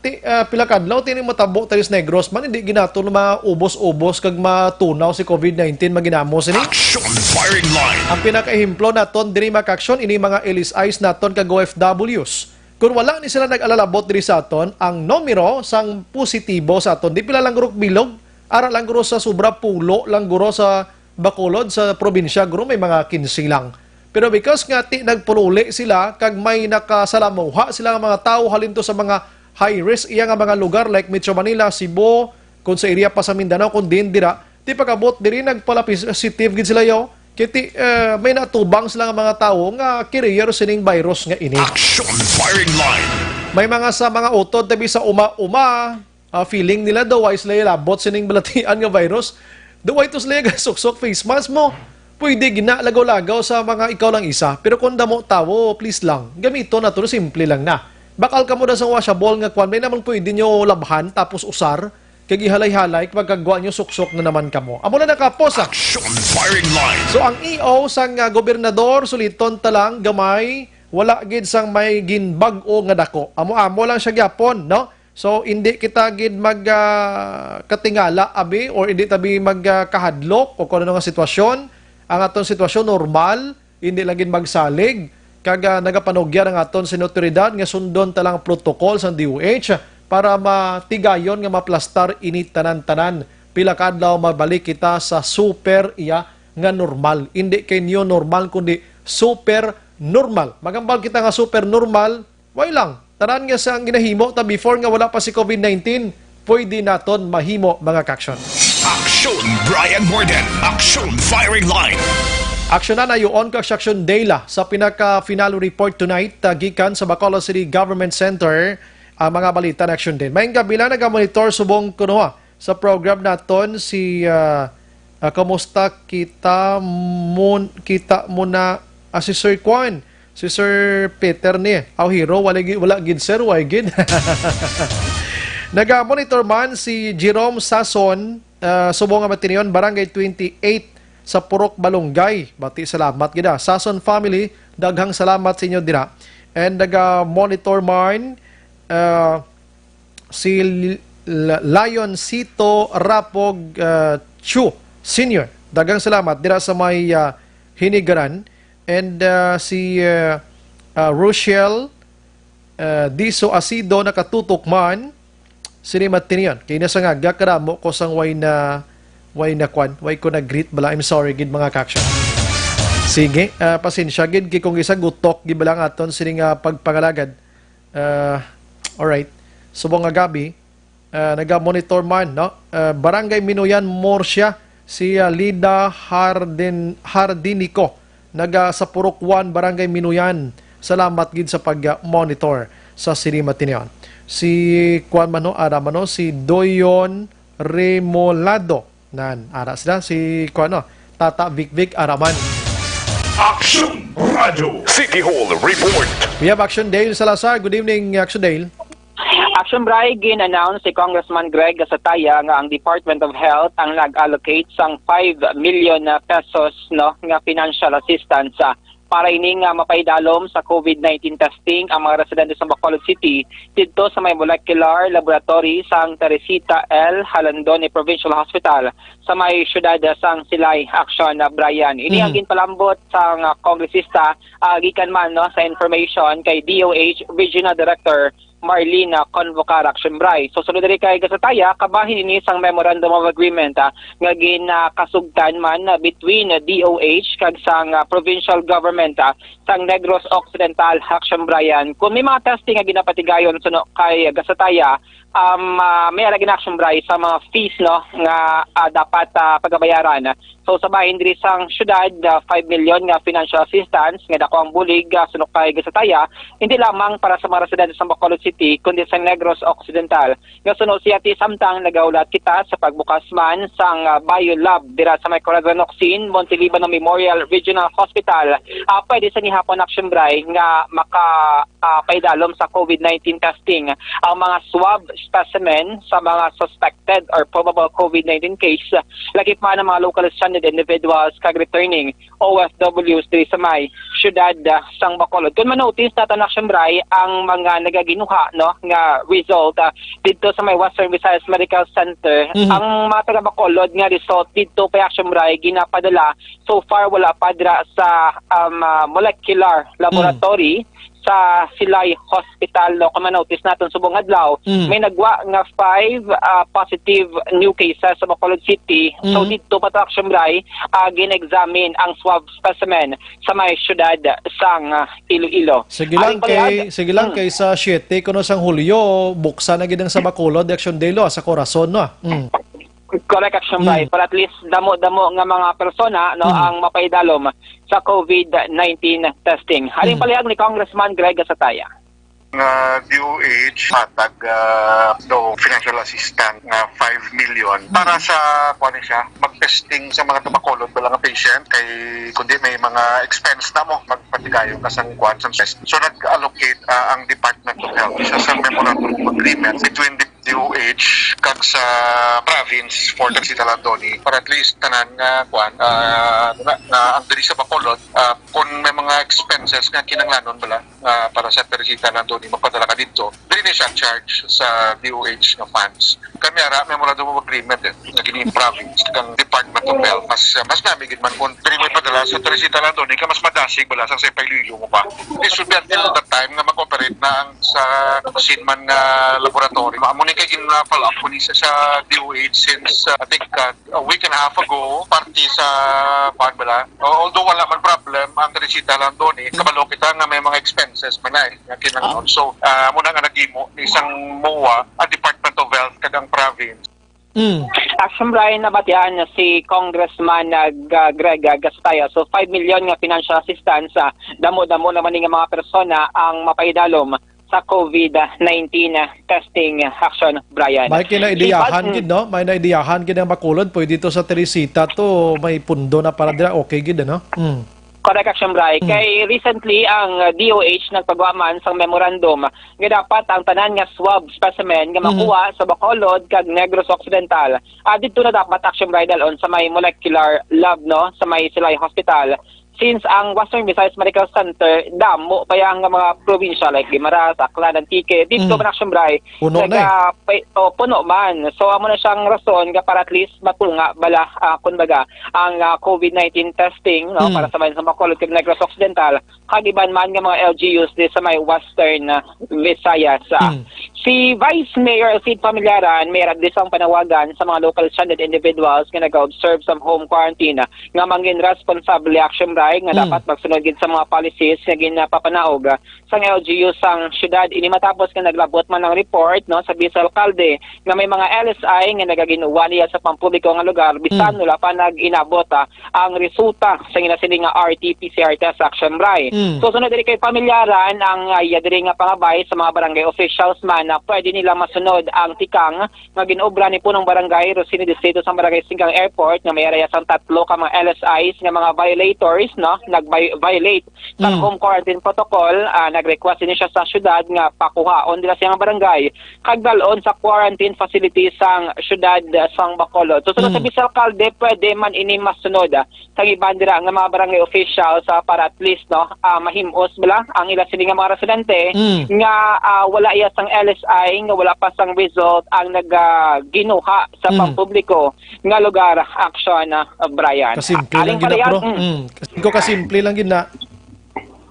Pila kadlaw tini matabok tayo sa Negros man, hindi ginato na maubos-ubos kag matunaw si COVID-19 maginamos ini. Action Firing Line. Ang pinaka-ehimplo naton diri makaksyon ini mga LSIs naton kag OFWs. Kung wala ni sila nag-alalabot diri sa aton, ang numero sang positibo sa aton, di pila lang gurok bilog, ara lang guro sa sobra pulo lang guro sa Bacolod, sa probinsya, guro may mga 15 lang. Pero because nga nagpululi sila, kag may nakasalamuha sila ng mga tao halinto sa mga high risk, iya nga mga lugar like Metro Manila, Cebu, kung sa area pa sa Mindanao, kung din dira, di pagabot diri nagpala-positive gid sila yo. Kiti may natubang sila ng mga tao nga carrier sining virus nga ini. Action Firing Line. May mga sa mga utod tabi sa uma-uma, feeling nila daw ay sila labot sining balatian nga virus. Daw ay to sila suksok face mask mo. Pwede ginalagaw-lagaw sa mga ikaw lang isa. Pero kung damo tawo, please lang. Gamito na to, simple lang na. Bakal ka mo na sa washable nga kwan, may naman pwede nyo labhan tapos usar. Kagihalay-halay, pagkagawa nyo suksok na naman kamo. Amo na nakapos Action firing line. So ang EO sang gobernador suliton talang gamay, wala gid sang may ginbag-o nga dako. Amo lang siya gyapon, no? So hindi kita gid mag katingala abi or hindi tabi magkahadlok o kung ano nga sitwasyon. Ang aton sitwasyon normal, hindi lang gid magsalig. Kaga nagapanugyan ang aton sa otoridad nga sundon talang protocol sa DOH para matigayon nga maplastar ini tanan-tanan. Pila kadlaw mabalik kita sa super nga normal. Hindi kay new normal kundi super normal. Magambal kita nga super normal, way lang. Tanan nga sa ang ginahimo ta before nga wala pa si COVID-19, pwede naton mahimo mga kaksyon. Action Brian Morden. Action firing line. Aksyon na yon Construction Dayla sa pinaka-final report tonight gikan sa Bacolod City Government Center ang mga balita na action din. Mayong gabi lang nag-monitor subong kuno sa program naton si kamusta kita muna si Sir Kwan, si Sir Peter ni. Aw hero wala gid sir, why gid. Nag-monitor man si Jerome Sason subong nga matiniyon Barangay 28 sa Purok Balonggay. Bati salamat gida. Sason family, daghang salamat sa inyo dira. And nag-monitor man si Lion Sito Rapog Chu Senior. Daghang salamat dira sa may Hinigaran. And si Rochelle Diso Asido nakatutok man sini matiniyon. Kaya nasa nga gakaramo ko sang way na kwan, way ko na-greet bala. I'm sorry gid mga kaksyon. Sige, pasensya gid kay kung isa gutok gid bala aton sini nga pagpangalagad. Alright. Subong nga gabi, naga-monitor man, no? Barangay Minuyan, Morsya, si Lida Hardinico, naga sa Purok 1, Barangay Minuyan. Salamat gid sa pag-monitor sa sini matiniyon. Si Kwan Mano, Aramano, si Doyon Remolado. Ara sila, si Kwan, Tata Vic Araman. Action Radio City Hall report. We have Action Dale Salazar. Good evening, Action Dale. Action Bray, gin-announce si Congressman Greg Gasataya nga ang Department of Health ang nag-allocate sang 5 million pesos nga financial assistance para ini nga mapaidalom sa COVID-19 testing ang mga residente sa Bacolod City dito sa may molecular laboratory sang Teresita L. Halandone Provincial Hospital sa may syudad sang Silay. Action Brian. Ini ang ginpalambot sang kongresista gikan man sa information kay DOH Regional Director Marlene Convocar. Action Bray. So sunod rin kay Gasataya, kabahin ini sang Memorandum of Agreement nga ginakasugtan man between DOH kag sang provincial government sang Negros Occidental. Action Brian. Kung may mga testing nga ginapatigayon kay Gasataya, may alagin Action Bray sa mga fees nga dapat pagabayaran. So sa bahin diri sang syudad 5 million nga financial assistance nga dako ang bulig sunod kay Gasataya, hindi lamang para sa mga residente sa Bacolod City kundi sa Negros Occidental. Nga sunod siya ti samtang nagaulat kita sa pagbukas man sang biolab dira sa may Corazanoxin Montelibano Memorial Regional Hospital. Pwede sa nihapon Action Bray nga paidalom sa COVID-19 testing ang mga swab specimen sa mga suspected or probable COVID-19 case lagi pa ng mga local stranded individuals kag returning OFWs diri sa may syudad sang Bacolod. Kung manotice natin Action Bray ang mga nagaginuha nga result dito sa may Western Visayas Medical Center, ang mga taga Bacolod nga result dito pa Action Bray ginapadala so far wala pa dira sa molecular laboratory sa Silay Hospital. Kung manotice natin subong adlaw, may nagwa nga 5 positive new cases sa Bacolod City. So dito pa Action Bray gin-examine ang swab specimen sa may syudad sang Iloilo. Sige lang kay sa 7 kuno sang Hulyo buksan na gid ang sa Bacolod Action Daylo sa Corazon Correct Action Bray. But at least damo nga mga persona ang mapaidalom sa COVID-19 testing. Haling palihag ni Congressman Greg Gasataya. DOH matag do financial assistance nga 5 million para sa mag-testing sa mga tumakulod wala nga patient kay kundi may mga expense na mo magpatigayon kasang kuan sa test. So nag-allocate ang Department of Health isa sa memorandum of agreement between the DOH kag sa province for the City Landoni para at least tanan nga kuan na ang diri sa Bacolod kung may mga expenses nga kinanglanon bala para sa Teresita Landoni magpadala ka dito dili ni siya charge sa DOH nga funds. Kami ara memorandum of agreement nga gini province kang Department of Health mas namigid man kung dili mo padala sa Teresita Landoni ka mas madasig bala sa paililo mo pa. This should be until the time nga mag-operate na ang sa Sinman nga laboratory. Amo ni kay gin-follow up ko ni sa DOH since I think a week and a half ago party sa bala. Although wala man problem ang Teresita Landoni kabalo kita nga may mga expenses man nga kinanglan. So muna nga nagimo ni isang MOA ang Department of Health kadang province. Action Brian, nabatian si Congressman Greg Gastaya. So 5 million nga financial assistance damo-damo naman nga mga persona ang mapaidalom sa COVID-19 testing Action Brian. May kinaidiyahan gid no? May naidiyahan gid ang Bacolod pwede dito sa Teresita to may pundo na para dira okay gid no? Correct, Action Brian. Kay recently ang DOH nagpagaman sa memorandum nga dapat ang tanan nga swab specimen nga makuha sa Bacolod kag Negros Occidental. Dito na dapat Action Brian dalon sa may molecular lab no sa may Silay Hospital. Since ang Western Visayas Medical Center damo pa yang mga probinsya like Guimaras, Aklan, Antique dito man Action Brian puno man. So amo na siyang rason nga para at least matulunga bala kunbaga ang COVID-19 testing no para sa Bacolod kag Negros Occidental kag iban man nga mga LGUs di sa may Western Visayas. Si Vice Mayor Sid Familiaran may radisang panawagan sa mga local stranded individuals nga nag-observe sa home quarantine nga mangin responsable Action Brian nga dapat magsunod gid sa mga policies nga ginapapanaog sa LGU sang syudad ini matapos nga naglabot man ng report no sa Vice Alcalde nga may mga LSI nga nagaginuwa niya sa pampubliko nga lugar bisan wala pa nag-inabot ang resulta sa ginasiling nga RT-PCR test Action Brian. So sunod diri kay Familiaran ang diri nga pangabay sa mga barangay officials man na pwede nila masunod ang tikang nga ginobra ni punong barangay Rosini Distrito sa barangay Singkang Airport nga may area sang 3 ka mga LSIs nga mga violators no nag-violate sa home quarantine protocol. Nag-request din siya sa syudad nga pakuhaon nila siyang barangay kag dalon sa quarantine facilities sang syudad sang Bacolod. So sunod sa Vice Alcalde pwede man ini masunod sa iban dira nga mga barangay officials para at least no mahimos bala ang ila sini nga mga residente nga wala iya sang LSI nga wala pa sang result ang nagaginuha sa pampubliko nga lugar Action Brian. Kasimple lang gina bro. Kasimple lang gina.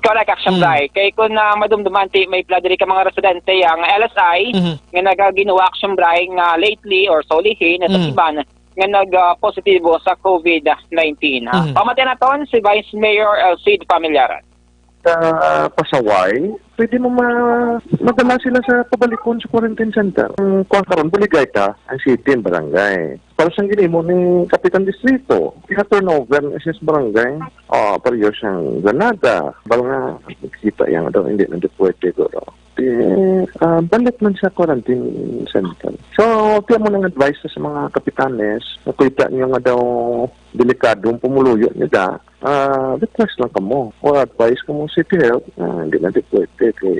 Correct, Action Brian. Kay kung madumdumanti may pladiri ka mga residente ang LSI nga nagaginuha Action Brian nga lately or solihin na sa iban nga nag-positibo sa COVID-19. Pamati naton si Vice Mayor Sid Familiaran. Sa Pasaway, pwede mo madala sila sa pabalikon sa quarantine center. Kung karon buligay ka, ang city and barangay. Para sa gini mo ni Kapitan Distrito, turnover ng SS barangay. Pariyo siyang Granada. Bal nga, nakikita yan daw, hindi na pwede ko. Balik man sa quarantine center. So, tiyan mo nang advice sa mga kapitanes, nakita niyo nga daw delikadong pumuluyo niyo request lang kamo. O advice kamo City Health, hindi na pwede kay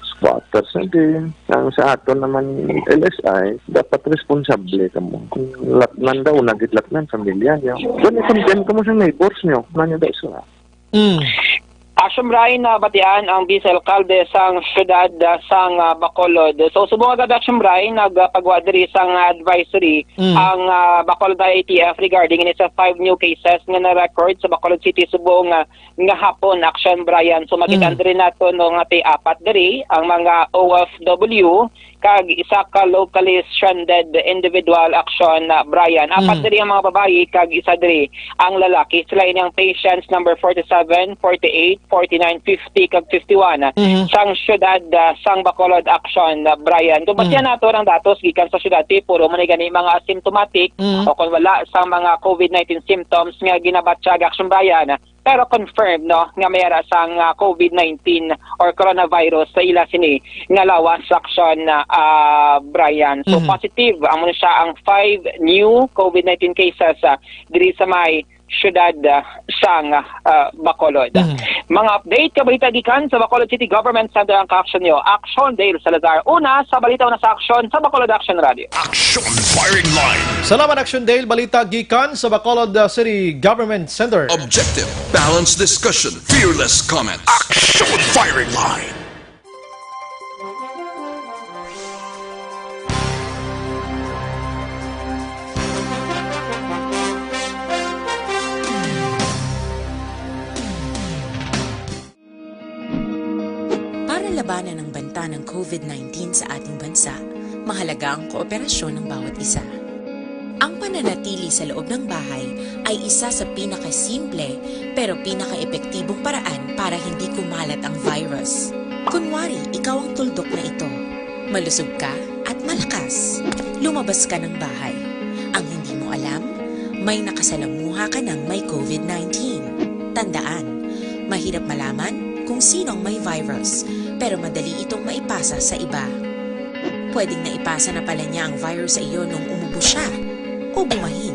squatters na din. Ang sa aton naman LSI, dapat responsable kamo. Kung latnan daw, nagitlatnan pamilya niyo. Doon i-condemn kamo sa neighbors niyo. Nanyo daw sa Action Brian na batian ang Vice Alcalde sang syudad sang Bacolod. So subong agad Action Brian nagpagwa diri sang advisory ang Bacolod IATF regarding ini sa 5 new cases nga na-record sa Bacolod City subong nga hapon Action Brian. So makita diri nato no nga 4 diri ang mga OFW kag isa ka locally stranded individual Action Brian. 4 diri ang mga babayi kag isa diri ang lalaki. Sila ini ang patients number 47, 48, 49, 50 kag 51 sang syudad sang Bacolod Action Brian. Kung basihan nato ang datos gikan sa syudad puro man gani mga asymptomatic o kung wala sa mga COVID-19 symptoms nga ginabatsyag Action Brian pero confirmed no nga mayara sang COVID-19 or coronavirus sa ila sini nga lawas action Brian. So positive amo siya ang 5 new COVID-19 cases diri sa may syudad sang Bacolod. Mga update kabalita gikan sa Bacolod City Government Center ang ka-action nyo. Action Dale Salazar. Una sa balita na sa action sa Bacolod Action Radio. Action Firing Line. Salamat Action Dale, balita gikan sa Bacolod City Government Center. Objective, balanced discussion, fearless comments. Action Firing Line. Labanan ng banta ng COVID-19 sa ating bansa, mahalaga ang kooperasyon ng bawat isa. Ang pananatili sa loob ng bahay ay isa sa pinakasimple pero pinaka-epektibong paraan para hindi kumalat ang virus. Kunwari, ikaw ang tuldok na ito. Malusog ka at malakas. Lumabas ka ng bahay. Ang hindi mo alam, may nakasalamuha ka ng may COVID-19. Tandaan, mahirap malaman kung sinong may virus, pero madali itong maipasa sa iba. Pwedeng naipasa na pala niya ang virus sa iyo nung umubo siya o bumahin.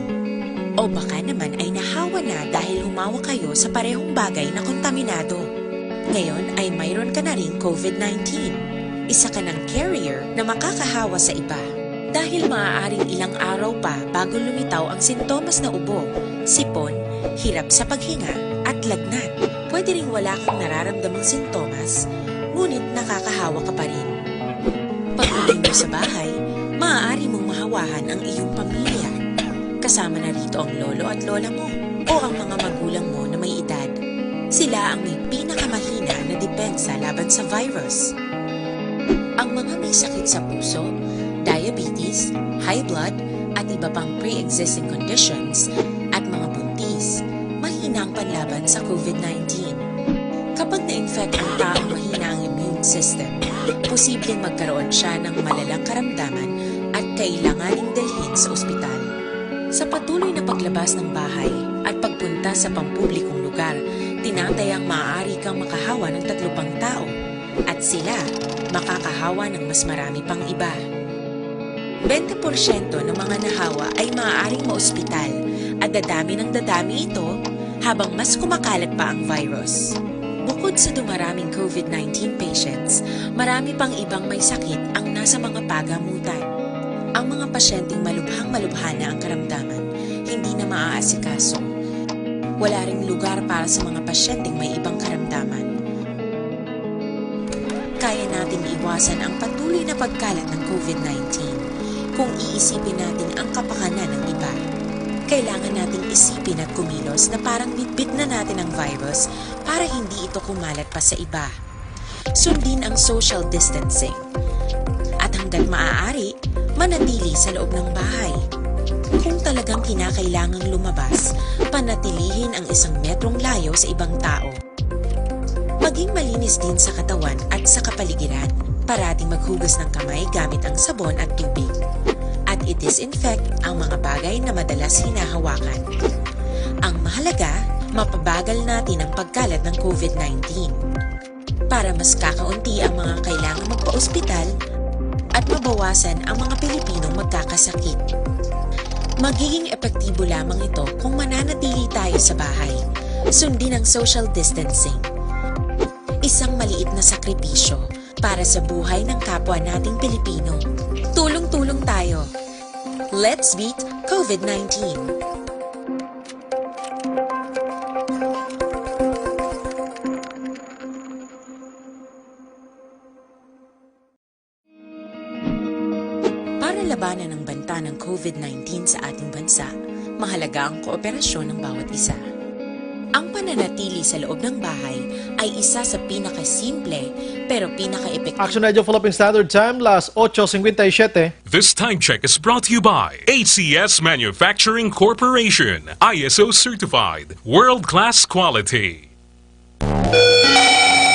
O baka naman ay nahawa na dahil humawa kayo sa parehong bagay na kontaminado. Ngayon ay mayroon ka na ring COVID-19. Isa ka ng carrier na makakahawa sa iba. Dahil maaaring ilang araw pa bago lumitaw ang sintomas na ubo, sipon, hirap sa paghinga at lagnat. Pwede ring wala kang nararamdamang sintomas, ngunit nakakahawa ka pa rin. Pag-uwi mo sa bahay, maaari mong mahawahan ang iyong pamilya. Kasama na rito ang lolo at lola mo o ang mga magulang mo na may edad. Sila ang may pinakamahina na depensa laban sa virus. Ang mga may sakit sa puso, diabetes, high blood, at iba pang pre-existing conditions at mga buntis, mahina ang panlaban sa COVID-19. Kapag na-infect ang taong mahina ang immune system, posibleng magkaroon siya ng malalang karamdaman at kailanganing dalhin sa ospital. Sa patuloy na paglabas ng bahay at pagpunta sa pampublikong lugar, tinatayang maaari kang makahawa ng 3 pang tao at sila makakahawa ng mas marami pang iba. 20% ng mga nahawa ay maaaring maospital at dadami ng dadami ito habang mas kumakalat pa ang virus. Bukod sa dumaraming COVID-19 patients, marami pang ibang may sakit ang nasa mga pagamutan. Ang mga pasyenteng malubhang-malubha na ang karamdaman, hindi na maaasikaso. Wala ring lugar para sa mga pasyenteng may ibang karamdaman. Kaya natin iwasan ang patuloy na pagkalat ng COVID-19 kung iisipin natin ang kapakanan ng iba. Kailangan nating isipin at kumilos na parang bitbit na natin ang virus para hindi ito kumalat pa sa iba. Sundin ang social distancing. At hanggat maaari, manatili sa loob ng bahay. Kung talagang kinakailangang lumabas, panatilihin ang 1 metrong layo sa ibang tao. Maging malinis din sa katawan at sa kapaligiran. Parating maghugas ng kamay gamit ang sabon at tubig. At i-disinfect ang mga bagay na madalas hinahawakan. Ang mahalaga, mapabagal natin ang pagkalat ng COVID-19 para mas kakaunti ang mga kailangang magpa-ospital at mabawasan ang mga Pilipinong magkakasakit. Magiging epektibo lamang ito kung mananatili tayo sa bahay. Sundin ang social distancing. Isang maliit na sakripisyo para sa buhay ng kapwa nating Pilipino. Tulong-tulong tayo. Let's beat COVID-19. Para labanan ang banta ng COVID-19 sa ating bansa, mahalaga ang kooperasyon ng bawat isa. Ang pananatili sa loob ng bahay ay isa sa pinakasimple pero pinaka-epektibo. Action Radio Philippine Standard Time, las 8:57. This time check is brought to you by ACS Manufacturing Corporation, ISO certified, world-class quality.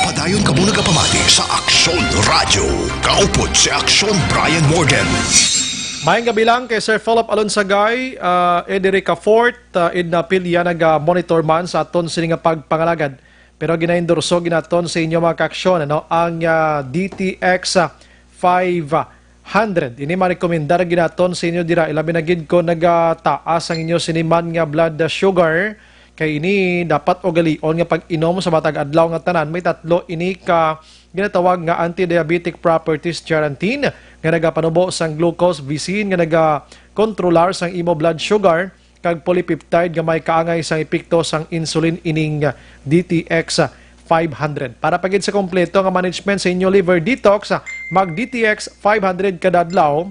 Padayon ka muna kapamati sa Aksyon Radio. Kaupod si Aksyon Brian Morgan. Mayang gabi lang kay Sir Philip Alonsagay, Ederica Fort, Edna Pilya, nag-monitor man sa aton sini nga pagpangalagad. Pero ginaindorso ginaton sa inyo mga kaaksyon, ang DTX 500. Ini ma-rekomendar ginaton sa inyo dira. Ilabi na gid ko nagtaas ang inyo siniman nga blood sugar. Kay ini dapat ogalion nga pag-inom sa matag adlaw nga tanan. May tatlo ini ka ginatawag nga anti-diabetic properties charantin nga nagapanubo sang glucose visin nga naga-kontrolar sang imo blood sugar kag polypeptide nga may kaangay sang epekto sang insulin ining DTX 500. Para pagid sa kompleto nga management sa inyo liver detox, mag DTX 500 kada adlaw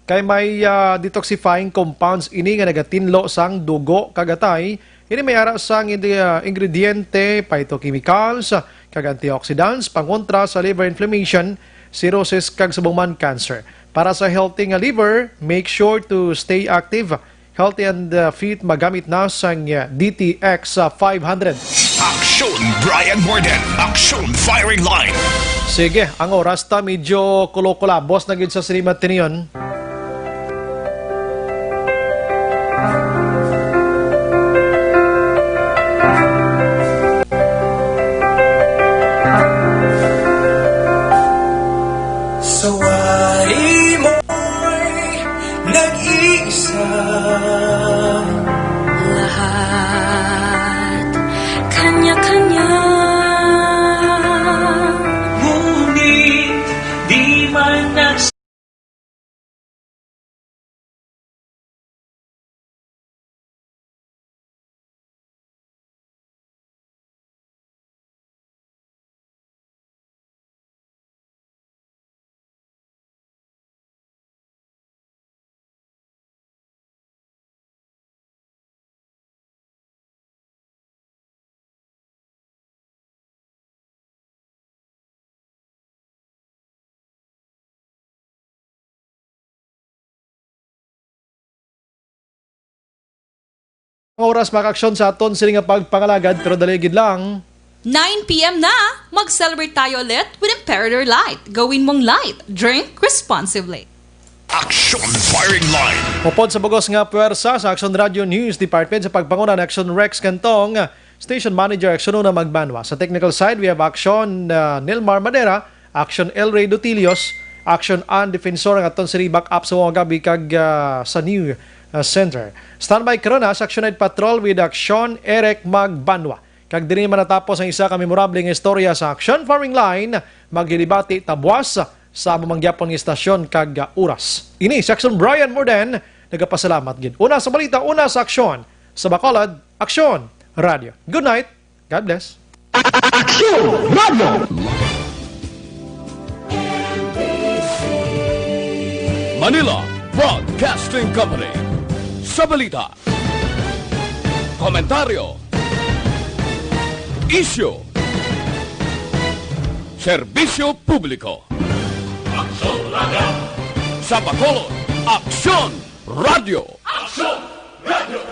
kay may detoxifying compounds ini nga nagatinlo sang dugo kagatay. Ini may ara sang ingrediente, phytochemicals, kag antioxidants, pangontra sa liver inflammation, cirrhosis, kag subong cancer. Para sa healthy nga liver, make sure to stay active, healthy and fit, magamit na sang DTX 500. Aksyon Brian Morden, Aksyon Firing Line. Sige, ang oras ta medyo kulokula. Boss na gid sa sinimat tiniyon. Sawari mo'y nag-iisa. Lahat kanya-kanya. Ngunit di man Oras makaksyon sa aton sini nga pagpangalagad pero daligid lang. 9 p.m. na! Mag-celebrate tayo ulit with Imperator Light. Gawin mong light. Drink responsibly. Aksyon Firing Line. Upod sa bugos nga puwersa sa Action Radio News Department sa pagpanguna ng Action Rex Cantong, Station Manager Action Una Magbanwa. Sa technical side, we have Action Nilmar Madera, Action El Rey Dutilios, Action Ann Defensor ang aton sini back up sa mga gabi kag sa New Center. Standby karon sa Action Night Patrol with Action Eric Magbanwa. Kag diri man natapos ang isa ka memorable nga istorya sa Action Firing Line, maghilibati tabwas sa mamangyapon nga istasyon kag oras. Ini si Action Brian Morden, nagapasalamat gid. Una sa balita, una sa aksyon. Sa Bacolod, Action Radio. Good night. God bless. Aksyon Radio. Manila Broadcasting Company. Sa balita, komentaryo, issue, serbisyo publiko. Aksyon Radio. Sa Bacolod, Aksyon Radio. Aksyon Radio.